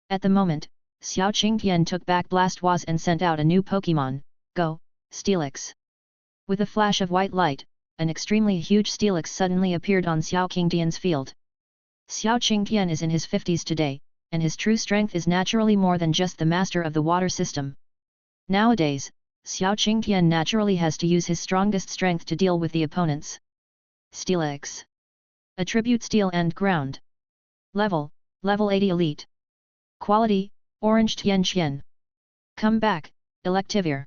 At the moment, Xiao Qingtian took back Blast Was and sent out a new Pokémon, Go, Steelix. With a flash of white light, an extremely huge Steelix suddenly appeared on Xiao Qingtian's field. Xiao Qingtian is in his 50s today, and his true strength is naturally more than just the master of the water system. Nowadays, Xiao Qingtian naturally has to use his strongest strength to deal with the opponents. Steelix. Attribute Steel and Ground. Level 80 Elite. Quality, Orange Tianqian. Come back, Electivire.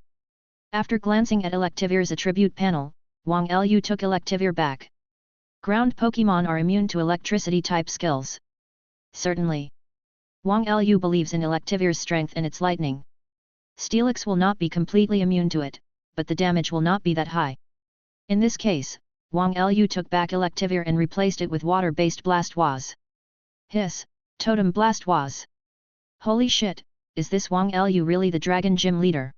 After glancing at Electivire's attribute panel, Wang Lu took Electivire back. Ground Pokémon are immune to electricity-type skills. Certainly. Wang Lu believes in Electivire's strength and its lightning. Steelix will not be completely immune to it, but the damage will not be that high. In this case, Wang Lu took back Electivire and replaced it with water-based Blast Was. Hiss, Totem Blast Was. Holy shit, is this Wang Lu really the Dragon Gym leader?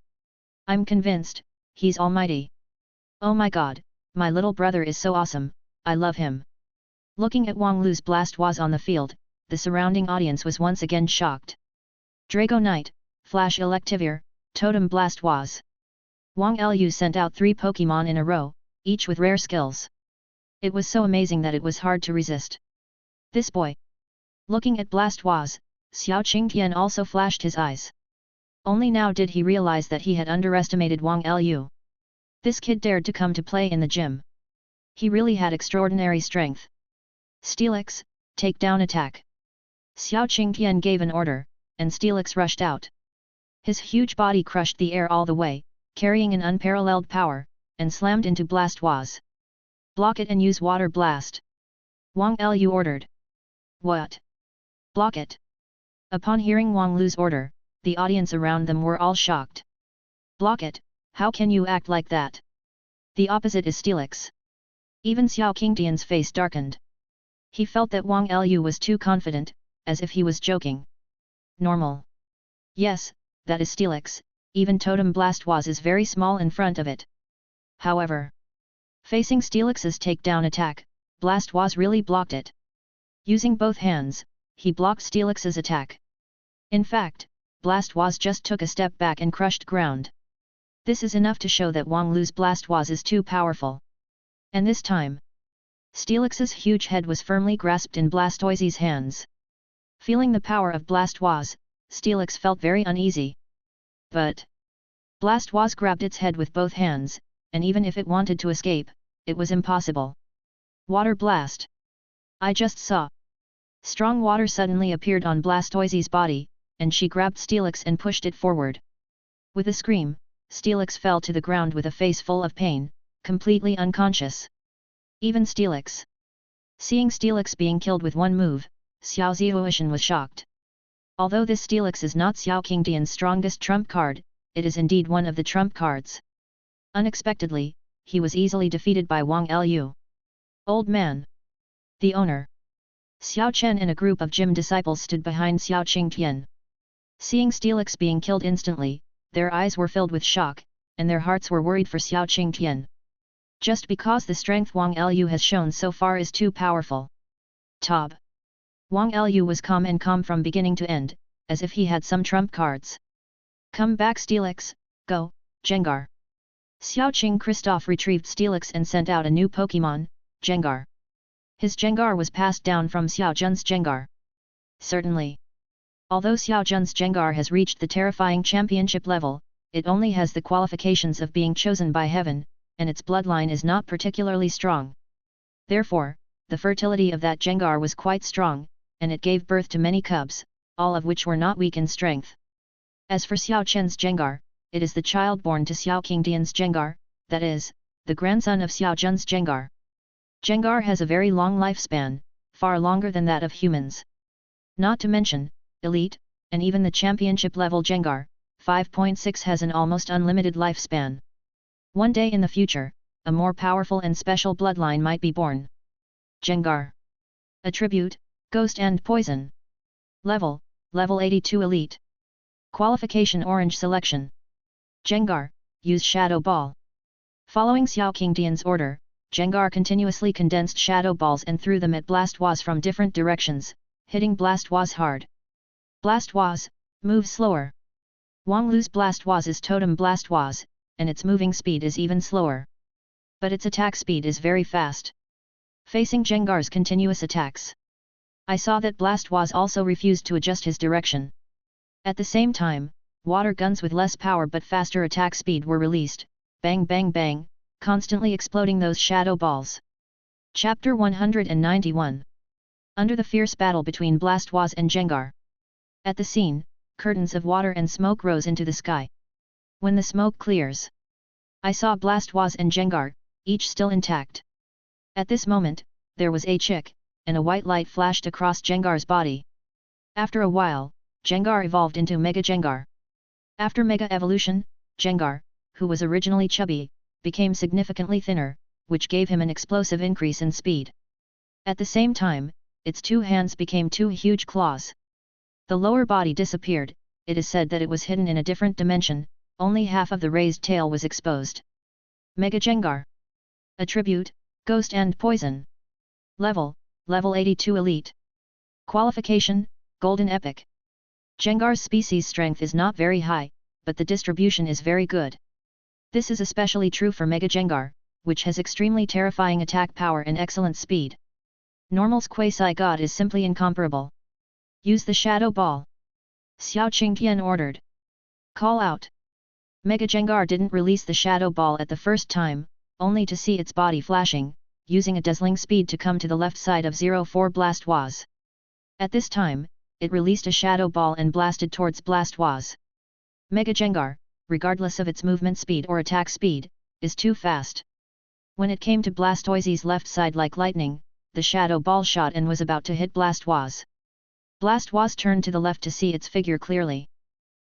I'm convinced, he's almighty. Oh my god, my little brother is so awesome, I love him. Looking at Wang Lu's Blast Was on the field, the surrounding audience was once again shocked. Dragonite, Flash Electivire, Totem Blast Was. Wang Lu sent out 3 Pokémon in a row, each with rare skills. It was so amazing that it was hard to resist. This boy. Looking at Blast Was, Xiao Qingtian also flashed his eyes. Only now did he realize that he had underestimated Wang Lu. This kid dared to come to play in the gym. He really had extraordinary strength. Steelix, take down attack. Xiao Qingtian gave an order, and Steelix rushed out. His huge body crushed the air all the way, carrying an unparalleled power, and slammed into Blast Was. Block it and use Water Blast. Wang Lu ordered. What? Block it. Upon hearing Wang Lu's order, the audience around them were all shocked. Block it, how can you act like that? The opposite is Steelix. Even Xiao Qingtian's face darkened. He felt that Wang Lu was too confident, as if he was joking. Normal. Yes, that is Steelix, even Totem Blast Was is very small in front of it. However, facing Steelix's takedown attack, Blast Was really blocked it. Using both hands, he blocked Steelix's attack. In fact, Blast Was just took a step back and crushed ground. This is enough to show that Wang Lu's Blast Was is too powerful. And this time, Steelix's huge head was firmly grasped in Blastoise's hands. Feeling the power of Blast Was, Steelix felt very uneasy. But Blast Was grabbed its head with both hands, and even if it wanted to escape, it was impossible. Water Blast. I just saw. Strong water suddenly appeared on Blastoise's body, and she grabbed Steelix and pushed it forward. With a scream, Steelix fell to the ground with a face full of pain, completely unconscious. Even Steelix. Seeing Steelix being killed with one move, Xiao Zhuoishan was shocked. Although this Steelix is not Xiao Qingtian's strongest trump card, it is indeed one of the trump cards. Unexpectedly, he was easily defeated by Wang Lu. Old man. The owner. Xiao Chen and a group of gym disciples stood behind Xiao Qingtian. Seeing Steelix being killed instantly, their eyes were filled with shock, and their hearts were worried for Xiao Qingtian. Just because the strength Wang Lu has shown so far is too powerful. Tob. Wang Lu was calm from beginning to end, as if he had some trump cards. Come back Steelix, go, Gengar. Xiao Qing Kristoff retrieved Steelix and sent out a new Pokémon, Gengar. His Gengar was passed down from Xiao Jun's Gengar. Certainly. Although Xiao Jun's Gengar has reached the terrifying championship level, it only has the qualifications of being chosen by heaven, and its bloodline is not particularly strong. Therefore, the fertility of that Gengar was quite strong, and it gave birth to many cubs, all of which were not weak in strength. As for Xiao Chen's Gengar, it is the child born to Xiao Qingdian's Gengar, that is, the grandson of Xiao Jun's Gengar. Gengar has a very long lifespan, far longer than that of humans. Not to mention, Elite, and even the championship level Gengar, 5.6 has an almost unlimited lifespan. One day in the future, a more powerful and special bloodline might be born. Gengar. Attribute, Ghost and Poison. Level 82 Elite. Qualification Orange Selection. Gengar, use Shadow Ball. Following Xiao Qingdian's order, Gengar continuously condensed Shadow Balls and threw them at Blastoise from different directions, hitting Blastoise hard. Blastoise, move slower. Wang Lu's Blastoise is Totem Blastoise, and its moving speed is even slower. But its attack speed is very fast. Facing Gengar's continuous attacks, I saw that Blastoise also refused to adjust his direction. At the same time, water guns with less power but faster attack speed were released, bang bang bang, constantly exploding those shadow balls. Chapter 191. Under the fierce battle between Blastoise and Gengar. At the scene, curtains of water and smoke rose into the sky. When the smoke clears, I saw Blastoise and Gengar, each still intact. At this moment, there was a chick, and a white light flashed across Gengar's body. After a while, Gengar evolved into Mega Gengar. After Mega Evolution, Gengar, who was originally chubby, became significantly thinner, which gave him an explosive increase in speed. At the same time, its two hands became two huge claws. The lower body disappeared, it is said that it was hidden in a different dimension, only half of the raised tail was exposed. Mega Gengar. Attribute, Ghost and Poison. Level 82 Elite. Qualification, Golden Epic. Gengar's species strength is not very high, but the distribution is very good. This is especially true for Mega Gengar, which has extremely terrifying attack power and excellent speed. Normal's Quasi-God is simply incomparable. Use the Shadow Ball. Xiao Qingdian ordered. Call out. Mega Gengar didn't release the Shadow Ball at the first time, only to see its body flashing, using a dazzling speed to come to the left side of 04 Blastoise. At this time, it released a Shadow Ball and blasted towards Blastoise. Mega Gengar, regardless of its movement speed or attack speed, is too fast. When it came to Blastoise's left side like lightning, the Shadow Ball shot and was about to hit Blastoise. Blastoise turned to the left to see its figure clearly.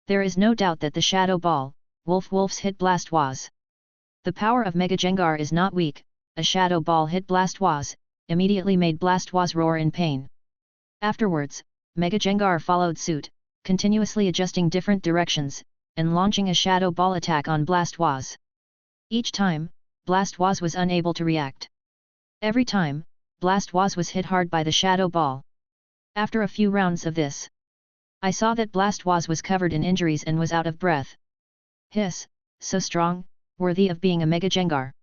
There is no doubt that the Shadow Ball, Wolf's hit Blastoise. The power of Mega Gengar is not weak, a Shadow Ball hit Blastoise, immediately made Blastoise roar in pain. Afterwards, Mega Gengar followed suit, continuously adjusting different directions, and launching a Shadow Ball attack on Blastoise. Each time, Blastoise was unable to react. Every time, Blastoise was hit hard by the Shadow Ball. After a few rounds of this, I saw that Blastoise was covered in injuries and was out of breath. Hiss, so strong, worthy of being a Mega Gengar.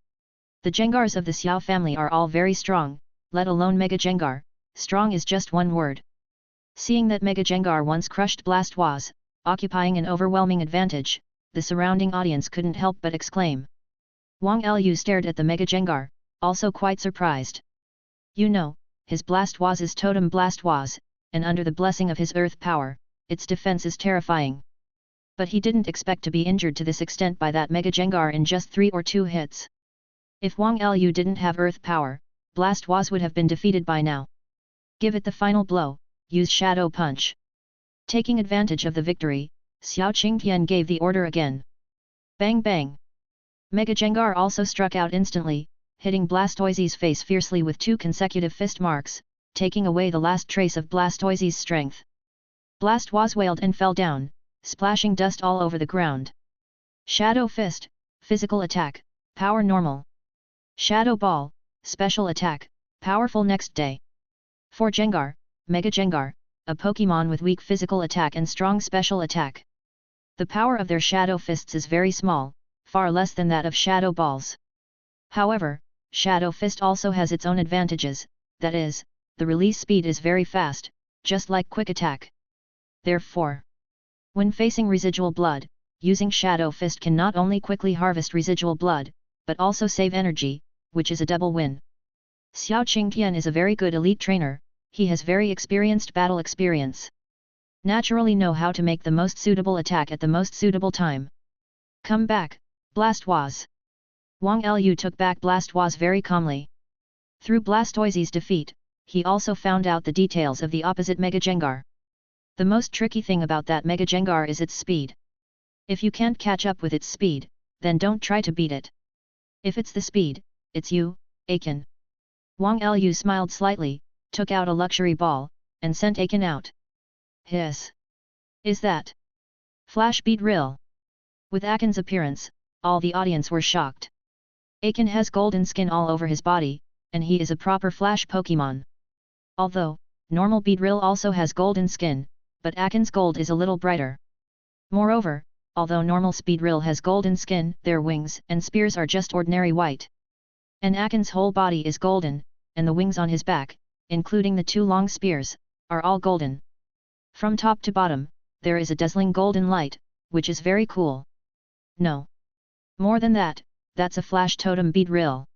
The Gengars of the Xiao family are all very strong, let alone Mega Gengar, strong is just one word. Seeing that Mega Gengar once crushed Blastoise, occupying an overwhelming advantage, the surrounding audience couldn't help but exclaim. Wang Lu stared at the Mega Gengar, also quite surprised. You know, his Blastoise is Totem Blastoise, and under the blessing of his earth power, its defense is terrifying. But he didn't expect to be injured to this extent by that Mega Gengar in just 3 or 2 hits. If Wang Lu didn't have earth power, Blastoise would have been defeated by now. Give it the final blow, use Shadow Punch. Taking advantage of the victory, Xiao Qingdian gave the order again. Bang bang! Mega Gengar also struck out instantly, hitting Blastoise's face fiercely with 2 consecutive fist marks, taking away the last trace of Blastoise's strength. Blastoise wailed and fell down, splashing dust all over the ground. Shadow Fist, Physical Attack, Power Normal. Shadow Ball, Special Attack, Powerful next day. For Gengar, Mega Gengar, a Pokémon with weak physical attack and strong special attack. The power of their shadow fists is very small, far less than that of shadow balls. However, shadow fist also has its own advantages, that is, the release speed is very fast, just like quick attack. Therefore, when facing residual blood, using shadow fist can not only quickly harvest residual blood, but also save energy, which is a double win. Xiao Qingtian is a very good elite trainer, he has very experienced battle experience. Naturally know how to make the most suitable attack at the most suitable time. Come back, Blastoise! Wang Lu took back Blastoise very calmly. Through Blastoise's defeat, he also found out the details of the opposite Mega Gengar. The most tricky thing about that Mega Gengar is its speed. If you can't catch up with its speed, then don't try to beat it. If it's the speed, it's you, Aiken. Wang Lu smiled slightly, took out a luxury ball, and sent Aiken out. Hiss! Is that Flash Beedrill? With Aiken's appearance, all the audience were shocked. Aiken has golden skin all over his body, and he is a proper Flash Pokémon. Although, normal Beedrill also has golden skin, but Aiken's gold is a little brighter. Moreover, although normal Speedrill has golden skin, their wings and spears are just ordinary white. And Aiken's whole body is golden, and the wings on his back, including the two long spears, are all golden. From top to bottom, there is a dazzling golden light, which is very cool. No. More than that, that's a Flash Totem Beedrill.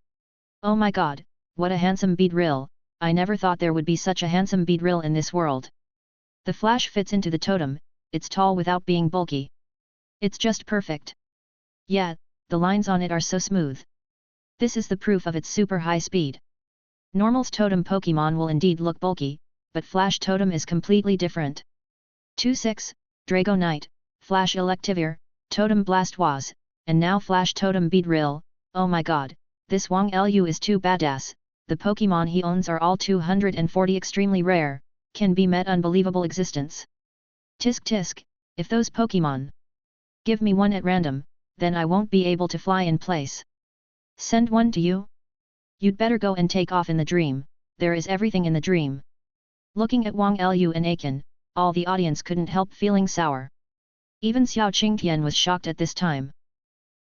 Oh my god, what a handsome Beedrill, I never thought there would be such a handsome Beedrill in this world. The Flash fits into the totem, it's tall without being bulky. It's just perfect. Yeah, the lines on it are so smooth. This is the proof of its super high speed. Normal's totem Pokémon will indeed look bulky, but Flash Totem is completely different. 2-6, Dragonite, Flash Electivire, Totem Blastoise, and now Flash Totem Beedrill, oh my god, this Wang Lu is too badass, the Pokémon he owns are all 240 extremely rare, can be met unbelievable existence. Tisk tisk, if those Pokémon give me one at random, then I won't be able to fly in place. Send one to you? You'd better go and take off in the dream, there is everything in the dream. Looking at Wang Lu and Aiken, all the audience couldn't help feeling sour. Even Xiao Qingtian was shocked at this time.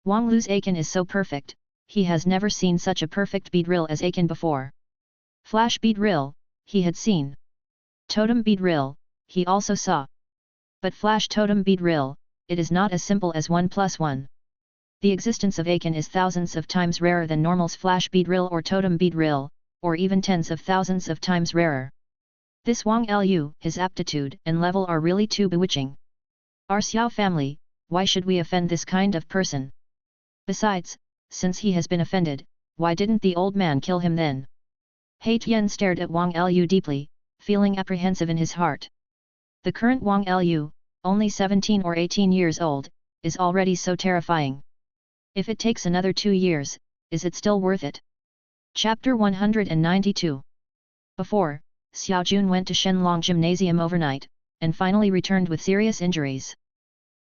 Wang Lu's Aiken is so perfect, he has never seen such a perfect Beedrill as Aiken before. Flash Beedrill, he had seen. Totem Beedrill, he also saw. But Flash Totem Beedrill, it is not as simple as 1+1. The existence of Aiken is thousands of times rarer than normal's Flash Beedrill or Totem Beedrill, or even tens of thousands of times rarer. This Wang Lu, his aptitude and level are really too bewitching. Our Xiao family, why should we offend this kind of person? Besides, since he has been offended, why didn't the old man kill him then? He Tian stared at Wang Lu deeply, feeling apprehensive in his heart. The current Wang Lu, only 17 or 18 years old, is already so terrifying. If it takes another 2 years, is it still worth it? Chapter 192. Before, Xiao Jun went to Shenlong Gymnasium overnight, and finally returned with serious injuries.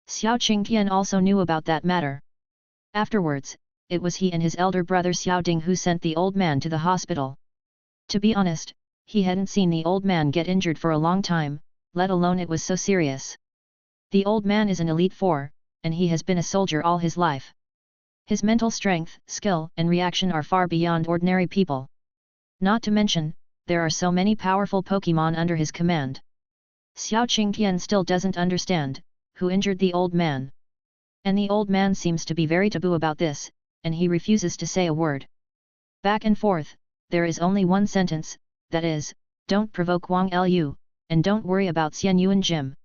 Xiao Qingtian also knew about that matter. Afterwards, it was he and his elder brother Xiao Ding who sent the old man to the hospital. To be honest, he hadn't seen the old man get injured for a long time, let alone it was so serious. The old man is an Elite Four, and he has been a soldier all his life. His mental strength, skill and reaction are far beyond ordinary people. Not to mention, there are so many powerful Pokémon under his command. Xiao Qingtian still doesn't understand, who injured the old man. And the old man seems to be very taboo about this, and he refuses to say a word. Back and forth, there is only one sentence, that is, don't provoke Wang Lu, and don't worry about Jiwan Gym.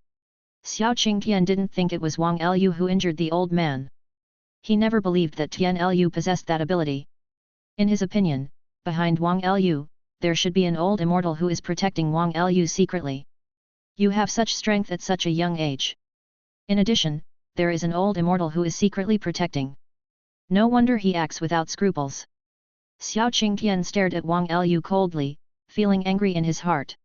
Xiao Qingtian didn't think it was Wang Lu who injured the old man. He never believed that Tian Lu possessed that ability. In his opinion, behind Wang Lu, there should be an old immortal who is protecting Wang Lu secretly. You have such strength at such a young age. In addition, there is an old immortal who is secretly protecting. No wonder he acts without scruples. Xiao Qingtian stared at Wang Lu coldly, feeling angry in his heart.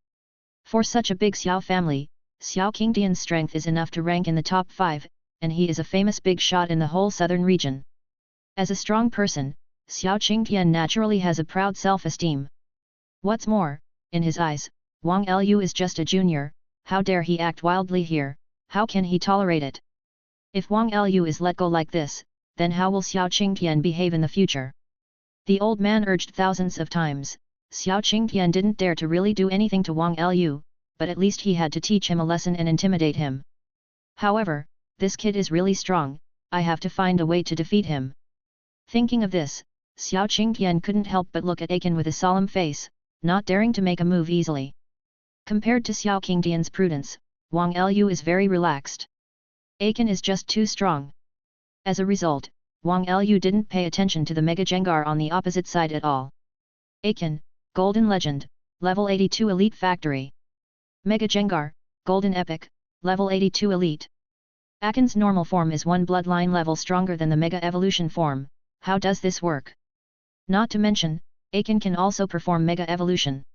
For such a big Xiao family, Xiao Qingtian's strength is enough to rank in the top 5, and he is a famous big shot in the whole southern region. As a strong person, Xiao Qingtian naturally has a proud self-esteem. What's more, in his eyes, Wang Lu is just a junior, how dare he act wildly here, how can he tolerate it? If Wang Lu is let go like this, then how will Xiao Qingtian behave in the future? The old man urged thousands of times. Xiao Qingtian didn't dare to really do anything to Wang Lu, but at least he had to teach him a lesson and intimidate him. However, this kid is really strong, I have to find a way to defeat him. Thinking of this, Xiao Qingtian couldn't help but look at Aiken with a solemn face, not daring to make a move easily. Compared to Xiao Qingtian's prudence, Wang Lu is very relaxed. Aiken is just too strong. As a result, Wang Lu didn't pay attention to the Mega Jengar on the opposite side at all. Aiken, Golden Legend, Level 82 Elite Factory. Mega Jengar, Golden Epic, Level 82 Elite. Aiken's normal form is one bloodline level stronger than the Mega Evolution form. How does this work? Not to mention, Aiken can also perform Mega Evolution.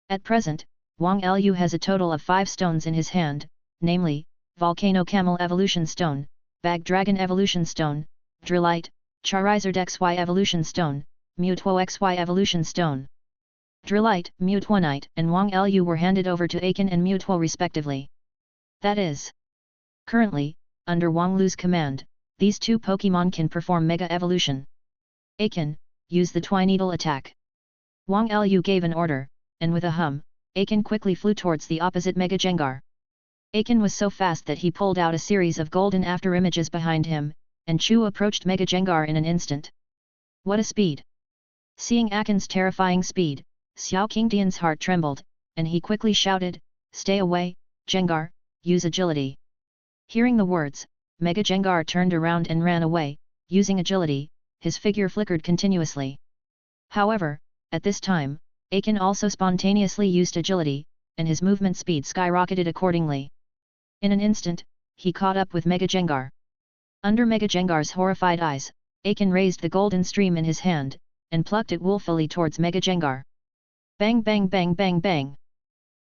At present, Wang Lu has a total of 5 stones in his hand, namely, Volcano Camel Evolution Stone, Bag Dragon Evolution Stone, Drillite, Charizard XY Evolution Stone, Mewtwo XY Evolution Stone. Drillite, Mewtwonite and Wang Lu were handed over to Aiken and Mewtwo respectively. That is, currently, under Wang Lu's command, these 2 Pokémon can perform Mega Evolution. Aiken, use the Twineedle attack. Wang Lu gave an order, and with a hum, Aiken quickly flew towards the opposite Mega Jengar. Aiken was so fast that he pulled out a series of golden afterimages behind him, and Chu approached Mega Jengar in an instant. What a speed! Seeing Aiken's terrifying speed, Xiao Qingtian's heart trembled, and he quickly shouted, "Stay away, Jengar, use agility." Hearing the words, Mega Jengar turned around and ran away, using agility, his figure flickered continuously. However, at this time, Aiken also spontaneously used agility, and his movement speed skyrocketed accordingly. In an instant, he caught up with Mega Jengar. Under Mega Jengar's horrified eyes, Aiken raised the golden stream in his hand, and plucked it willfully towards Mega Jengar. Bang bang bang bang bang!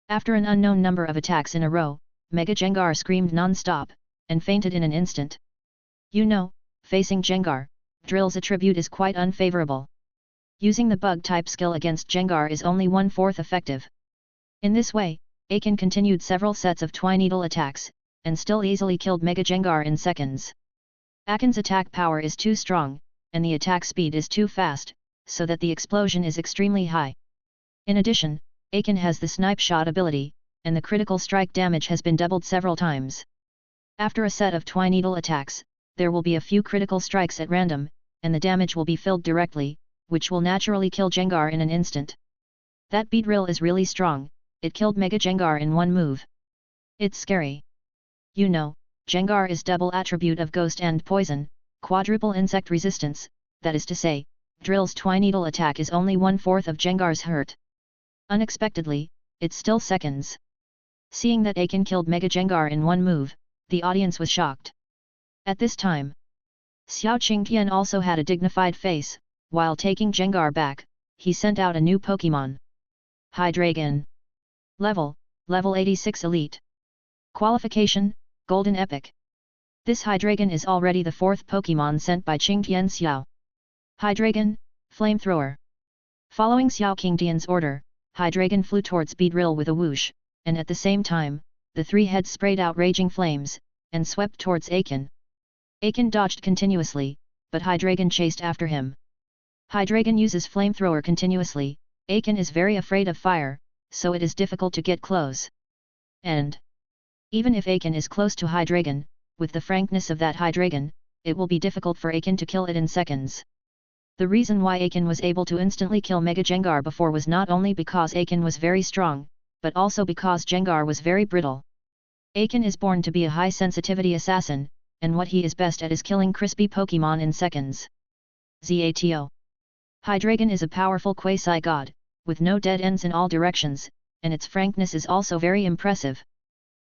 After an unknown number of attacks in a row, Mega Jengar screamed non-stop, and fainted in an instant. You know, facing Jengar, Drill's attribute is quite unfavorable. Using the bug-type skill against Jengar is only 1/4 effective. In this way, Aiken continued several sets of Twineedle attacks, and still easily killed Mega Jengar in seconds. Aiken's attack power is too strong, and the attack speed is too fast, so that the explosion is extremely high. In addition, Aiken has the snipe shot ability, and the critical strike damage has been doubled several times. After a set of Twineedle attacks, there will be a few critical strikes at random, and the damage will be filled directly, which will naturally kill Jengar in an instant. That Beedrill is really strong, it killed Mega Jengar in one move. It's scary. You know, Jengar is double attribute of Ghost and Poison, quadruple insect resistance, that is to say, Drill's Twineedle attack is only 1/4 of Jengar's hurt. Unexpectedly, it's still seconds. Seeing that Aiken killed Mega Jengar in one move, the audience was shocked. At this time, Xiao Qingtian also had a dignified face. While taking Jengar back, he sent out a new Pokémon. Hydreigon. Level 86 Elite. Qualification, Golden Epic. This Hydreigon is already the 4th Pokémon sent by Qingtian Xiao. Hydreigon, Flamethrower. Following Xiao Qingtian's order, Hydreigon flew towards Beedrill with a whoosh, and at the same time, the 3 heads sprayed out raging flames, and swept towards Aiken. Aiken dodged continuously, but Hydreigon chased after him. Hydreigon uses Flamethrower continuously. Aiken is very afraid of fire, so it is difficult to get close. And even if Aiken is close to Hydreigon, with the frankness of that Hydreigon, it will be difficult for Aiken to kill it in seconds. The reason why Aiken was able to instantly kill Mega Jengar before was not only because Aiken was very strong, but also because Jengar was very brittle. Aiken is born to be a high-sensitivity assassin, and what he is best at is killing crispy Pokémon in seconds. Zato. Hydreigon is a powerful quasi-god, with no dead ends in all directions, and its frankness is also very impressive.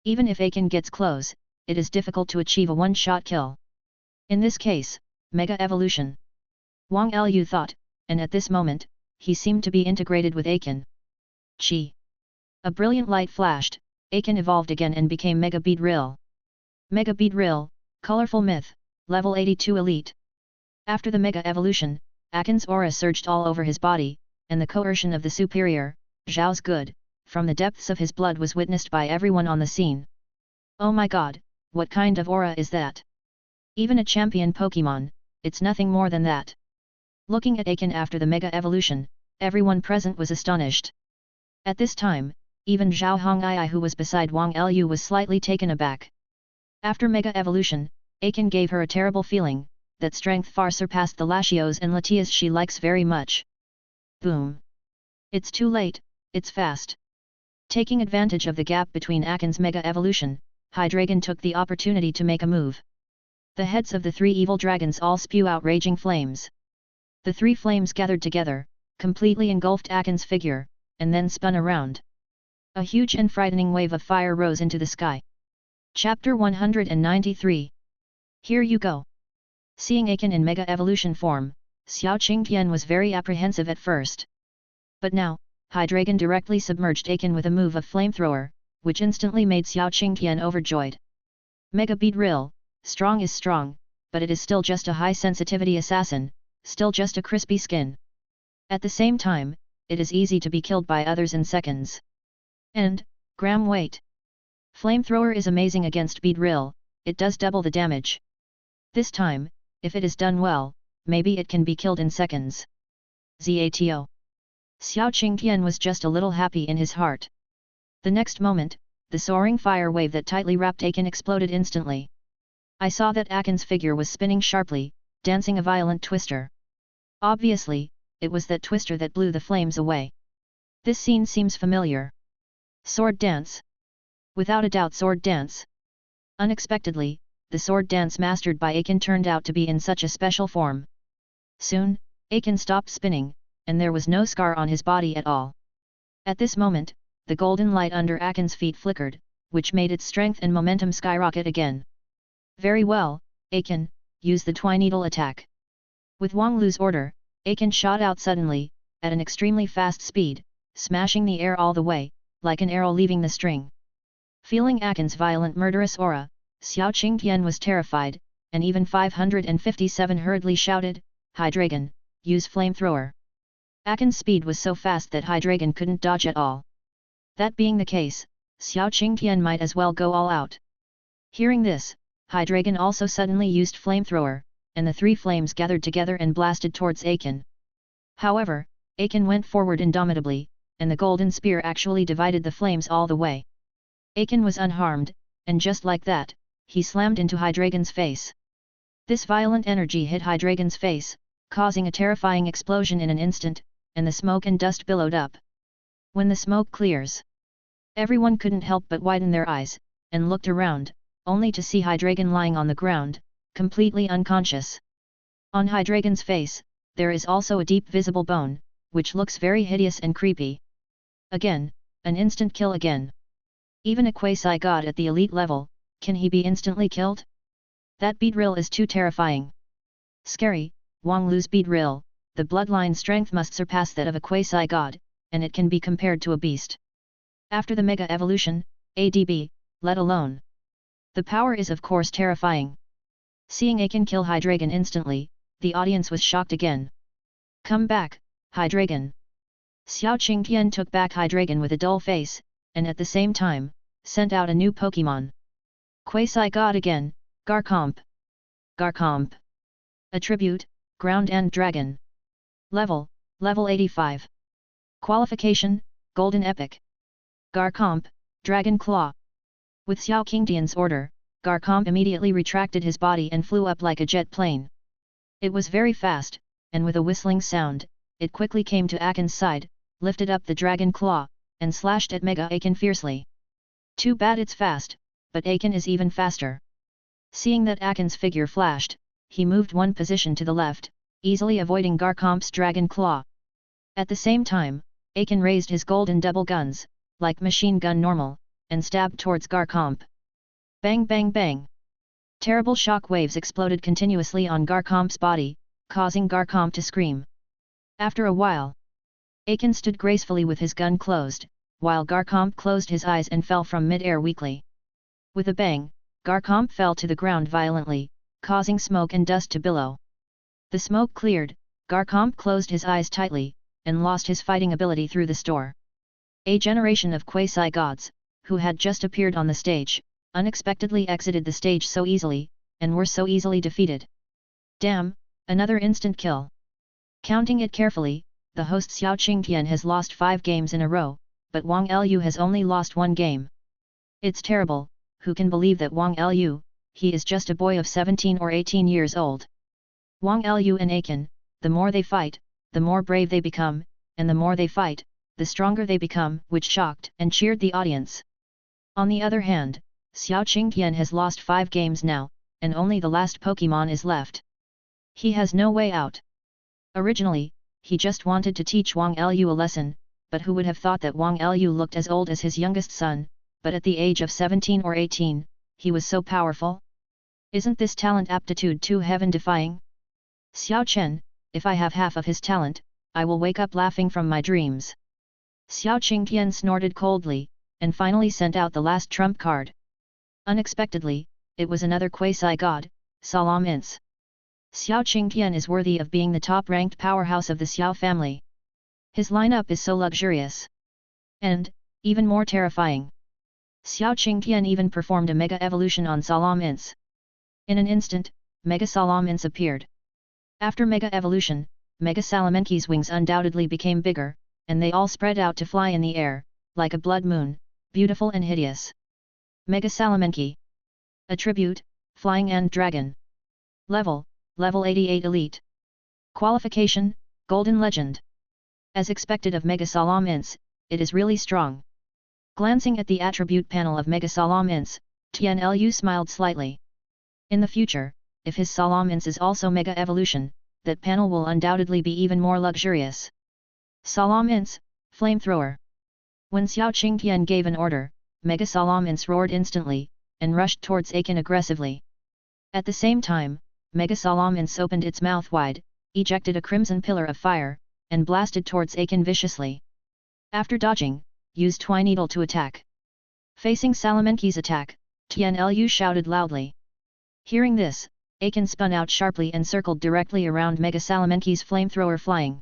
Even if Aiken gets close, it is difficult to achieve a one-shot kill. In this case, Mega Evolution. Wang Lu thought, and at this moment, he seemed to be integrated with Aiken. Chi. A brilliant light flashed, Aiken evolved again and became Mega Beedrill. Mega Beedrill, Colorful Myth, Level 82 Elite. After the Mega Evolution, Aiken's aura surged all over his body, and the coercion of the superior, Zhao's good, from the depths of his blood was witnessed by everyone on the scene. Oh my god, what kind of aura is that? Even a champion Pokémon, it's nothing more than that. Looking at Aiken after the Mega Evolution, everyone present was astonished. At this time, even Zhao Hongyi who was beside Wang Lu was slightly taken aback. After Mega Evolution, Aiken gave her a terrible feeling, that strength far surpassed the Latios and Latias she likes very much. Boom! It's too late, it's fast. Taking advantage of the gap between Aiken's Mega Evolution, Hydreigon took the opportunity to make a move. The heads of the three evil dragons all spew out raging flames. The three flames gathered together, completely engulfed Aiken's figure, and then spun around. A huge and frightening wave of fire rose into the sky. Chapter 193. Here you go. Seeing Aiken in Mega Evolution form, Xiao Qingtian was very apprehensive at first. But now, Hydreigon directly submerged Aiken with a move of flamethrower, which instantly made Xiao Qingtian overjoyed. Mega Beedrill, strong is strong, but it is still just a high-sensitivity assassin, still just a crispy skin. At the same time, it is easy to be killed by others in seconds. And, gram weight. Flamethrower is amazing against Beedrill, it does double the damage. This time, if it is done well, maybe it can be killed in seconds. Zato. Xiao Qingtian was just a little happy in his heart. The next moment, the soaring fire wave that tightly wrapped Aiken exploded instantly. I saw that Aiken's figure was spinning sharply, dancing a violent twister. Obviously, it was that twister that blew the flames away. This scene seems familiar. Sword dance. Without a doubt sword dance. Unexpectedly, the sword dance mastered by Aiken turned out to be in such a special form. Soon, Aiken stopped spinning, and there was no scar on his body at all. At this moment, the golden light under Aiken's feet flickered, which made its strength and momentum skyrocket again. Very well, Aiken, use the Twineedle attack. With Wang Lu's order, Aiken shot out suddenly, at an extremely fast speed, smashing the air all the way, like an arrow leaving the string. Feeling Aiken's violent murderous aura, Xiao Qingtian was terrified, and even 557 hurriedly shouted, Hydreigon, use flamethrower. Aiken's speed was so fast that Hydreigon couldn't dodge at all. That being the case, Xiao Qingtian might as well go all out. Hearing this, Hydreigon also suddenly used flamethrower, and the three flames gathered together and blasted towards Aiken. However, Aiken went forward indomitably, and the golden spear actually divided the flames all the way. Aiken was unharmed, and just like that, he slammed into Hydreigon's face. This violent energy hit Hydreigon's face, causing a terrifying explosion in an instant, and the smoke and dust billowed up. When the smoke clears, everyone couldn't help but widen their eyes, and looked around, only to see Hydreigon lying on the ground, completely unconscious. On Hydreigon's face, there is also a deep visible bone, which looks very hideous and creepy. Again, an instant kill again. Even a quasi-god at the elite level, can he be instantly killed? That Beedrill is too terrifying. Scary, Wang Lu's Beedrill, the bloodline strength must surpass that of a quasi-god, and it can be compared to a beast. After the Mega Evolution, ADB, let alone. The power is of course terrifying. Seeing Aiken kill Hydreigon instantly, the audience was shocked again. Come back, Hydreigon. Xiao Qingtian took back Hydreigon with a dull face, and at the same time, sent out a new Pokémon. Quasi-God again, Garchomp. Garchomp. Attribute, Ground and Dragon. Level 85. Qualification, Golden Epic. Garchomp, Dragon Claw. With Xiao Qingtian's order, Garchomp immediately retracted his body and flew up like a jet plane. It was very fast, and with a whistling sound, it quickly came to Aiken's side, lifted up the Dragon Claw, and slashed at Mega Aiken fiercely. Too bad it's fast, but Aiken is even faster. Seeing that Aiken's figure flashed, he moved one position to the left, easily avoiding Garchomp's Dragon Claw. At the same time, Aiken raised his golden double guns, like machine gun normal, and stabbed towards Garchomp. Bang bang bang! Terrible shock waves exploded continuously on Garchomp's body, causing Garchomp to scream. After a while, Aiken stood gracefully with his gun closed, while Garchomp closed his eyes and fell from mid-air weakly. With a bang, Garchomp fell to the ground violently, causing smoke and dust to billow. The smoke cleared, Garchomp closed his eyes tightly, and lost his fighting ability through the store. A generation of quasi-gods, who had just appeared on the stage, unexpectedly exited the stage so easily, and were so easily defeated. Damn, another instant kill. Counting it carefully, the host Xiao Qingtian has lost 5 games in a row, but Wang Lu has only lost 1 game. It's terrible, who can believe that Wang Lu, he is just a boy of 17 or 18 years old. Wang Lu and Aiken, the more they fight, the more brave they become, and the more they fight, the stronger they become, which shocked and cheered the audience. On the other hand, Xiao Qingtian has lost 5 games now, and only the last Pokémon is left. He has no way out. Originally, he just wanted to teach Wang Lu a lesson, but who would have thought that Wang Lu looked as old as his youngest son, but at the age of 17 or 18, he was so powerful? Isn't this talent aptitude too heaven-defying? Xiao Chen, if I have half of his talent, I will wake up laughing from my dreams. Xiao Qingtian snorted coldly, and finally sent out the last trump card. Unexpectedly, it was another quasi-god, Salamence. Xiao Qingtian is worthy of being the top-ranked powerhouse of the Xiao family. His lineup is so luxurious. And, even more terrifying. Xiao Qingtian even performed a Mega Evolution on Salamence. In an instant, Mega Salamence appeared. After Mega Evolution, Mega Salamenke's wings undoubtedly became bigger, and they all spread out to fly in the air, like a blood moon, beautiful and hideous. Mega Salamenke. Attribute, Flying and Dragon. Level 88 Elite. Qualification, Golden Legend. As expected of Mega Salamence, it is really strong. Glancing at the attribute panel of Mega Salamence, Tian Lu smiled slightly. In the future, if his Salamence is also Mega Evolution, that panel will undoubtedly be even more luxurious. Salamence, Flamethrower. When Xiao Qingtian gave an order, Mega Salamence roared instantly, and rushed towards Aiken aggressively. At the same time, Mega Salamence opened its mouth wide, ejected a crimson pillar of fire, and blasted towards Aiken viciously. After dodging, used Twineedle to attack. Facing Salamenke's attack, Tian Lu shouted loudly. Hearing this, Aiken spun out sharply and circled directly around Mega Salamenke's flamethrower flying.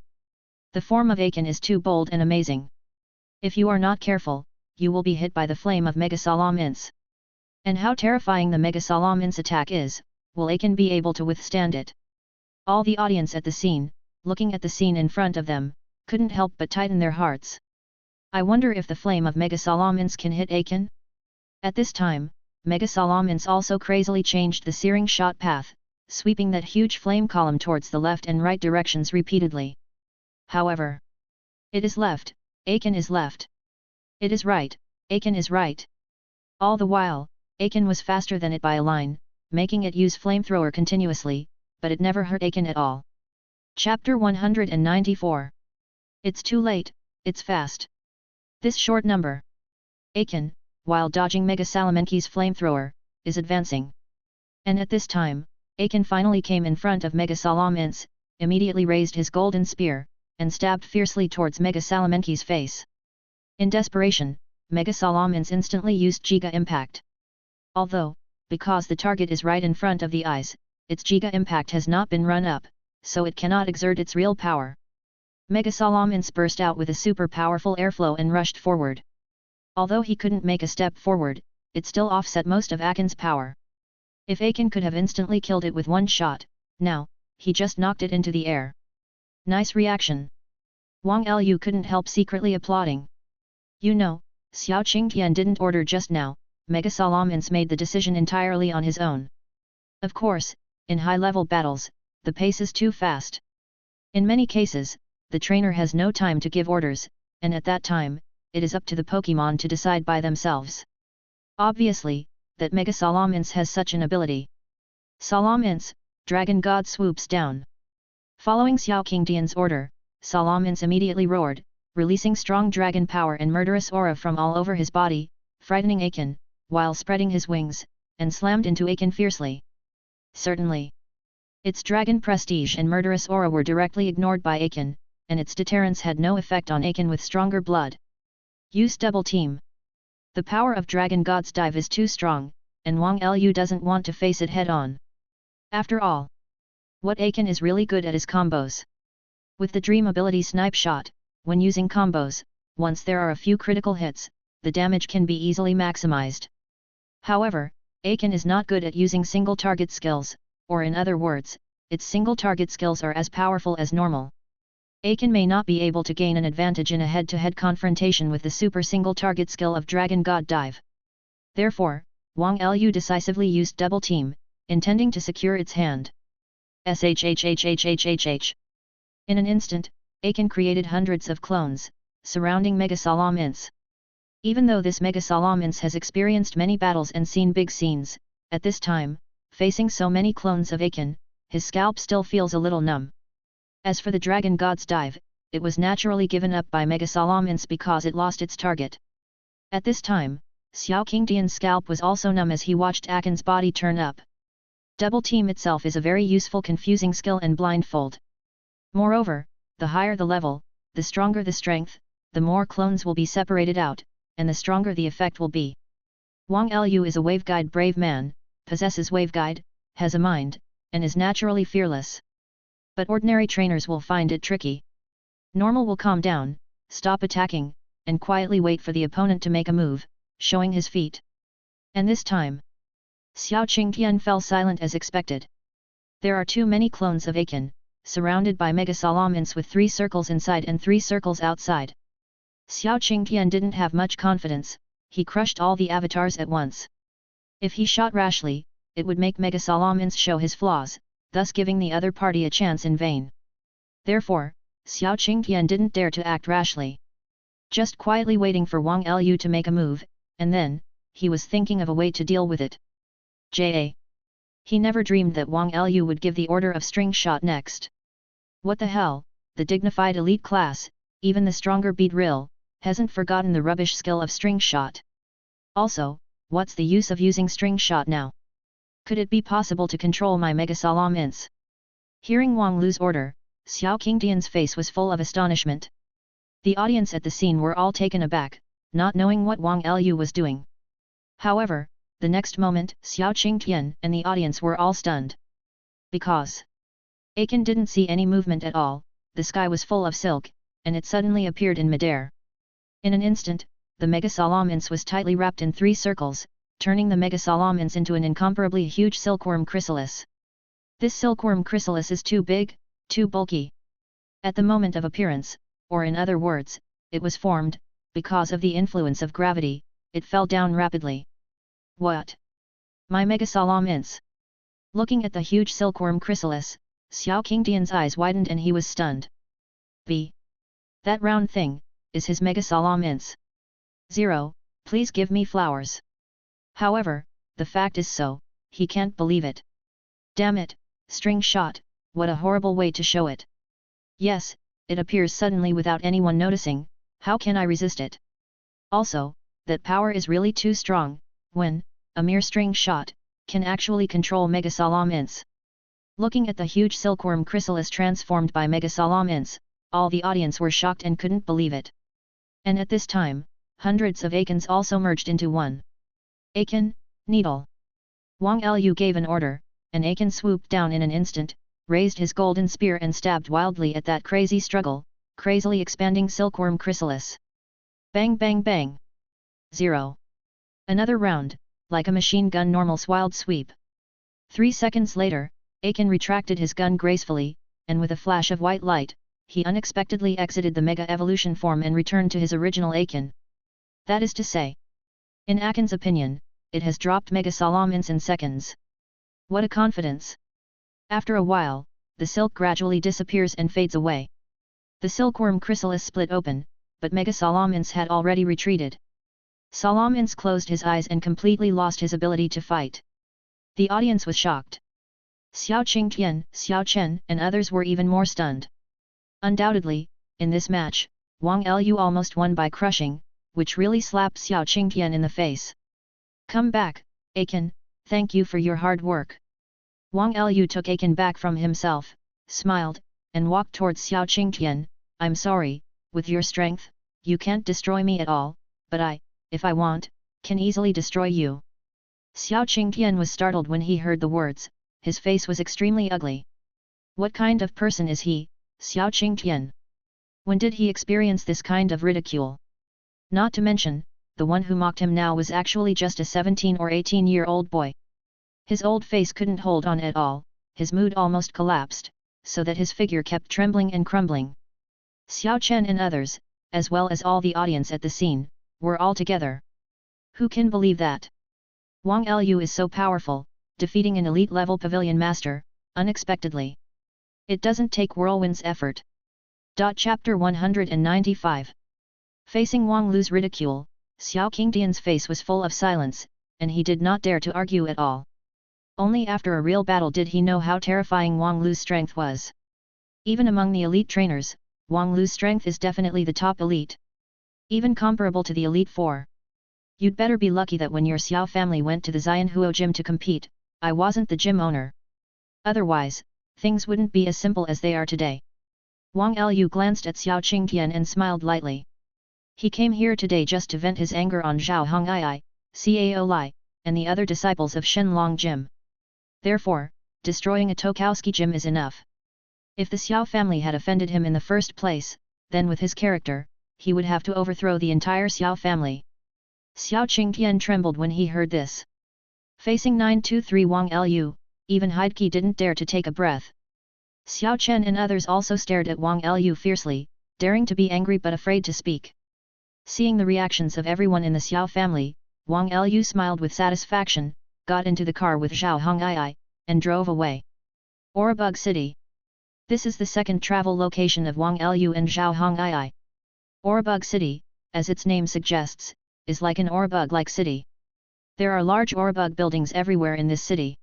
The form of Aiken is too bold and amazing. If you are not careful, you will be hit by the flame of Mega Salamence. And how terrifying the Mega Salamence attack is, will Aiken be able to withstand it? All the audience at the scene, looking at the scene in front of them, couldn't help but tighten their hearts. I wonder if the flame of Mega Salamence can hit Aiken? At this time, Mega Salamence also crazily changed the searing shot path, sweeping that huge flame column towards the left and right directions repeatedly. However, it is left, Aiken is left. It is right, Aiken is right. All the while, Aiken was faster than it by a line, making it use flamethrower continuously, but it never hurt Aiken at all. Chapter 194. It's too late, it's fast. This short number. Aiken, while dodging Mega Salamenke's flamethrower, is advancing. And at this time, Aiken finally came in front of Mega Salamence, immediately raised his golden spear, and stabbed fiercely towards Mega Salamenke's face. In desperation, Mega Salamence instantly used Giga Impact. Although, because the target is right in front of the eyes, its Giga Impact has not been run up, so it cannot exert its real power. Mega Salamence burst out with a super powerful airflow and rushed forward. Although he couldn't make a step forward, it still offset most of Aiken's power. If Aiken could have instantly killed it with one shot, now, he just knocked it into the air. Nice reaction. Wang Lu couldn't help secretly applauding. You know, Xiao Qingtian didn't order just now, Mega Salamence made the decision entirely on his own. Of course, in high-level battles, the pace is too fast. In many cases, the trainer has no time to give orders, and at that time, it is up to the Pokémon to decide by themselves. Obviously, that Mega Salamence has such an ability. Salamence, Dragon God swoops down. Following Xiao Qingtian's order, Salamence immediately roared, releasing strong dragon power and murderous aura from all over his body, frightening Aiken, while spreading his wings, and slammed into Aiken fiercely. Certainly. Its dragon prestige and murderous aura were directly ignored by Aiken, and its deterrence had no effect on Aiken with stronger blood. Use double team. The power of Dragon God's dive is too strong, and Wang Lu doesn't want to face it head-on. After all, what Aiken is really good at is combos. With the dream ability Snipe Shot, when using combos, once there are a few critical hits, the damage can be easily maximized. However, Aiken is not good at using single target skills, or in other words, its single target skills are as powerful as normal. Aiken may not be able to gain an advantage in a head-to-head confrontation with the super single target skill of Dragon God Dive. Therefore, Wang Lu decisively used Double Team, intending to secure its hand. SHHHHHHH. In an instant, Aiken created hundreds of clones, surrounding Mega Salamence. Even though this Mega Salamence has experienced many battles and seen big scenes, at this time, facing so many clones of Aiken, his scalp still feels a little numb. As for the Dragon God's Dive, it was naturally given up by Mega Salamence because it lost its target. At this time, Xiao Qingtian's scalp was also numb as he watched Aiken's body turn up. Double Team itself is a very useful confusing skill and blindfold. Moreover, the higher the level, the stronger the strength, the more clones will be separated out, and the stronger the effect will be. Wang Lu is a waveguide brave man, possesses waveguide, has a mind, and is naturally fearless. But ordinary trainers will find it tricky. Normal will calm down, stop attacking, and quietly wait for the opponent to make a move, showing his feet. And this time, Xiao Qingtian fell silent as expected. There are too many clones of Aiken, surrounded by Mega Salamence with 3 circles inside and 3 circles outside. Xiao Qingtian didn't have much confidence, he crushed all the avatars at once. If he shot rashly, it would make Mega Salamence show his flaws, thus giving the other party a chance in vain. Therefore, Xiao Qingtian didn't dare to act rashly. Just quietly waiting for Wang Lu to make a move, and then, he was thinking of a way to deal with it. He never dreamed that Wang Lu would give the order of string shot next. What the hell, the dignified elite class, even the stronger Beedrill, hasn't forgotten the rubbish skill of string shot. Also, what's the use of using string shot now? Could it be possible to control my Mega Salamence? Hearing Wang Lu's order, Xiao Qingtian's face was full of astonishment. The audience at the scene were all taken aback, not knowing what Wang Lu was doing. However, the next moment, Xiao Qingtian and the audience were all stunned. Because Aiken didn't see any movement at all, the sky was full of silk, and it suddenly appeared in midair. In an instant, the Mega Salamence was tightly wrapped in 3 circles, turning the Mega Salamence into an incomparably huge silkworm chrysalis. This silkworm chrysalis is too big, too bulky. At the moment of appearance, or in other words, it was formed, because of the influence of gravity, it fell down rapidly. What? My Mega Salamence! Looking at the huge silkworm chrysalis, Xiao Qingtian's eyes widened and he was stunned. That round thing, is his Mega Salamence. 0, please give me flowers. However, the fact is so, he can't believe it. Damn it, string shot, what a horrible way to show it. Yes, it appears suddenly without anyone noticing, how can I resist it? Also, that power is really too strong, when, a mere string shot, can actually control Mega Salamence. Looking at the huge silkworm chrysalis transformed by Mega Salamence, all the audience were shocked and couldn't believe it. And at this time, hundreds of Aikens also merged into one. Aiken, needle. Wang Lu gave an order, and Aiken swooped down in an instant, raised his golden spear and stabbed wildly at that crazy struggle, crazily expanding silkworm chrysalis. Bang bang bang. 0. Another round, like a machine gun normal's wild sweep. 3 seconds later, Aiken retracted his gun gracefully, and with a flash of white light, he unexpectedly exited the Mega Evolution form and returned to his original Aiken. That is to say, in Aiken's opinion, it has dropped Mega Salamence in seconds. What a confidence! After a while, the silk gradually disappears and fades away. The silkworm chrysalis split open, but Mega Salamence had already retreated. Salamence closed his eyes and completely lost his ability to fight. The audience was shocked. Xiao Qingtian, Xiao Chen and others were even more stunned. Undoubtedly, in this match, Wang Lu almost won by crushing, which really slapped Xiao Qingtian in the face. Come back, Aiken, thank you for your hard work. Wang Lu took Aiken back from himself, smiled, and walked towards Xiao Qingtian. I'm sorry, with your strength, you can't destroy me at all, but I, if I want, can easily destroy you. Xiao Qingtian was startled when he heard the words, his face was extremely ugly. What kind of person is he, Xiao Qingtian? When did he experience this kind of ridicule? Not to mention, the one who mocked him now was actually just a 17 or 18-year-old boy. His old face couldn't hold on at all, his mood almost collapsed, so that his figure kept trembling and crumbling. Xiao Chen and others, as well as all the audience at the scene, were all together. Who can believe that? Wang Lu is so powerful, defeating an elite-level pavilion master, unexpectedly. It doesn't take whirlwind's effort. Chapter 195. Facing Wang Lu's ridicule, Xiao Qingtian's face was full of silence, and he did not dare to argue at all. Only after a real battle did he know how terrifying Wang Lu's strength was. Even among the elite trainers, Wang Lu's strength is definitely the top elite. Even comparable to the Elite Four. You'd better be lucky that when your Xiao family went to the Xianhuo Gym to compete, I wasn't the gym owner. Otherwise, things wouldn't be as simple as they are today. Wang Lu glanced at Xiao Qingtian and smiled lightly. He came here today just to vent his anger on Zhao Hong'ai, Cao Li, and the other disciples of Shenlong Gym. Therefore, destroying a Tokowski gym is enough. If the Xiao family had offended him in the first place, then with his character, he would have to overthrow the entire Xiao family. Xiao Qingtian trembled when he heard this. Facing 923 Wang Lu, even Heidke didn't dare to take a breath. Xiao Chen and others also stared at Wang Lu fiercely, daring to be angry but afraid to speak. Seeing the reactions of everyone in the Xiao family, Wang Lu smiled with satisfaction, got into the car with Zhao Hong'ai, and drove away. Audiobooks City. This is the second travel location of Wang Lu and Zhao Hong'ai. Audiobooks City, as its name suggests, is like an Audiobug-like city. There are large Audiobug buildings everywhere in this city.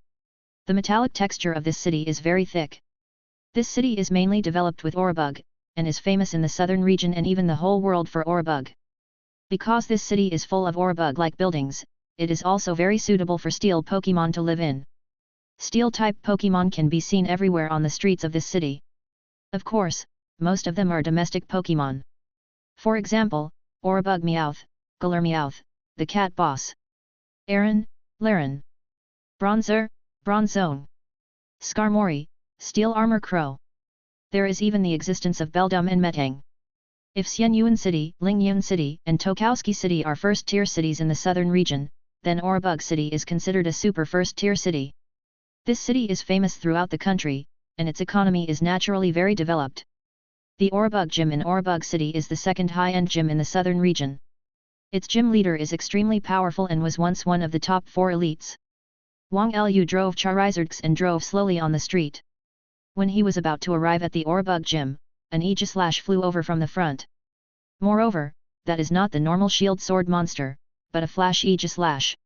The metallic texture of this city is very thick. This city is mainly developed with Audiobug, and is famous in the southern region and even the whole world for Audiobug. Because this city is full of Audiobug-like buildings, it is also very suitable for steel Pokémon to live in. Steel-type Pokémon can be seen everywhere on the streets of this city. Of course, most of them are domestic Pokémon. For example, Audiobug Meowth, Galar Meowth, the cat boss. Aaron, Laren. Bronzer, Bronzone. Skarmory, Steel Armor Crow. There is even the existence of Beldum and Metang. If Xianyuan City, Lingyuan City, and Tokowski City are first-tier cities in the southern region, then Audiobug City is considered a super first-tier city. This city is famous throughout the country, and its economy is naturally very developed. The Audiobug Gym in Audiobug City is the second high-end gym in the southern region. Its gym leader is extremely powerful and was once one of the top 4 elites. Wang Lu drove Charizards and drove slowly on the street. When he was about to arrive at the Audiobug Gym, an Aegislash flew over from the front. Moreover, that is not the normal shield sword monster, but a Flash Aegislash.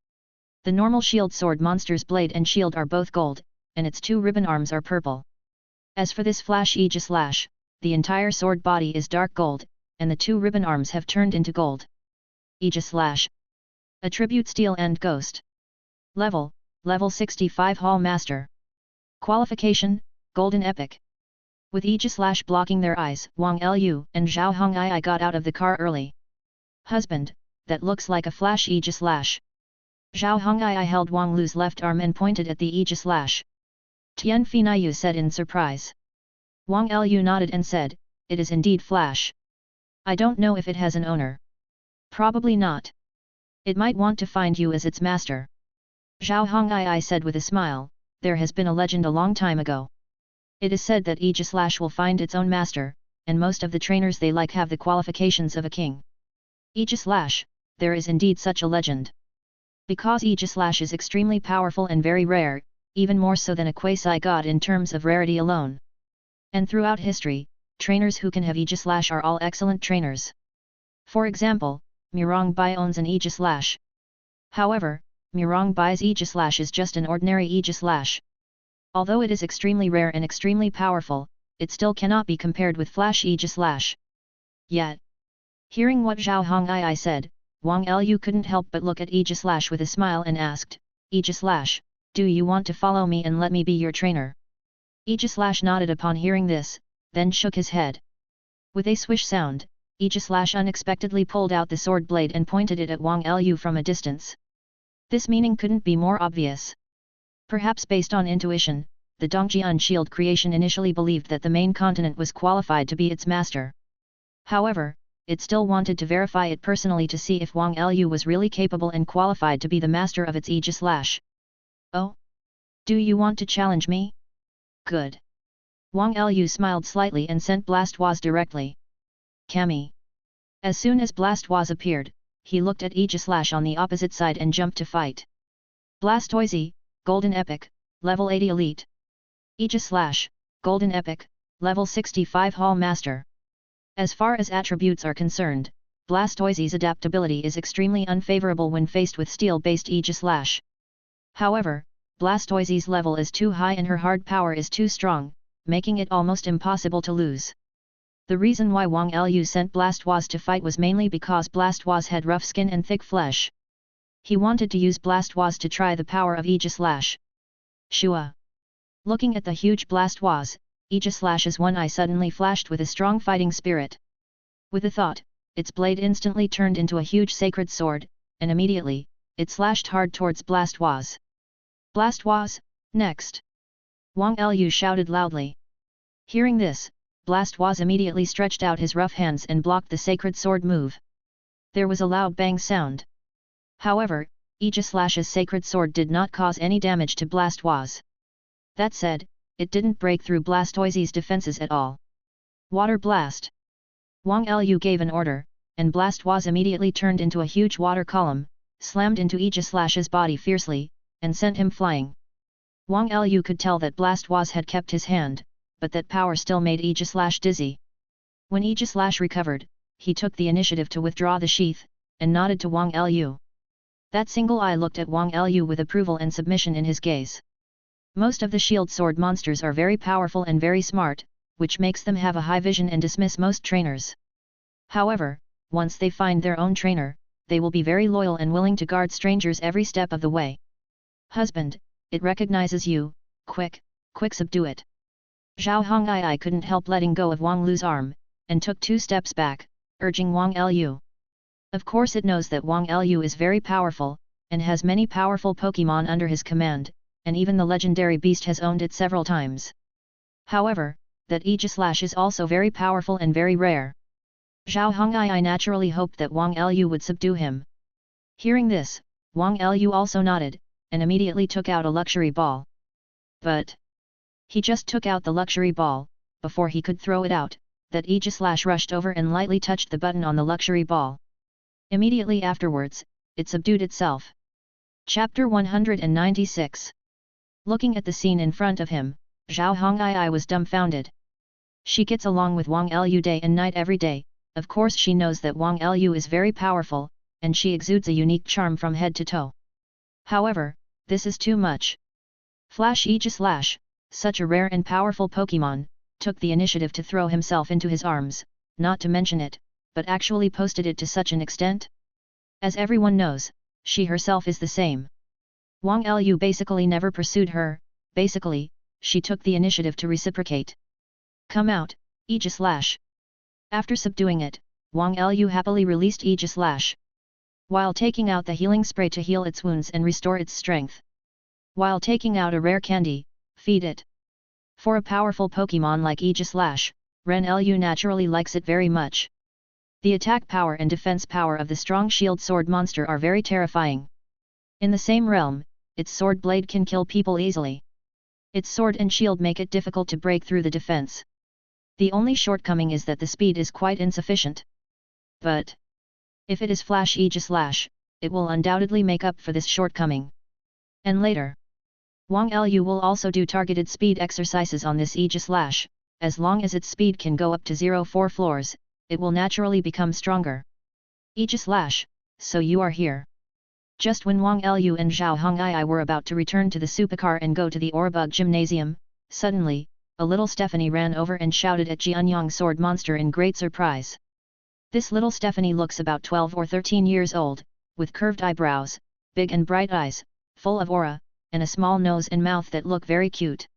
The normal shield sword monster's blade and shield are both gold, and its 2 ribbon arms are purple. As for this Flash Aegislash, the entire sword body is dark gold, and the 2 ribbon arms have turned into gold. Aegislash. Attribute Steel and Ghost. Level 65 Hall Master. Qualification, Golden Epic. With Aegislash blocking their eyes, Wang Lu and Zhao Hong'ai got out of the car early. Husband, that looks like a Flash Aegislash. Zhao Hong'ai held Wang Lu's left arm and pointed at the Aegislash. Tian Finayu said in surprise. Wang Lu nodded and said, it is indeed Flash. I don't know if it has an owner. Probably not. It might want to find you as its master. Zhao Hong'ai said with a smile, there has been a legend a long time ago. It is said that Aegislash will find its own master, and most of the trainers they like have the qualifications of a king. Aegislash, there is indeed such a legend. Because Aegislash is extremely powerful and very rare, even more so than a quasi-god in terms of rarity alone. And throughout history, trainers who can have Aegislash are all excellent trainers. For example, Murong Bai owns an Aegislash. However, Murong Bai's Aegislash is just an ordinary Aegislash. Although it is extremely rare and extremely powerful, it still cannot be compared with Flash Aegislash. Yet, hearing what Zhao Hong'ai said, Wang Lu couldn't help but look at Aegislash with a smile and asked, Aegislash, do you want to follow me and let me be your trainer? Aegislash nodded upon hearing this, then shook his head. With a swish sound, Aegislash unexpectedly pulled out the sword blade and pointed it at Wang Lu from a distance. This meaning couldn't be more obvious. Perhaps based on intuition, the Dongjian shield creation initially believed that the main continent was qualified to be its master. However, it still wanted to verify it personally to see if Wang Lu was really capable and qualified to be the master of its Aegis Lash. Oh? Do you want to challenge me? Good. Wang Lu smiled slightly and sent Blastoise directly. Kami. As soon as Blastoise appeared, he looked at Aegis Lash on the opposite side and jumped to fight. Blastoise, Golden Epic, Level 80 Elite. Aegis Lash, Golden Epic, Level 65 Hall Master. As far as attributes are concerned, Blastoise's adaptability is extremely unfavorable when faced with steel-based Aegis Lash. However, Blastoise's level is too high and her hard power is too strong, making it almost impossible to lose. The reason why Wang Lu sent Blastoise to fight was mainly because Blastoise had rough skin and thick flesh. He wanted to use Blastoise to try the power of Aegis Lash. Shua. Looking at the huge Blastoise, Aegis Lash's one eye suddenly flashed with a strong fighting spirit. With a thought, its blade instantly turned into a huge sacred sword, and immediately, it slashed hard towards Blastoise. Blastoise, next! Wang Lu shouted loudly. Hearing this, Blastoise immediately stretched out his rough hands and blocked the sacred sword move. There was a loud bang sound. However, Aegis Lash's sacred sword did not cause any damage to Blastoise. That said, it didn't break through Blastoise's defenses at all. Water Blast! Wang Lu gave an order, and Blastoise immediately turned into a huge water column, slammed into Aegis Lash's body fiercely, and sent him flying. Wang Lu could tell that Blastoise had kept his hand, but that power still made Aegis Lash dizzy. When Aegis Lash recovered, he took the initiative to withdraw the sheath, and nodded to Wang Lu. That single eye looked at Wang Lu with approval and submission in his gaze. Most of the shield sword monsters are very powerful and very smart, which makes them have a high vision and dismiss most trainers. However, once they find their own trainer, they will be very loyal and willing to guard strangers every step of the way. Husband, it recognizes you, quick subdue it. Zhao Hongyi couldn't help letting go of Wang Lu's arm, and took 2 steps back, urging Wang Lu. Of course it knows that Wang Lu is very powerful, and has many powerful Pokémon under his command, and even the legendary beast has owned it several times. However, that Aegis Lash is also very powerful and very rare. Zhao Hongyi naturally hoped that Wang Lu would subdue him. Hearing this, Wang Lu also nodded, and immediately took out a luxury ball. But he just took out the luxury ball, before he could throw it out, that Aegis Lash rushed over and lightly touched the button on the luxury ball. Immediately afterwards, it subdued itself. Chapter 196. Looking at the scene in front of him, Zhao Hongyi was dumbfounded. She gets along with Wang Lu day and night every day, of course she knows that Wang Lu is very powerful, and she exudes a unique charm from head to toe. However, this is too much. Flash Aegis Lash, such a rare and powerful Pokémon, took the initiative to throw himself into his arms, not to mention it, but actually posted it to such an extent? As everyone knows, she herself is the same. Wang Lu basically never pursued her, basically, she took the initiative to reciprocate. Come out, Aegis Lash. After subduing it, Wang Lu happily released Aegis Lash, while taking out the healing spray to heal its wounds and restore its strength. While taking out a rare candy, feed it. For a powerful Pokémon like Aegis Lash, Ren Lu naturally likes it very much. The attack power and defense power of the strong shield sword monster are very terrifying. In the same realm, its sword blade can kill people easily. Its sword and shield make it difficult to break through the defense. The only shortcoming is that the speed is quite insufficient. But if it is Flash Aegis Lash, it will undoubtedly make up for this shortcoming. And later, Wang Lu will also do targeted speed exercises on this Aegis Lash. As long as its speed can go up to 0.4 floors, it will naturally become stronger. Aegis Lash, so you are here. Just when Wang Lu and Zhao Hongyi were about to return to the supercar and go to the Audiobook gymnasium, suddenly, a little Stephanie ran over and shouted at Jianyang sword monster in great surprise. This little Stephanie looks about 12 or 13 years old, with curved eyebrows, big and bright eyes, full of aura, and a small nose and mouth that look very cute.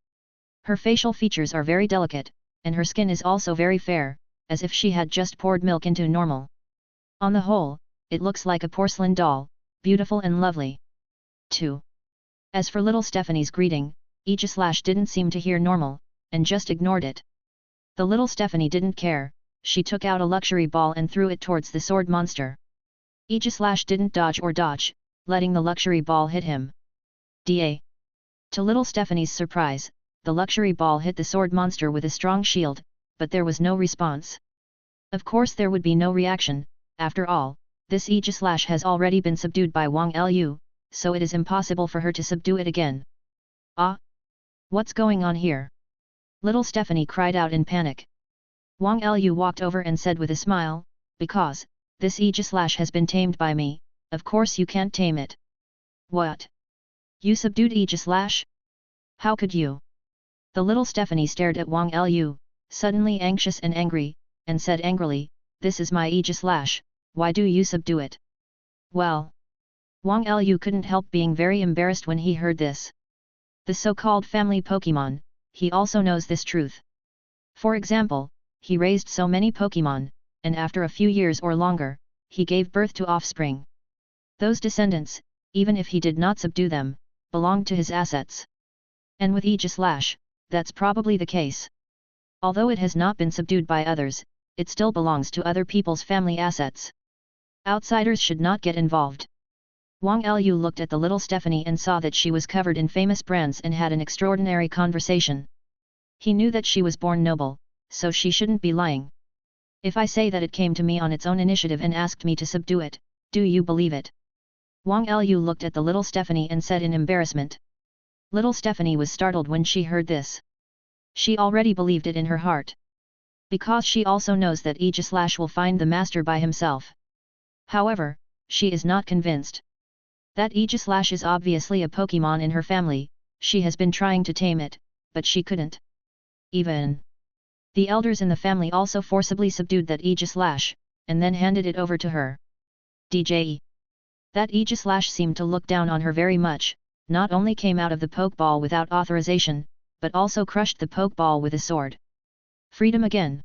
Her facial features are very delicate, and her skin is also very fair, as if she had just poured milk into normal. On the whole, it looks like a porcelain doll, beautiful and lovely. 2. As for little Stephanie's greeting, Aegis Lash didn't seem to hear normal, and just ignored it. The little Stephanie didn't care, she took out a luxury ball and threw it towards the sword monster. Aegislash didn't dodge or dodge, letting the luxury ball hit him. Da. To little Stephanie's surprise, the luxury ball hit the sword monster with a strong shield, but there was no response. Of course there would be no reaction, after all, this Aegislash has already been subdued by Wang Lu, so it is impossible for her to subdue it again. Ah! What's going on here? Little Stephanie cried out in panic. Wang Lu walked over and said with a smile, because, this Aegislash has been tamed by me, of course you can't tame it. What? You subdued Aegislash? How could you? The little Stephanie stared at Wang Lu, suddenly anxious and angry, and said angrily, this is my Aegislash, why do you subdue it? Well. Wang Lu couldn't help being very embarrassed when he heard this. The so-called family Pokémon, he also knows this truth. For example, he raised so many Pokémon, and after a few years or longer, he gave birth to offspring. Those descendants, even if he did not subdue them, belonged to his assets. And with Aegislash, that's probably the case. Although it has not been subdued by others, it still belongs to other people's family assets. Outsiders should not get involved. Wang Lu looked at the little Stephanie and saw that she was covered in famous brands and had an extraordinary conversation. He knew that she was born noble, so she shouldn't be lying. If I say that it came to me on its own initiative and asked me to subdue it, do you believe it? Wang Lu looked at the little Stephanie and said in embarrassment. Little Stephanie was startled when she heard this. She already believed it in her heart. Because she also knows that Aegislash will find the master by himself. However, she is not convinced. That Aegislash is obviously a Pokémon in her family, she has been trying to tame it, but she couldn't. Even the elders in the family also forcibly subdued that Aegislash, and then handed it over to her. DJ. That Aegislash seemed to look down on her very much, not only came out of the Pokeball without authorization, but also crushed the Pokeball with a sword. Freedom again.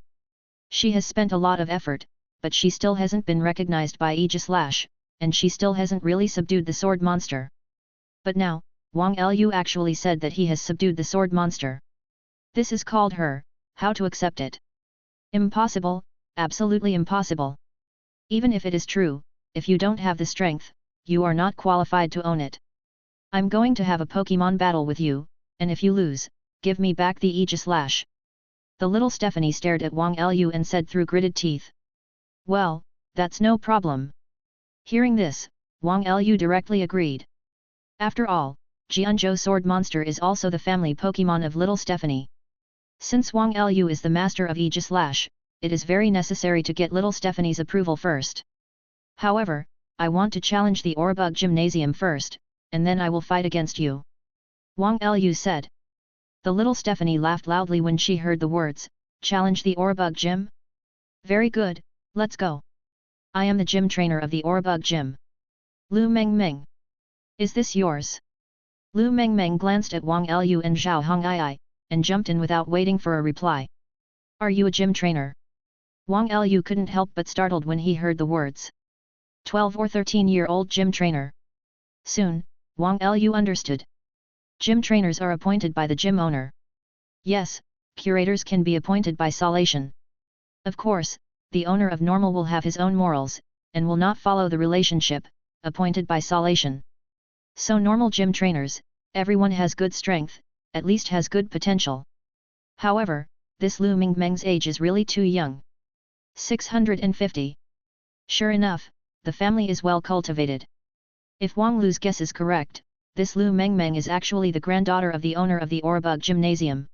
She has spent a lot of effort, but she still hasn't been recognized by Aegislash, and she still hasn't really subdued the sword monster. But now, Wang Lu actually said that he has subdued the sword monster. This is called her, how to accept it? Impossible, absolutely impossible. Even if it is true, if you don't have the strength, you are not qualified to own it. I'm going to have a Pokémon battle with you, and if you lose, give me back the Aegislash. The little Stephanie stared at Wang Lu and said through gritted teeth. Well, that's no problem. Hearing this, Wang Lu directly agreed. After all, Jianzhou Sword Monster is also the family Pokémon of little Stephanie. Since Wang Lu is the master of Aegislash, it is very necessary to get little Stephanie's approval first. However, I want to challenge the Audiobook Gymnasium first, and then I will fight against you. Wang Lu said. The little Stephanie laughed loudly when she heard the words, challenge the Audiobook Gym? Very good, let's go. I am the gym trainer of the Audiobook Gym. Lu Mengmeng. Is this yours? Lu Mengmeng glanced at Wang Lu and Zhao Hong'ai, and jumped in without waiting for a reply. Are you a gym trainer? Wang Lu couldn't help but startled when he heard the words. 12 or 13-year-old gym trainer. Soon, Wang Lu understood. Gym trainers are appointed by the gym owner. Yes, curators can be appointed by Salation. Of course, the owner of normal will have his own morals, and will not follow the relationship, appointed by Salation. So normal gym trainers, everyone has good strength, at least has good potential. However, this Lu Mingmeng's age is really too young. 650. Sure enough, the family is well cultivated. If Wang Lu's guess is correct, this Lu Mengmeng is actually the granddaughter of the owner of the Audiobook Gymnasium.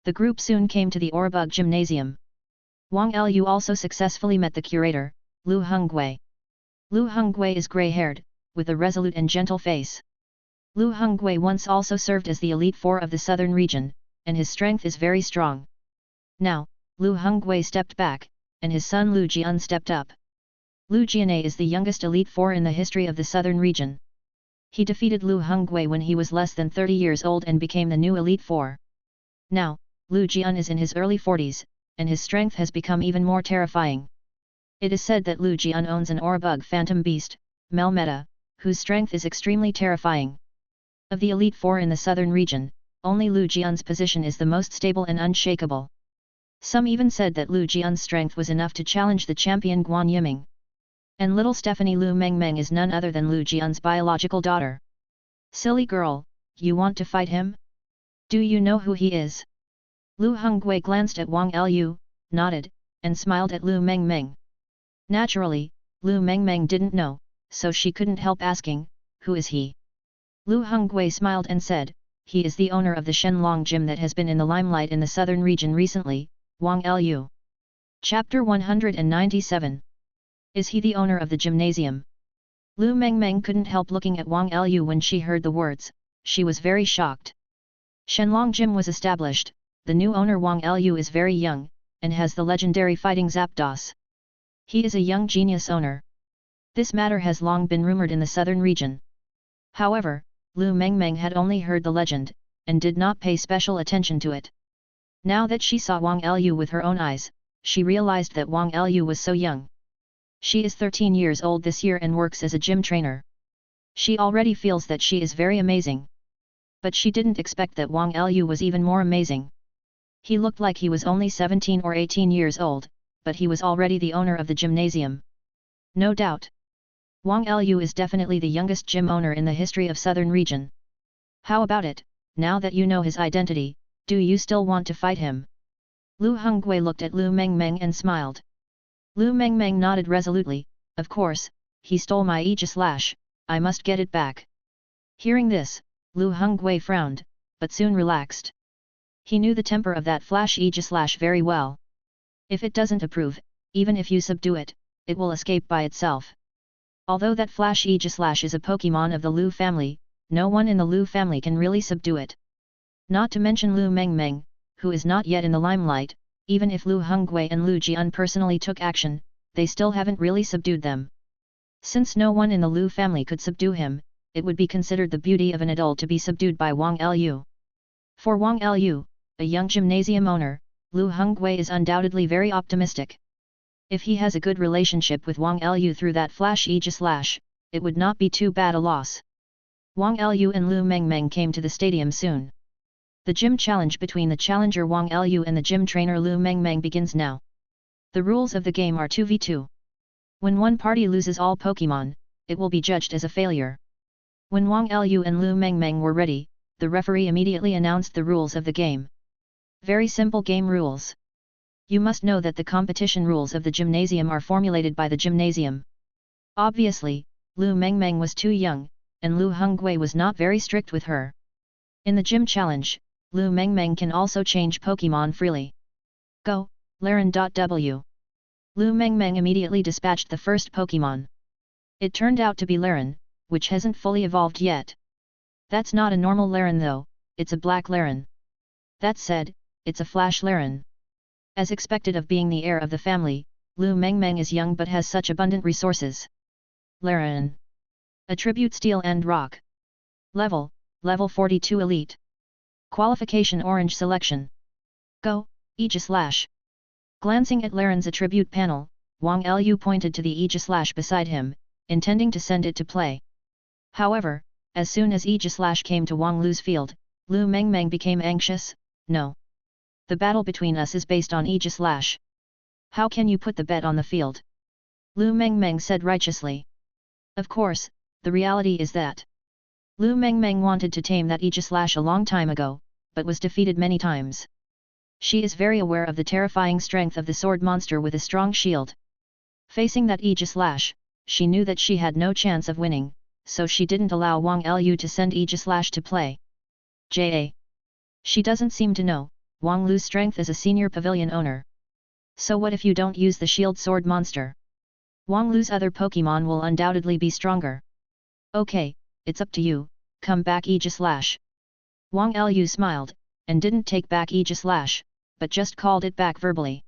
The group soon came to the Audiobook Gymnasium. Wang Lu also successfully met the curator, Lu Hongwei. Lu Hongwei is grey-haired, with a resolute and gentle face. Lu Hongwei once also served as the Elite Four of the southern region, and his strength is very strong. Now, Lu Hongwei stepped back, and his son Lu Jian stepped up. Lu Jianei is the youngest Elite Four in the history of the southern region. He defeated Lu Hongwei when he was less than 30 years old and became the new Elite Four. Now, Lu Jian is in his early 40s, and his strength has become even more terrifying. It is said that Lu Jian owns an Audiobook Phantom Beast, Melmeta, whose strength is extremely terrifying. Of the Elite Four in the southern region, only Lu Jian's position is the most stable and unshakable. Some even said that Lu Jian's strength was enough to challenge the champion Guan Yiming. And little Stephanie Lu Mengmeng is none other than Lu Jian's biological daughter. Silly girl, you want to fight him? Do you know who he is? Lu Hongwei glanced at Wang Lu, nodded, and smiled at Lu Mengmeng. Naturally, Lu Mengmeng didn't know, so she couldn't help asking, who is he? Lu Hongwei smiled and said, he is the owner of the Shenlong Gym that has been in the limelight in the southern region recently, Wang Lu. Chapter 197. Is he the owner of the gymnasium? Lu Mengmeng couldn't help looking at Wang Lu when she heard the words, she was very shocked. Shenlong Gym was established, the new owner Wang Lu is very young, and has the legendary fighting Zapdos. He is a young genius owner. This matter has long been rumored in the southern region. However, Lu Mengmeng had only heard the legend, and did not pay special attention to it. Now that she saw Wang Lu with her own eyes, she realized that Wang Lu was so young. She is 13 years old this year and works as a gym trainer. She already feels that she is very amazing. But she didn't expect that Wang Lu was even more amazing. He looked like he was only 17 or 18 years old, but he was already the owner of the gymnasium. No doubt. Wang Lu is definitely the youngest gym owner in the history of southern region. How about it, now that you know his identity, do you still want to fight him? Lu Hongwei looked at Lu Mengmeng and smiled. Lu Mengmeng nodded resolutely, of course, he stole my Aegis Lash, I must get it back. Hearing this, Lu Hongwei frowned, but soon relaxed. He knew the temper of that Flash Aegis Lash very well. If it doesn't approve, even if you subdue it, it will escape by itself. Although that Flash Aegis Lash is a Pokémon of the Lu family, no one in the Lu family can really subdue it. Not to mention Lu Mengmeng, who is not yet in the limelight, even if Lu Hongwei and Lu Jian personally took action, they still haven't really subdued them. Since no one in the Lu family could subdue him, it would be considered the beauty of an adult to be subdued by Wang Lu. For Wang Lu, a young gymnasium owner, Lu Hongwei is undoubtedly very optimistic. If he has a good relationship with Wang Lu through that Flash Aegis Lash, it would not be too bad a loss. Wang Lu and Lu Mengmeng came to the stadium soon. The gym challenge between the challenger Wang Lu and the gym trainer Lu Mengmeng begins now. The rules of the game are 2v2. When one party loses all Pokémon, it will be judged as a failure. When Wang Lu and Lu Mengmeng were ready, the referee immediately announced the rules of the game. Very simple game rules. You must know that the competition rules of the gymnasium are formulated by the gymnasium. Obviously, Lu Mengmeng was too young, and Lu Hongwei was not very strict with her. In the gym challenge, Lu Mengmeng can also change Pokémon freely. Go, Laren.w. Lu Mengmeng immediately dispatched the first Pokémon. It turned out to be Laren, which hasn't fully evolved yet. That's not a normal Laren though, it's a black Laren. That said, it's a Flash Laren. As expected of being the heir of the family, Lu Mengmeng is young but has such abundant resources. Laren. Attribute Steel and Rock. Level 42 Elite. Qualification Orange Selection. Go, Aegis Lash. Glancing at Laren's attribute panel, Wang Lu pointed to the Aegis Lash beside him, intending to send it to play. However, as soon as Aegis Lash came to Wang Lu's field, Lu Mengmeng became anxious. No. The battle between us is based on Aegis Lash. How can you put the bet on the field? Lu Mengmeng said righteously. Of course, the reality is that Lu Mengmeng wanted to tame that Aegis Lash a long time ago, but was defeated many times. She is very aware of the terrifying strength of the sword monster with a strong shield. Facing that Aegis Lash, she knew that she had no chance of winning, so she didn't allow Wang Lu to send Aegis Lash to play. She doesn't seem to know Wang Lu's strength as a senior pavilion owner. So what if you don't use the shield sword monster? Wang Lu's other Pokémon will undoubtedly be stronger. Okay, it's up to you, come back Aegis Lash. Wang Lu smiled, and didn't take back Aegis Lash, but just called it back verbally.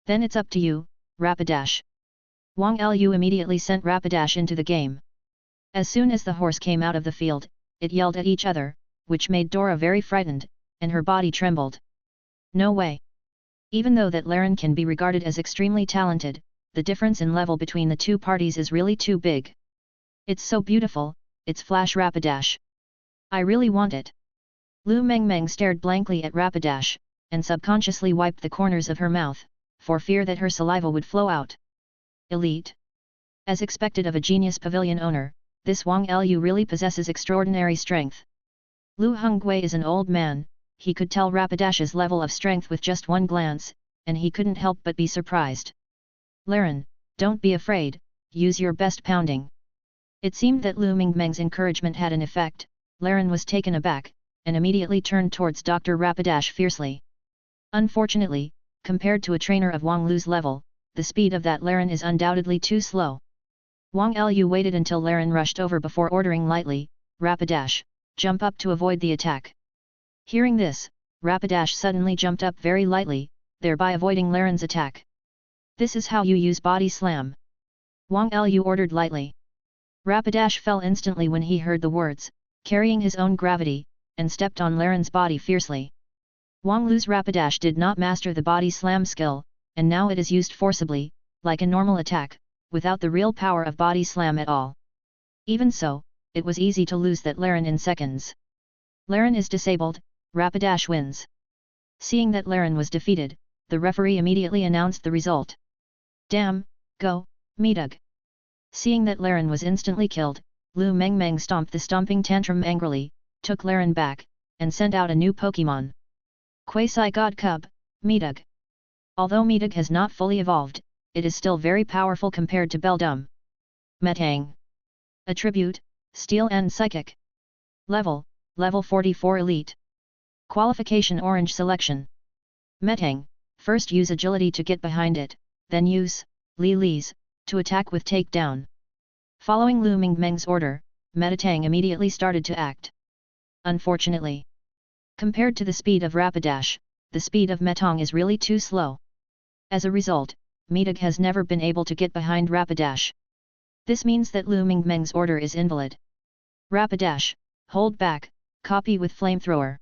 Then it's up to you, Rapidash. Wang Lu immediately sent Rapidash into the game. As soon as the horse came out of the field, it yelled at each other, which made Dora very frightened, and her body trembled. No way. Even though that Laren can be regarded as extremely talented, the difference in level between the two parties is really too big. It's so beautiful, it's Flash Rapidash. I really want it. Lu Mengmeng stared blankly at Rapidash, and subconsciously wiped the corners of her mouth, for fear that her saliva would flow out. Elite. As expected of a genius pavilion owner, this Wang Lu really possesses extraordinary strength. Lu Hongwei is an old man, he could tell Rapidash's level of strength with just one glance, and he couldn't help but be surprised. Laren, don't be afraid, use your best pounding. It seemed that Lu Mingmeng's encouragement had an effect. Laren was taken aback, and immediately turned towards Dr. Rapidash fiercely. Unfortunately, compared to a trainer of Wang Lu's level, the speed of that Laren is undoubtedly too slow. Wang Lu waited until Laren rushed over before ordering lightly, Rapidash, jump up to avoid the attack. Hearing this, Rapidash suddenly jumped up very lightly, thereby avoiding Laren's attack. This is how you use body slam. Wang Lu ordered lightly. Rapidash fell instantly when he heard the words, carrying his own gravity, and stepped on Laren's body fiercely. Wang Lu's Rapidash did not master the body slam skill, and now it is used forcibly, like a normal attack, without the real power of body slam at all. Even so, it was easy to lose that Laren in seconds. Laren is disabled, Rapidash wins. Seeing that Laren was defeated, the referee immediately announced the result. Damn, go, Midug. Seeing that Laren was instantly killed, Lu Mengmeng stomped the stomping tantrum angrily, took Laren back, and sent out a new Pokémon. Quasi-God Cub, Midug. Although Midug has not fully evolved, it is still very powerful compared to Beldum. Metang. Attribute, Steel and Psychic. Level 44 Elite. Qualification Orange Selection. Metang, first use Agility to get behind it, then use Li-Lis to attack with takedown. Following Lu Mingmeng's order, Metatang immediately started to act. Unfortunately, compared to the speed of Rapidash, the speed of Metang is really too slow. As a result, Midug has never been able to get behind Rapidash. This means that Lu Mingmeng's order is invalid. Rapidash, hold back, copy with flamethrower.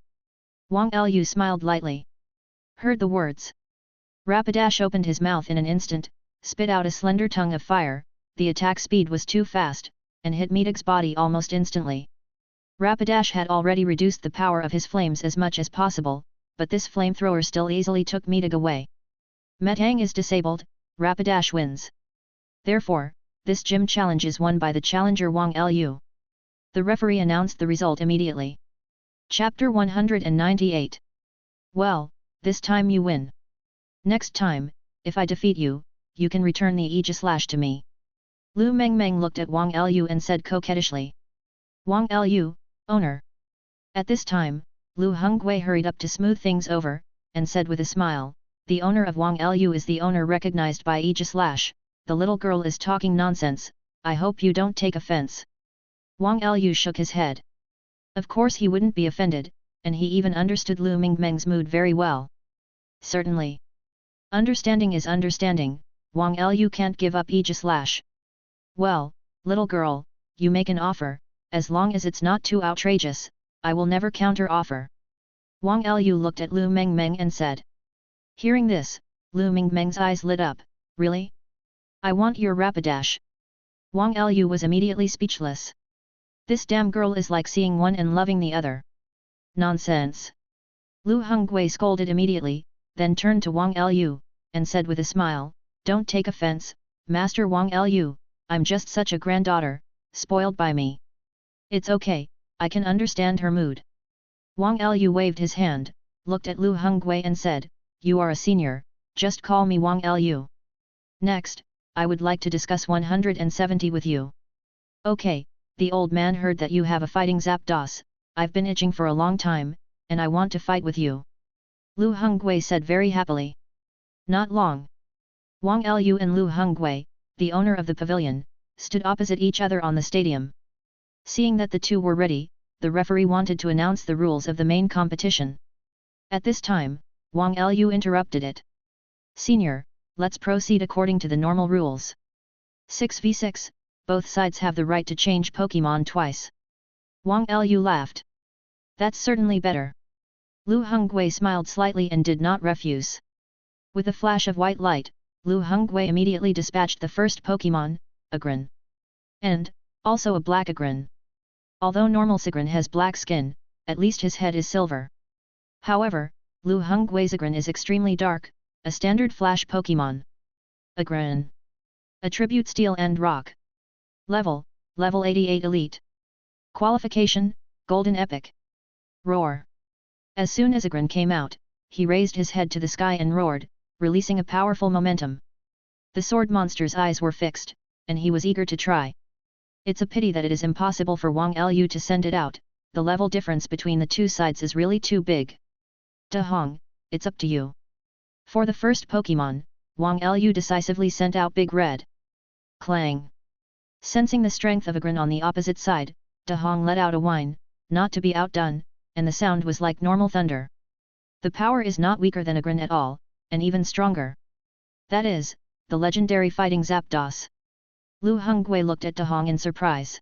Wang Lu smiled lightly. Heard the words. Rapidash opened his mouth in an instant, spit out a slender tongue of fire. The attack speed was too fast, and hit Midug's body almost instantly. Rapidash had already reduced the power of his flames as much as possible, but this flamethrower still easily took Midug away. Metang is disabled, Rapidash wins. Therefore, this gym challenge is won by the challenger Wang Lu. The referee announced the result immediately. Chapter 198. Well, this time you win. Next time, if I defeat you, you can return the Aegis Lash to me. Lu Mengmeng looked at Wang Lu and said coquettishly. Wang Lu, owner. At this time, Lu Hongwei hurried up to smooth things over, and said with a smile, the owner of Wang Lu is the owner recognized by Aegis Lash. The little girl is talking nonsense, I hope you don't take offense. Wang Lu shook his head. Of course he wouldn't be offended, and he even understood Lu Mingmeng's mood very well. Certainly. Understanding is understanding, Wang Lu can't give up Aegis Lash. Well, little girl, you make an offer, as long as it's not too outrageous, I will never counter-offer. Wang Lu looked at Lu Mengmeng and said. Hearing this, Lu Mingmeng's eyes lit up, really? I want your Rapidash. Wang Lu was immediately speechless. This damn girl is like seeing one and loving the other. Nonsense. Lu Hongwei scolded immediately, then turned to Wang Lu, and said with a smile, don't take offense, Master Wang Lu, I'm just such a granddaughter, spoiled by me. It's okay, I can understand her mood. Wang Lu waved his hand, looked at Lu Hongwei and said, you are a senior, just call me Wang Lu. Next, I would like to discuss 170 with you. Okay, the old man heard that you have a fighting Zapdos, I've been itching for a long time, and I want to fight with you. Lu Hongwei said very happily. Not long. Wang Lu and Lu Hongwei, the owner of the pavilion, stood opposite each other on the stadium. Seeing that the two were ready, the referee wanted to announce the rules of the main competition. At this time, Wang Lu interrupted it. Senior, let's proceed according to the normal rules. 6v6, both sides have the right to change Pokémon twice. Wang Lu laughed. That's certainly better. Lu Hongwei smiled slightly and did not refuse. With a flash of white light, Lu Hongwei immediately dispatched the first Pokémon, Agron. And, also a black Agron. Although normal Sigron has black skin, at least his head is silver. However, Lu Hongwei's Agran is extremely dark, a standard Flash Pokémon. Agran. Attribute Steel and Rock. Level 88 Elite. Qualification, Golden Epic. Roar. As soon as Agran came out, he raised his head to the sky and roared, releasing a powerful momentum. The sword monster's eyes were fixed, and he was eager to try. It's a pity that it is impossible for Wang Lu to send it out, the level difference between the two sides is really too big. De Hong, it's up to you. For the first Pokémon, Wang Lu decisively sent out Big Red. Clang. Sensing the strength of Agran on the opposite side, De Hong let out a whine, not to be outdone, and the sound was like normal thunder. The power is not weaker than Agran at all, and even stronger. That is, the legendary fighting Zapdos. Lu Hongwei looked at De Hong in surprise.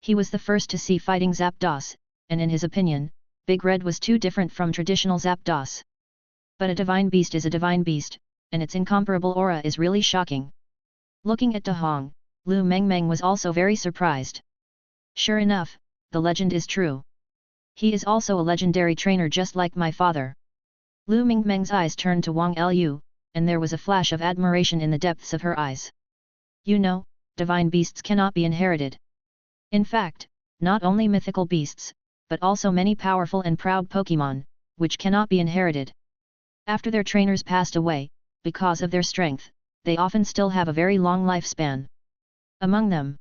He was the first to see fighting Zapdos, and in his opinion, Big Red was too different from traditional Zapdos. But a divine beast is a divine beast, and its incomparable aura is really shocking. Looking at De Hong, Lu Mengmeng was also very surprised. Sure enough, the legend is true. He is also a legendary trainer just like my father. Lu Mengmeng's eyes turned to Wang Lu, and there was a flash of admiration in the depths of her eyes. You know, divine beasts cannot be inherited. In fact, not only mythical beasts, but also many powerful and proud Pokémon, which cannot be inherited. After their trainers passed away, because of their strength, they often still have a very long lifespan. Among them,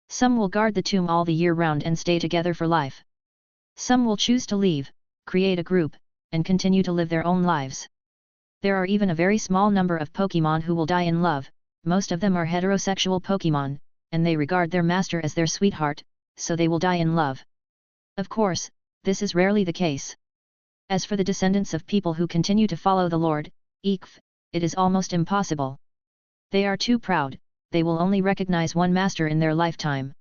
some will guard the tomb all the year round and stay together for life. Some will choose to leave, create a group, and continue to live their own lives. There are even a very small number of Pokémon who will die in love. Most of them are heterosexual Pokémon, and they regard their master as their sweetheart, so they will die in love. Of course, this is rarely the case. As for the descendants of people who continue to follow the Lord, Ikf, it is almost impossible. They are too proud, they will only recognize one master in their lifetime.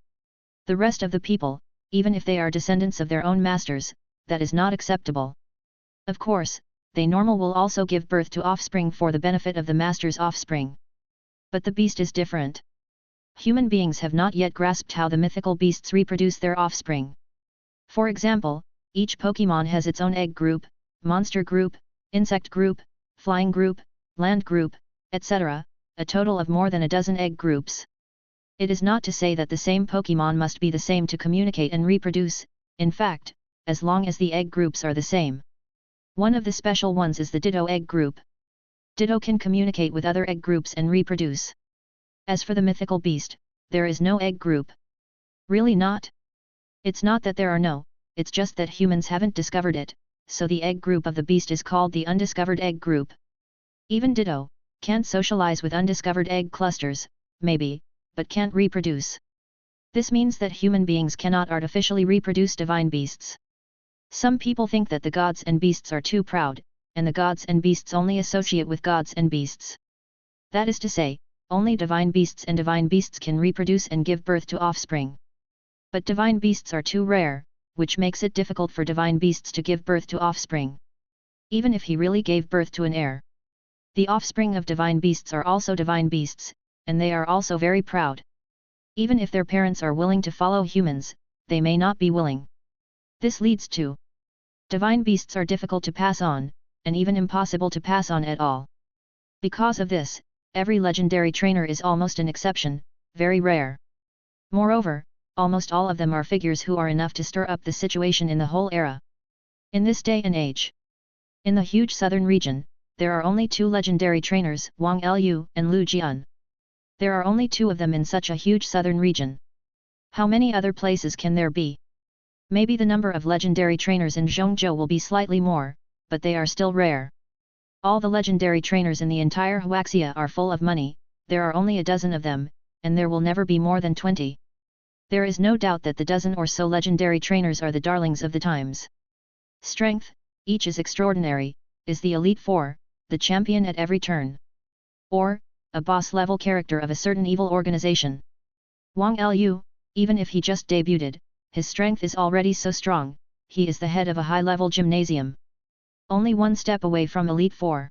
The rest of the people, even if they are descendants of their own masters, that is not acceptable. Of course, they normal will also give birth to offspring for the benefit of the master's offspring. But the beast is different. Human beings have not yet grasped how the mythical beasts reproduce their offspring. For example, each Pokémon has its own egg group, monster group, insect group, flying group, land group, etc., a total of more than a dozen egg groups. It is not to say that the same Pokémon must be the same to communicate and reproduce, in fact, as long as the egg groups are the same. One of the special ones is the Ditto egg group. Ditto can communicate with other egg groups and reproduce. As for the mythical beast, there is no egg group. Really not? It's not that there are no, it's just that humans haven't discovered it, so the egg group of the beast is called the undiscovered egg group. Even Ditto can't socialize with undiscovered egg clusters, maybe, but can't reproduce. This means that human beings cannot artificially reproduce divine beasts. Some people think that the gods and beasts are too proud, and the gods and beasts only associate with gods and beasts. That is to say, only divine beasts and divine beasts can reproduce and give birth to offspring. But divine beasts are too rare, which makes it difficult for divine beasts to give birth to offspring. Even if he really gave birth to an heir. The offspring of divine beasts are also divine beasts, and they are also very proud. Even if their parents are willing to follow humans, they may not be willing. This leads to divine beasts are difficult to pass on, and even impossible to pass on at all. Because of this, every legendary trainer is almost an exception, very rare. Moreover, almost all of them are figures who are enough to stir up the situation in the whole era. In this day and age, in the huge southern region, there are only two legendary trainers, Wang Lu and Lu Jian. There are only two of them in such a huge southern region. How many other places can there be? Maybe the number of legendary trainers in Zhongzhou will be slightly more, but they are still rare. All the legendary trainers in the entire Huaxia are full of money, there are only a dozen of them, and there will never be more than 20. There is no doubt that the dozen or so legendary trainers are the darlings of the times. Strength, each is extraordinary, is the Elite Four, the champion at every turn. Or, a boss-level character of a certain evil organization. Wang Lu, even if he just debuted, his strength is already so strong, he is the head of a high-level gymnasium. Only one step away from Elite Four.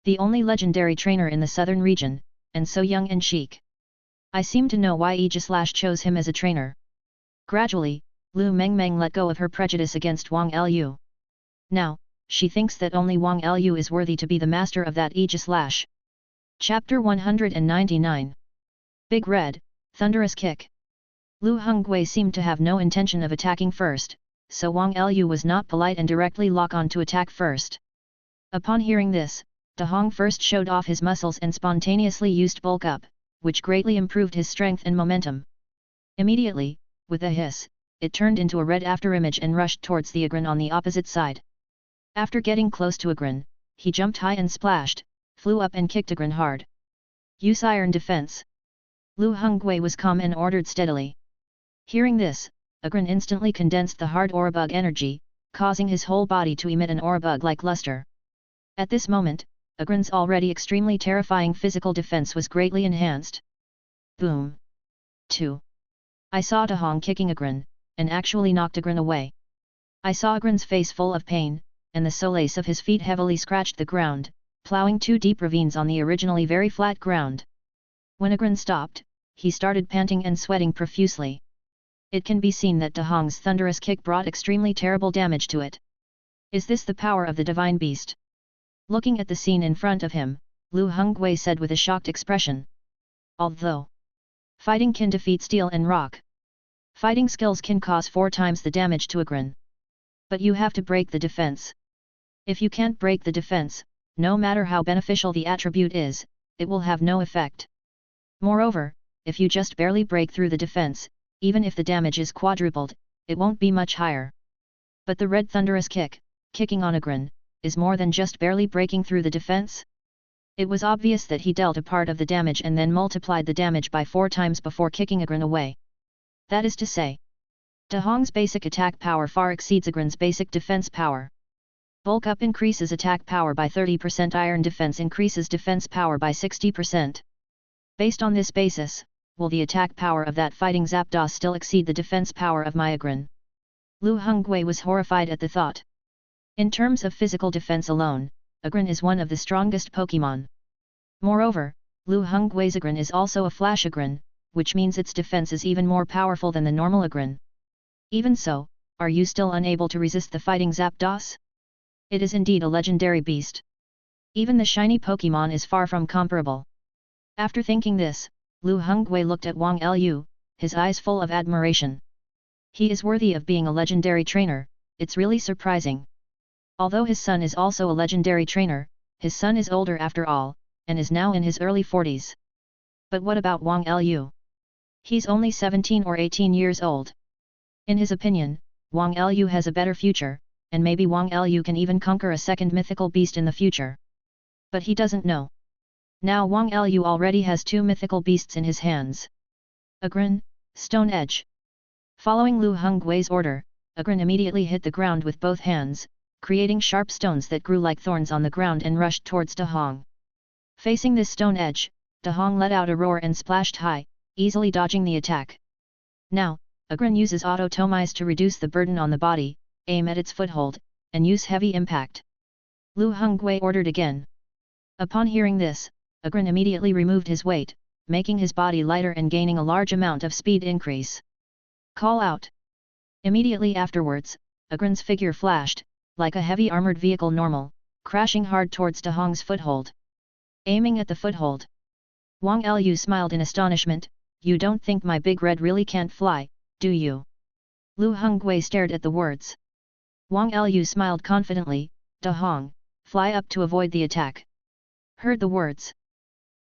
The only legendary trainer in the southern region, and so young and chic. I seem to know why Aegis chose him as a trainer. Gradually, Lu Mengmeng let go of her prejudice against Wang Lu. Now, she thinks that only Wang Lu is worthy to be the master of that Aegis Lash. Chapter 199. Big Red, Thunderous Kick. Lu Hongwei seemed to have no intention of attacking first, so Wang Lu was not polite and directly lock on to attack first. Upon hearing this, De Hong first showed off his muscles and spontaneously used bulk up, which greatly improved his strength and momentum. Immediately, with a hiss, it turned into a red afterimage and rushed towards the Agron on the opposite side. After getting close to Agron, he jumped high and splashed, flew up and kicked Agron hard. Use Iron Defense. Lu Hongwei was calm and ordered steadily. Hearing this, Agron instantly condensed the hard Aurabug energy, causing his whole body to emit an Aurabug-like luster. At this moment, Agron's already extremely terrifying physical defense was greatly enhanced. Boom! 2. I saw De Hong kicking Agron, and actually knocked Agron away. I saw Agron's face full of pain, and the soles of his feet heavily scratched the ground, ploughing 2 deep ravines on the originally very flat ground. When Agron stopped, he started panting and sweating profusely. It can be seen that De Hong's thunderous kick brought extremely terrible damage to it. Is this the power of the divine beast? Looking at the scene in front of him, Lu Hongwei said with a shocked expression. Although fighting can defeat steel and rock, fighting skills can cause 4 times the damage to Agron. But you have to break the defense. If you can't break the defense, no matter how beneficial the attribute is, it will have no effect. Moreover, if you just barely break through the defense, even if the damage is quadrupled, it won't be much higher. But the red thunderous kick, kicking on Agron, is more than just barely breaking through the defense. It was obvious that he dealt a part of the damage and then multiplied the damage by 4 times before kicking Agron away. That is to say, De Hong's basic attack power far exceeds Agron's basic defense power. Bulk up increases attack power by 30%, iron defense increases defense power by 60%. Based on this basis, will the attack power of that fighting Zapdos still exceed the defense power of my Agron? Lu Hongwei was horrified at the thought. In terms of physical defense alone, Agron is one of the strongest Pokémon. Moreover, Lu Hongwei's Agron is also a Flash Agron, which means its defense is even more powerful than the normal Agron. Even so, are you still unable to resist the fighting Zapdos? It is indeed a legendary beast. Even the shiny Pokémon is far from comparable. After thinking this, Lu Hongwei looked at Wang Lu, his eyes full of admiration. He is worthy of being a legendary trainer, it's really surprising. Although his son is also a legendary trainer, his son is older after all, and is now in his early 40s. But what about Wang Lu? He's only 17 or 18 years old. In his opinion, Wang Lu has a better future, and maybe Wang Lu can even conquer a second mythical beast in the future. But he doesn't know. Now Wang Lu already has 2 mythical beasts in his hands. Agron, Stone Edge. Following Lu Hongwei's order, Agron immediately hit the ground with both hands, creating sharp stones that grew like thorns on the ground and rushed towards De Hong. Facing this stone edge, De Hong let out a roar and splashed high, easily dodging the attack. Now, Agron uses Autotomize to reduce the burden on the body, aim at its foothold, and use heavy impact. Lu Hongwei ordered again. Upon hearing this, Agron immediately removed his weight, making his body lighter and gaining a large amount of speed increase. Call out! Immediately afterwards, Agron's figure flashed, like a heavy armored vehicle normal, crashing hard towards De Hong's foothold. Aiming at the foothold. Wang Lu smiled in astonishment, you don't think my big red really can't fly, do you? Lu Hongwei stared at the words. Wang Lu smiled confidently, De Hong, fly up to avoid the attack. Heard the words.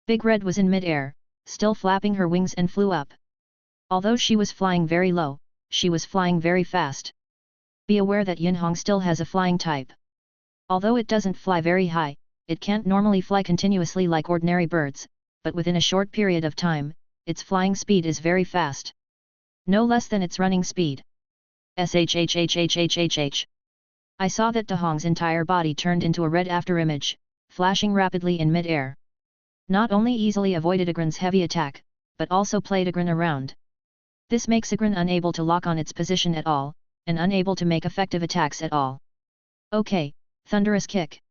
Big Red was in mid-air, still flapping her wings and flew up. Although she was flying very low, she was flying very fast. Be aware that Yinhong still has a flying type. Although it doesn't fly very high, it can't normally fly continuously like ordinary birds, but within a short period of time, its flying speed is very fast. No less than its running speed. Shhhhhhhh. I saw that De Hong's entire body turned into a red afterimage, flashing rapidly in mid-air. Not only easily avoided Agron's heavy attack, but also played Agron around. This makes Agron unable to lock on its position at all, and unable to make effective attacks at all. Okay, thunderous kick!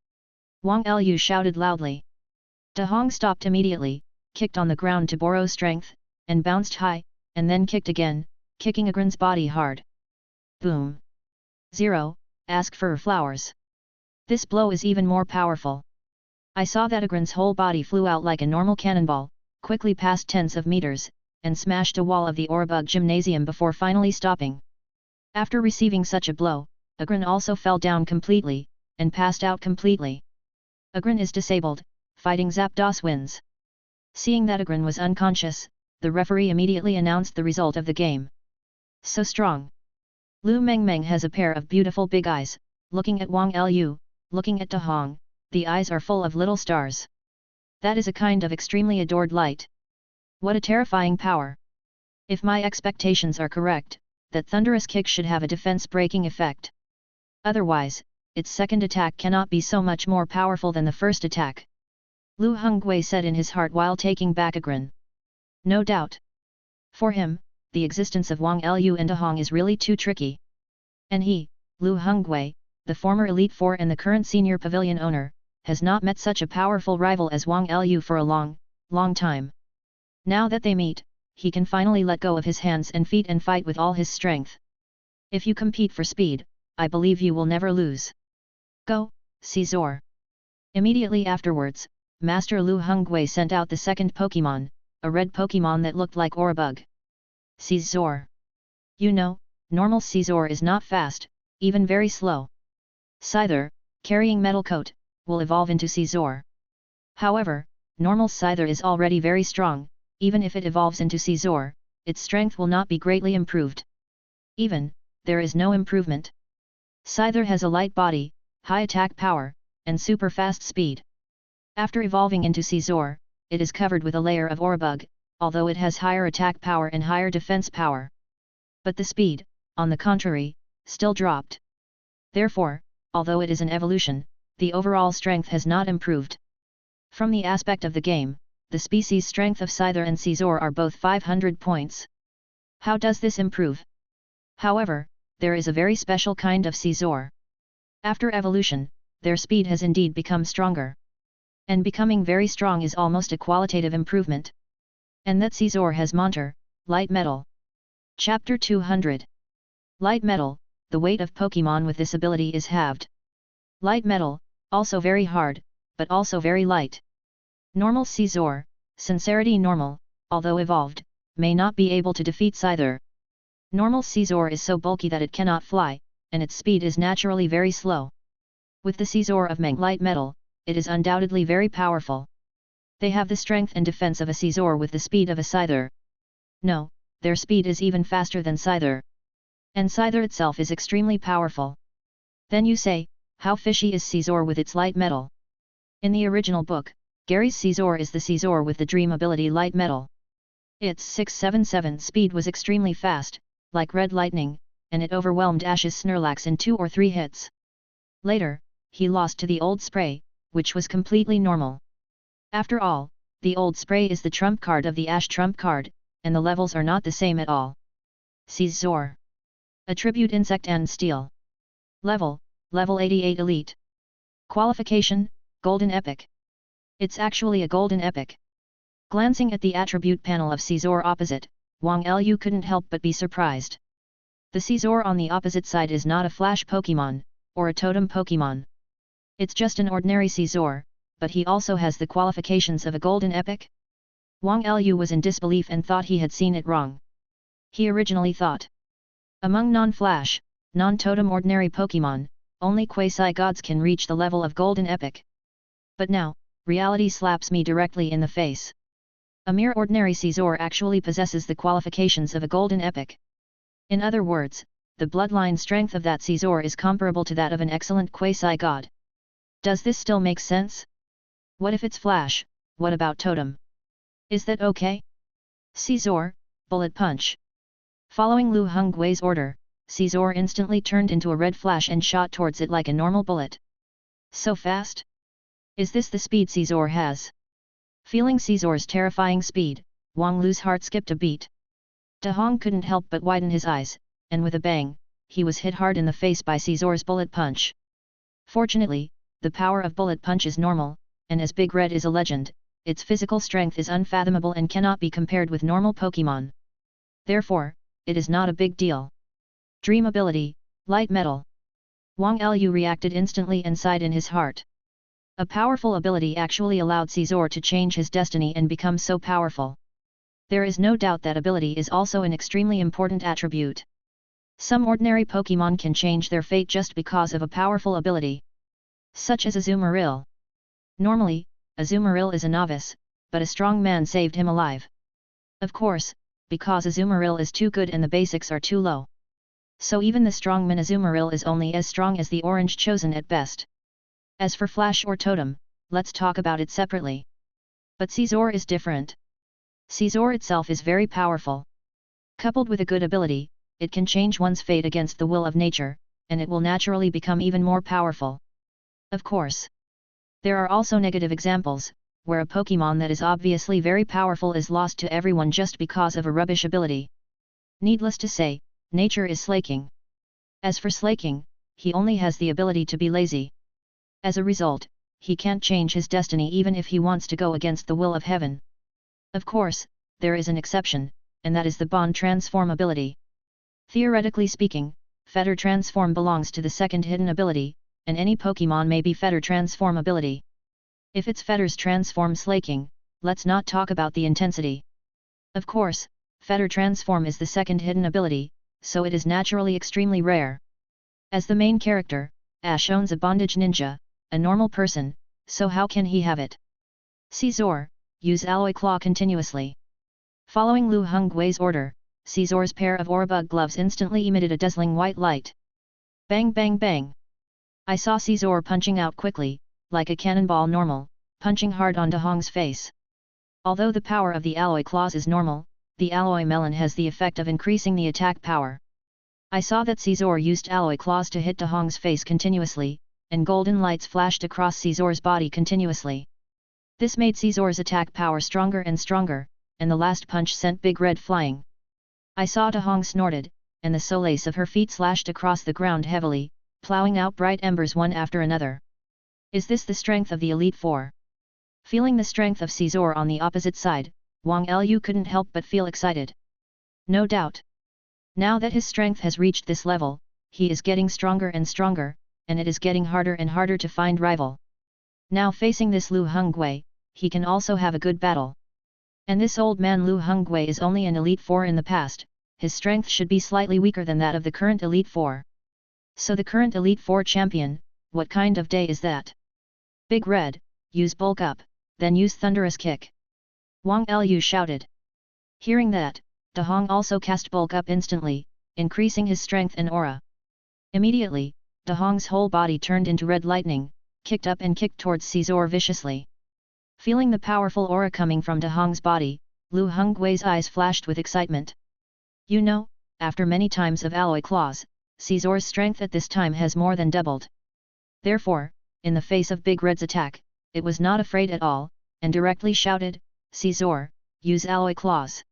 Wang Lu shouted loudly. De Hong stopped immediately, kicked on the ground to borrow strength, and bounced high, and then kicked again, kicking Agron's body hard. Boom! 0. Ask for flowers. This blow is even more powerful. I saw that Agron's whole body flew out like a normal cannonball, quickly passed tens of meters, and smashed a wall of the Audiobook gymnasium before finally stopping. After receiving such a blow, Agron also fell down completely, and passed out completely. Agron is disabled, fighting Zapdos wins. Seeing that Agron was unconscious, the referee immediately announced the result of the game. So strong. Lu Mengmeng has a pair of beautiful big eyes, looking at Wang Lu, looking at De Hong, the eyes are full of little stars. That is a kind of extremely adored light. What a terrifying power! If my expectations are correct, that thunderous kick should have a defense-breaking effect. Otherwise, its second attack cannot be so much more powerful than the first attack. Lu Hongwei said in his heart while taking back Agron. No doubt. For him, the existence of Wang Lu and De Hong is really too tricky. And he, Lu Hongwei, the former Elite Four and the current senior pavilion owner, has not met such a powerful rival as Wang Lu for a long, long time. Now that they meet, he can finally let go of his hands and feet and fight with all his strength. If you compete for speed, I believe you will never lose. Go, Caesar. Immediately afterwards, Master Lu Hongwei sent out the second Pokémon, a red Pokémon that looked like Audiobook. Caesar. You know, normal Caesar is not fast, even very slow. Scyther, carrying Metal Coat, will evolve into Caesar. However, normal Scyther is already very strong, even if it evolves into Caesar, its strength will not be greatly improved. Even, there is no improvement. Scyther has a light body, high attack power, and super fast speed. After evolving into Caesar, it is covered with a layer of Audiobook, although it has higher attack power and higher defense power. But the speed, on the contrary, still dropped. Therefore, although it is an evolution, the overall strength has not improved. From the aspect of the game, the species strength of Scyther and Caesar are both 500 points. How does this improve? However, there is a very special kind of Caesar. After evolution, their speed has indeed become stronger. And becoming very strong is almost a qualitative improvement. And that Caesar has Monter, Light Metal. Chapter 200. Light Metal, the weight of Pokémon with this ability is halved. Light Metal, also very hard, but also very light. Normal Caesar, Sincerity Normal, although evolved, may not be able to defeat Scyther. Normal Caesar is so bulky that it cannot fly, and its speed is naturally very slow. With the Caesar of Meng Light Metal, it is undoubtedly very powerful. They have the strength and defense of a Caesar with the speed of a Scyther. No, their speed is even faster than Scyther. And Scyther itself is extremely powerful. Then you say, how fishy is Caesar with its light metal? In the original book, Gary's Caesar is the Caesar with the dream ability light metal. Its 677 speed was extremely fast, like red lightning, and it overwhelmed Ash's Snorlax in 2 or 3 hits. Later, he lost to the old Spray, which was completely normal. After all, the old Spray is the trump card of the Ash trump card, and the levels are not the same at all. Caesar. Attribute Insect and Steel. Level 88 Elite. Qualification, Golden Epic. It's actually a Golden Epic. Glancing at the attribute panel of Caesar opposite, Wang Lu couldn't help but be surprised. The Caesar on the opposite side is not a Flash Pokémon, or a Totem Pokémon. It's just an ordinary Caesar, but he also has the qualifications of a Golden Epic? Wang Lu was in disbelief and thought he had seen it wrong. He originally thought, among non-Flash, non-Totem ordinary Pokémon, only quasi-gods can reach the level of Golden Epic. But now, reality slaps me directly in the face. A mere ordinary Caesar actually possesses the qualifications of a Golden Epic. In other words, the bloodline strength of that Caesar is comparable to that of an excellent quasi-god. Does this still make sense? What if it's Flash, what about Totem? Is that okay? Caesar, Bullet Punch. Following Lu Hongwei's order, Caesar instantly turned into a red flash and shot towards it like a normal bullet. So fast? Is this the speed Caesar has? Feeling Caesar's terrifying speed, Wang Lu's heart skipped a beat. De Hong couldn't help but widen his eyes, and with a bang, he was hit hard in the face by Caesar's bullet punch. Fortunately, the power of bullet punch is normal, and as Big Red is a legend, its physical strength is unfathomable and cannot be compared with normal Pokémon. Therefore, it is not a big deal. Dream ability, Light Metal. Wang Lu reacted instantly and sighed in his heart. A powerful ability actually allowed Caesar to change his destiny and become so powerful. There is no doubt that ability is also an extremely important attribute. Some ordinary Pokémon can change their fate just because of a powerful ability, such as Azumarill. Normally, Azumarill is a novice, but a strong man saved him alive. Of course, because Azumarill is too good and the basics are too low. So even the strongman Azumarill is only as strong as the orange chosen at best. As for Flash or Totem, let's talk about it separately. But Caesar is different. Caesar itself is very powerful. Coupled with a good ability, it can change one's fate against the will of nature, and it will naturally become even more powerful. Of course, there are also negative examples, where a Pokémon that is obviously very powerful is lost to everyone just because of a rubbish ability. Needless to say, nature is slaking. As for slaking, he only has the ability to be lazy. As a result, he can't change his destiny even if he wants to go against the will of heaven. Of course, there is an exception, and that is the Bond Transform ability. Theoretically speaking, Fetter Transform belongs to the second hidden ability, and any Pokémon may be Fetter Transform ability. If it's Fetter's Transform slaking, let's not talk about the intensity. Of course, Fetter Transform is the second hidden ability, so it is naturally extremely rare. As the main character, Ash owns a bondage ninja, a normal person, so how can he have it? Caesar, use Alloy Claw continuously. Following Lu Hongwei's order, Caesar's pair of Aurabug gloves instantly emitted a dazzling white light. Bang bang bang! I saw Caesar punching out quickly, like a cannonball normal, punching hard on De Hong's face. Although the power of the Alloy Claws is normal, the Alloy Melon has the effect of increasing the attack power. I saw that Caesar used Alloy Claws to hit De Hong's face continuously, and golden lights flashed across Caesar's body continuously. This made Caesar's attack power stronger and stronger, and the last punch sent Big Red flying. I saw De Hong snorted, and the soles of her feet slashed across the ground heavily, plowing out bright embers one after another. Is this the strength of the Elite Four? Feeling the strength of Caesar on the opposite side, Wang Lu couldn't help but feel excited. No doubt. Now that his strength has reached this level, he is getting stronger and stronger, and it is getting harder and harder to find rival. Now facing this Lu Hongwei, he can also have a good battle. And this old man Lu Hongwei is only an Elite Four in the past, his strength should be slightly weaker than that of the current Elite Four. So the current Elite Four champion, what kind of day is that? Big Red, use bulk up, then use thunderous kick. Wang Lu shouted. Hearing that, De Hong also cast bulk up instantly, increasing his strength and aura. Immediately, De Hong's whole body turned into red lightning, kicked up and kicked towards Caesar viciously. Feeling the powerful aura coming from De Hong's body, Lu Hongwei's eyes flashed with excitement. You know, after many times of Alloy Claws, Caesar's strength at this time has more than doubled. Therefore, in the face of Big Red's attack, it was not afraid at all, and directly shouted, Caesar, use Alloy Claws.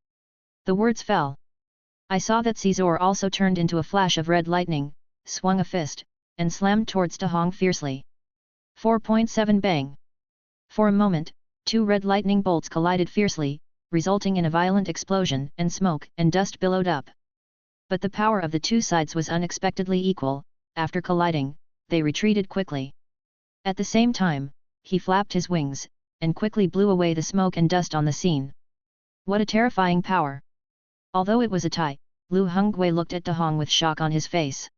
The words fell. I saw that Caesar also turned into a flash of red lightning, swung a fist, and slammed towards De Hong fiercely. 4.7 Bang! For a moment, two red lightning bolts collided fiercely, resulting in a violent explosion and smoke and dust billowed up. But the power of the two sides was unexpectedly equal. After colliding, they retreated quickly. At the same time, he flapped his wings, and quickly blew away the smoke and dust on the scene. What a terrifying power! Although it was a tie, Lu Hongwei looked at De Hong with shock on his face.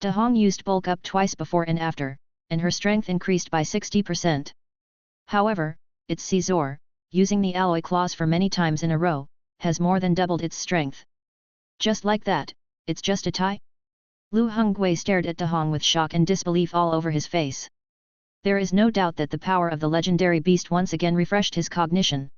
De Hong used bulk up twice before and after, and her strength increased by 60%. However, it's Caesar, using the Alloy Claws for many times in a row, has more than doubled its strength. Just like that, it's just a tie? Lu Hongwei stared at De Hong with shock and disbelief all over his face. There is no doubt that the power of the legendary beast once again refreshed his cognition.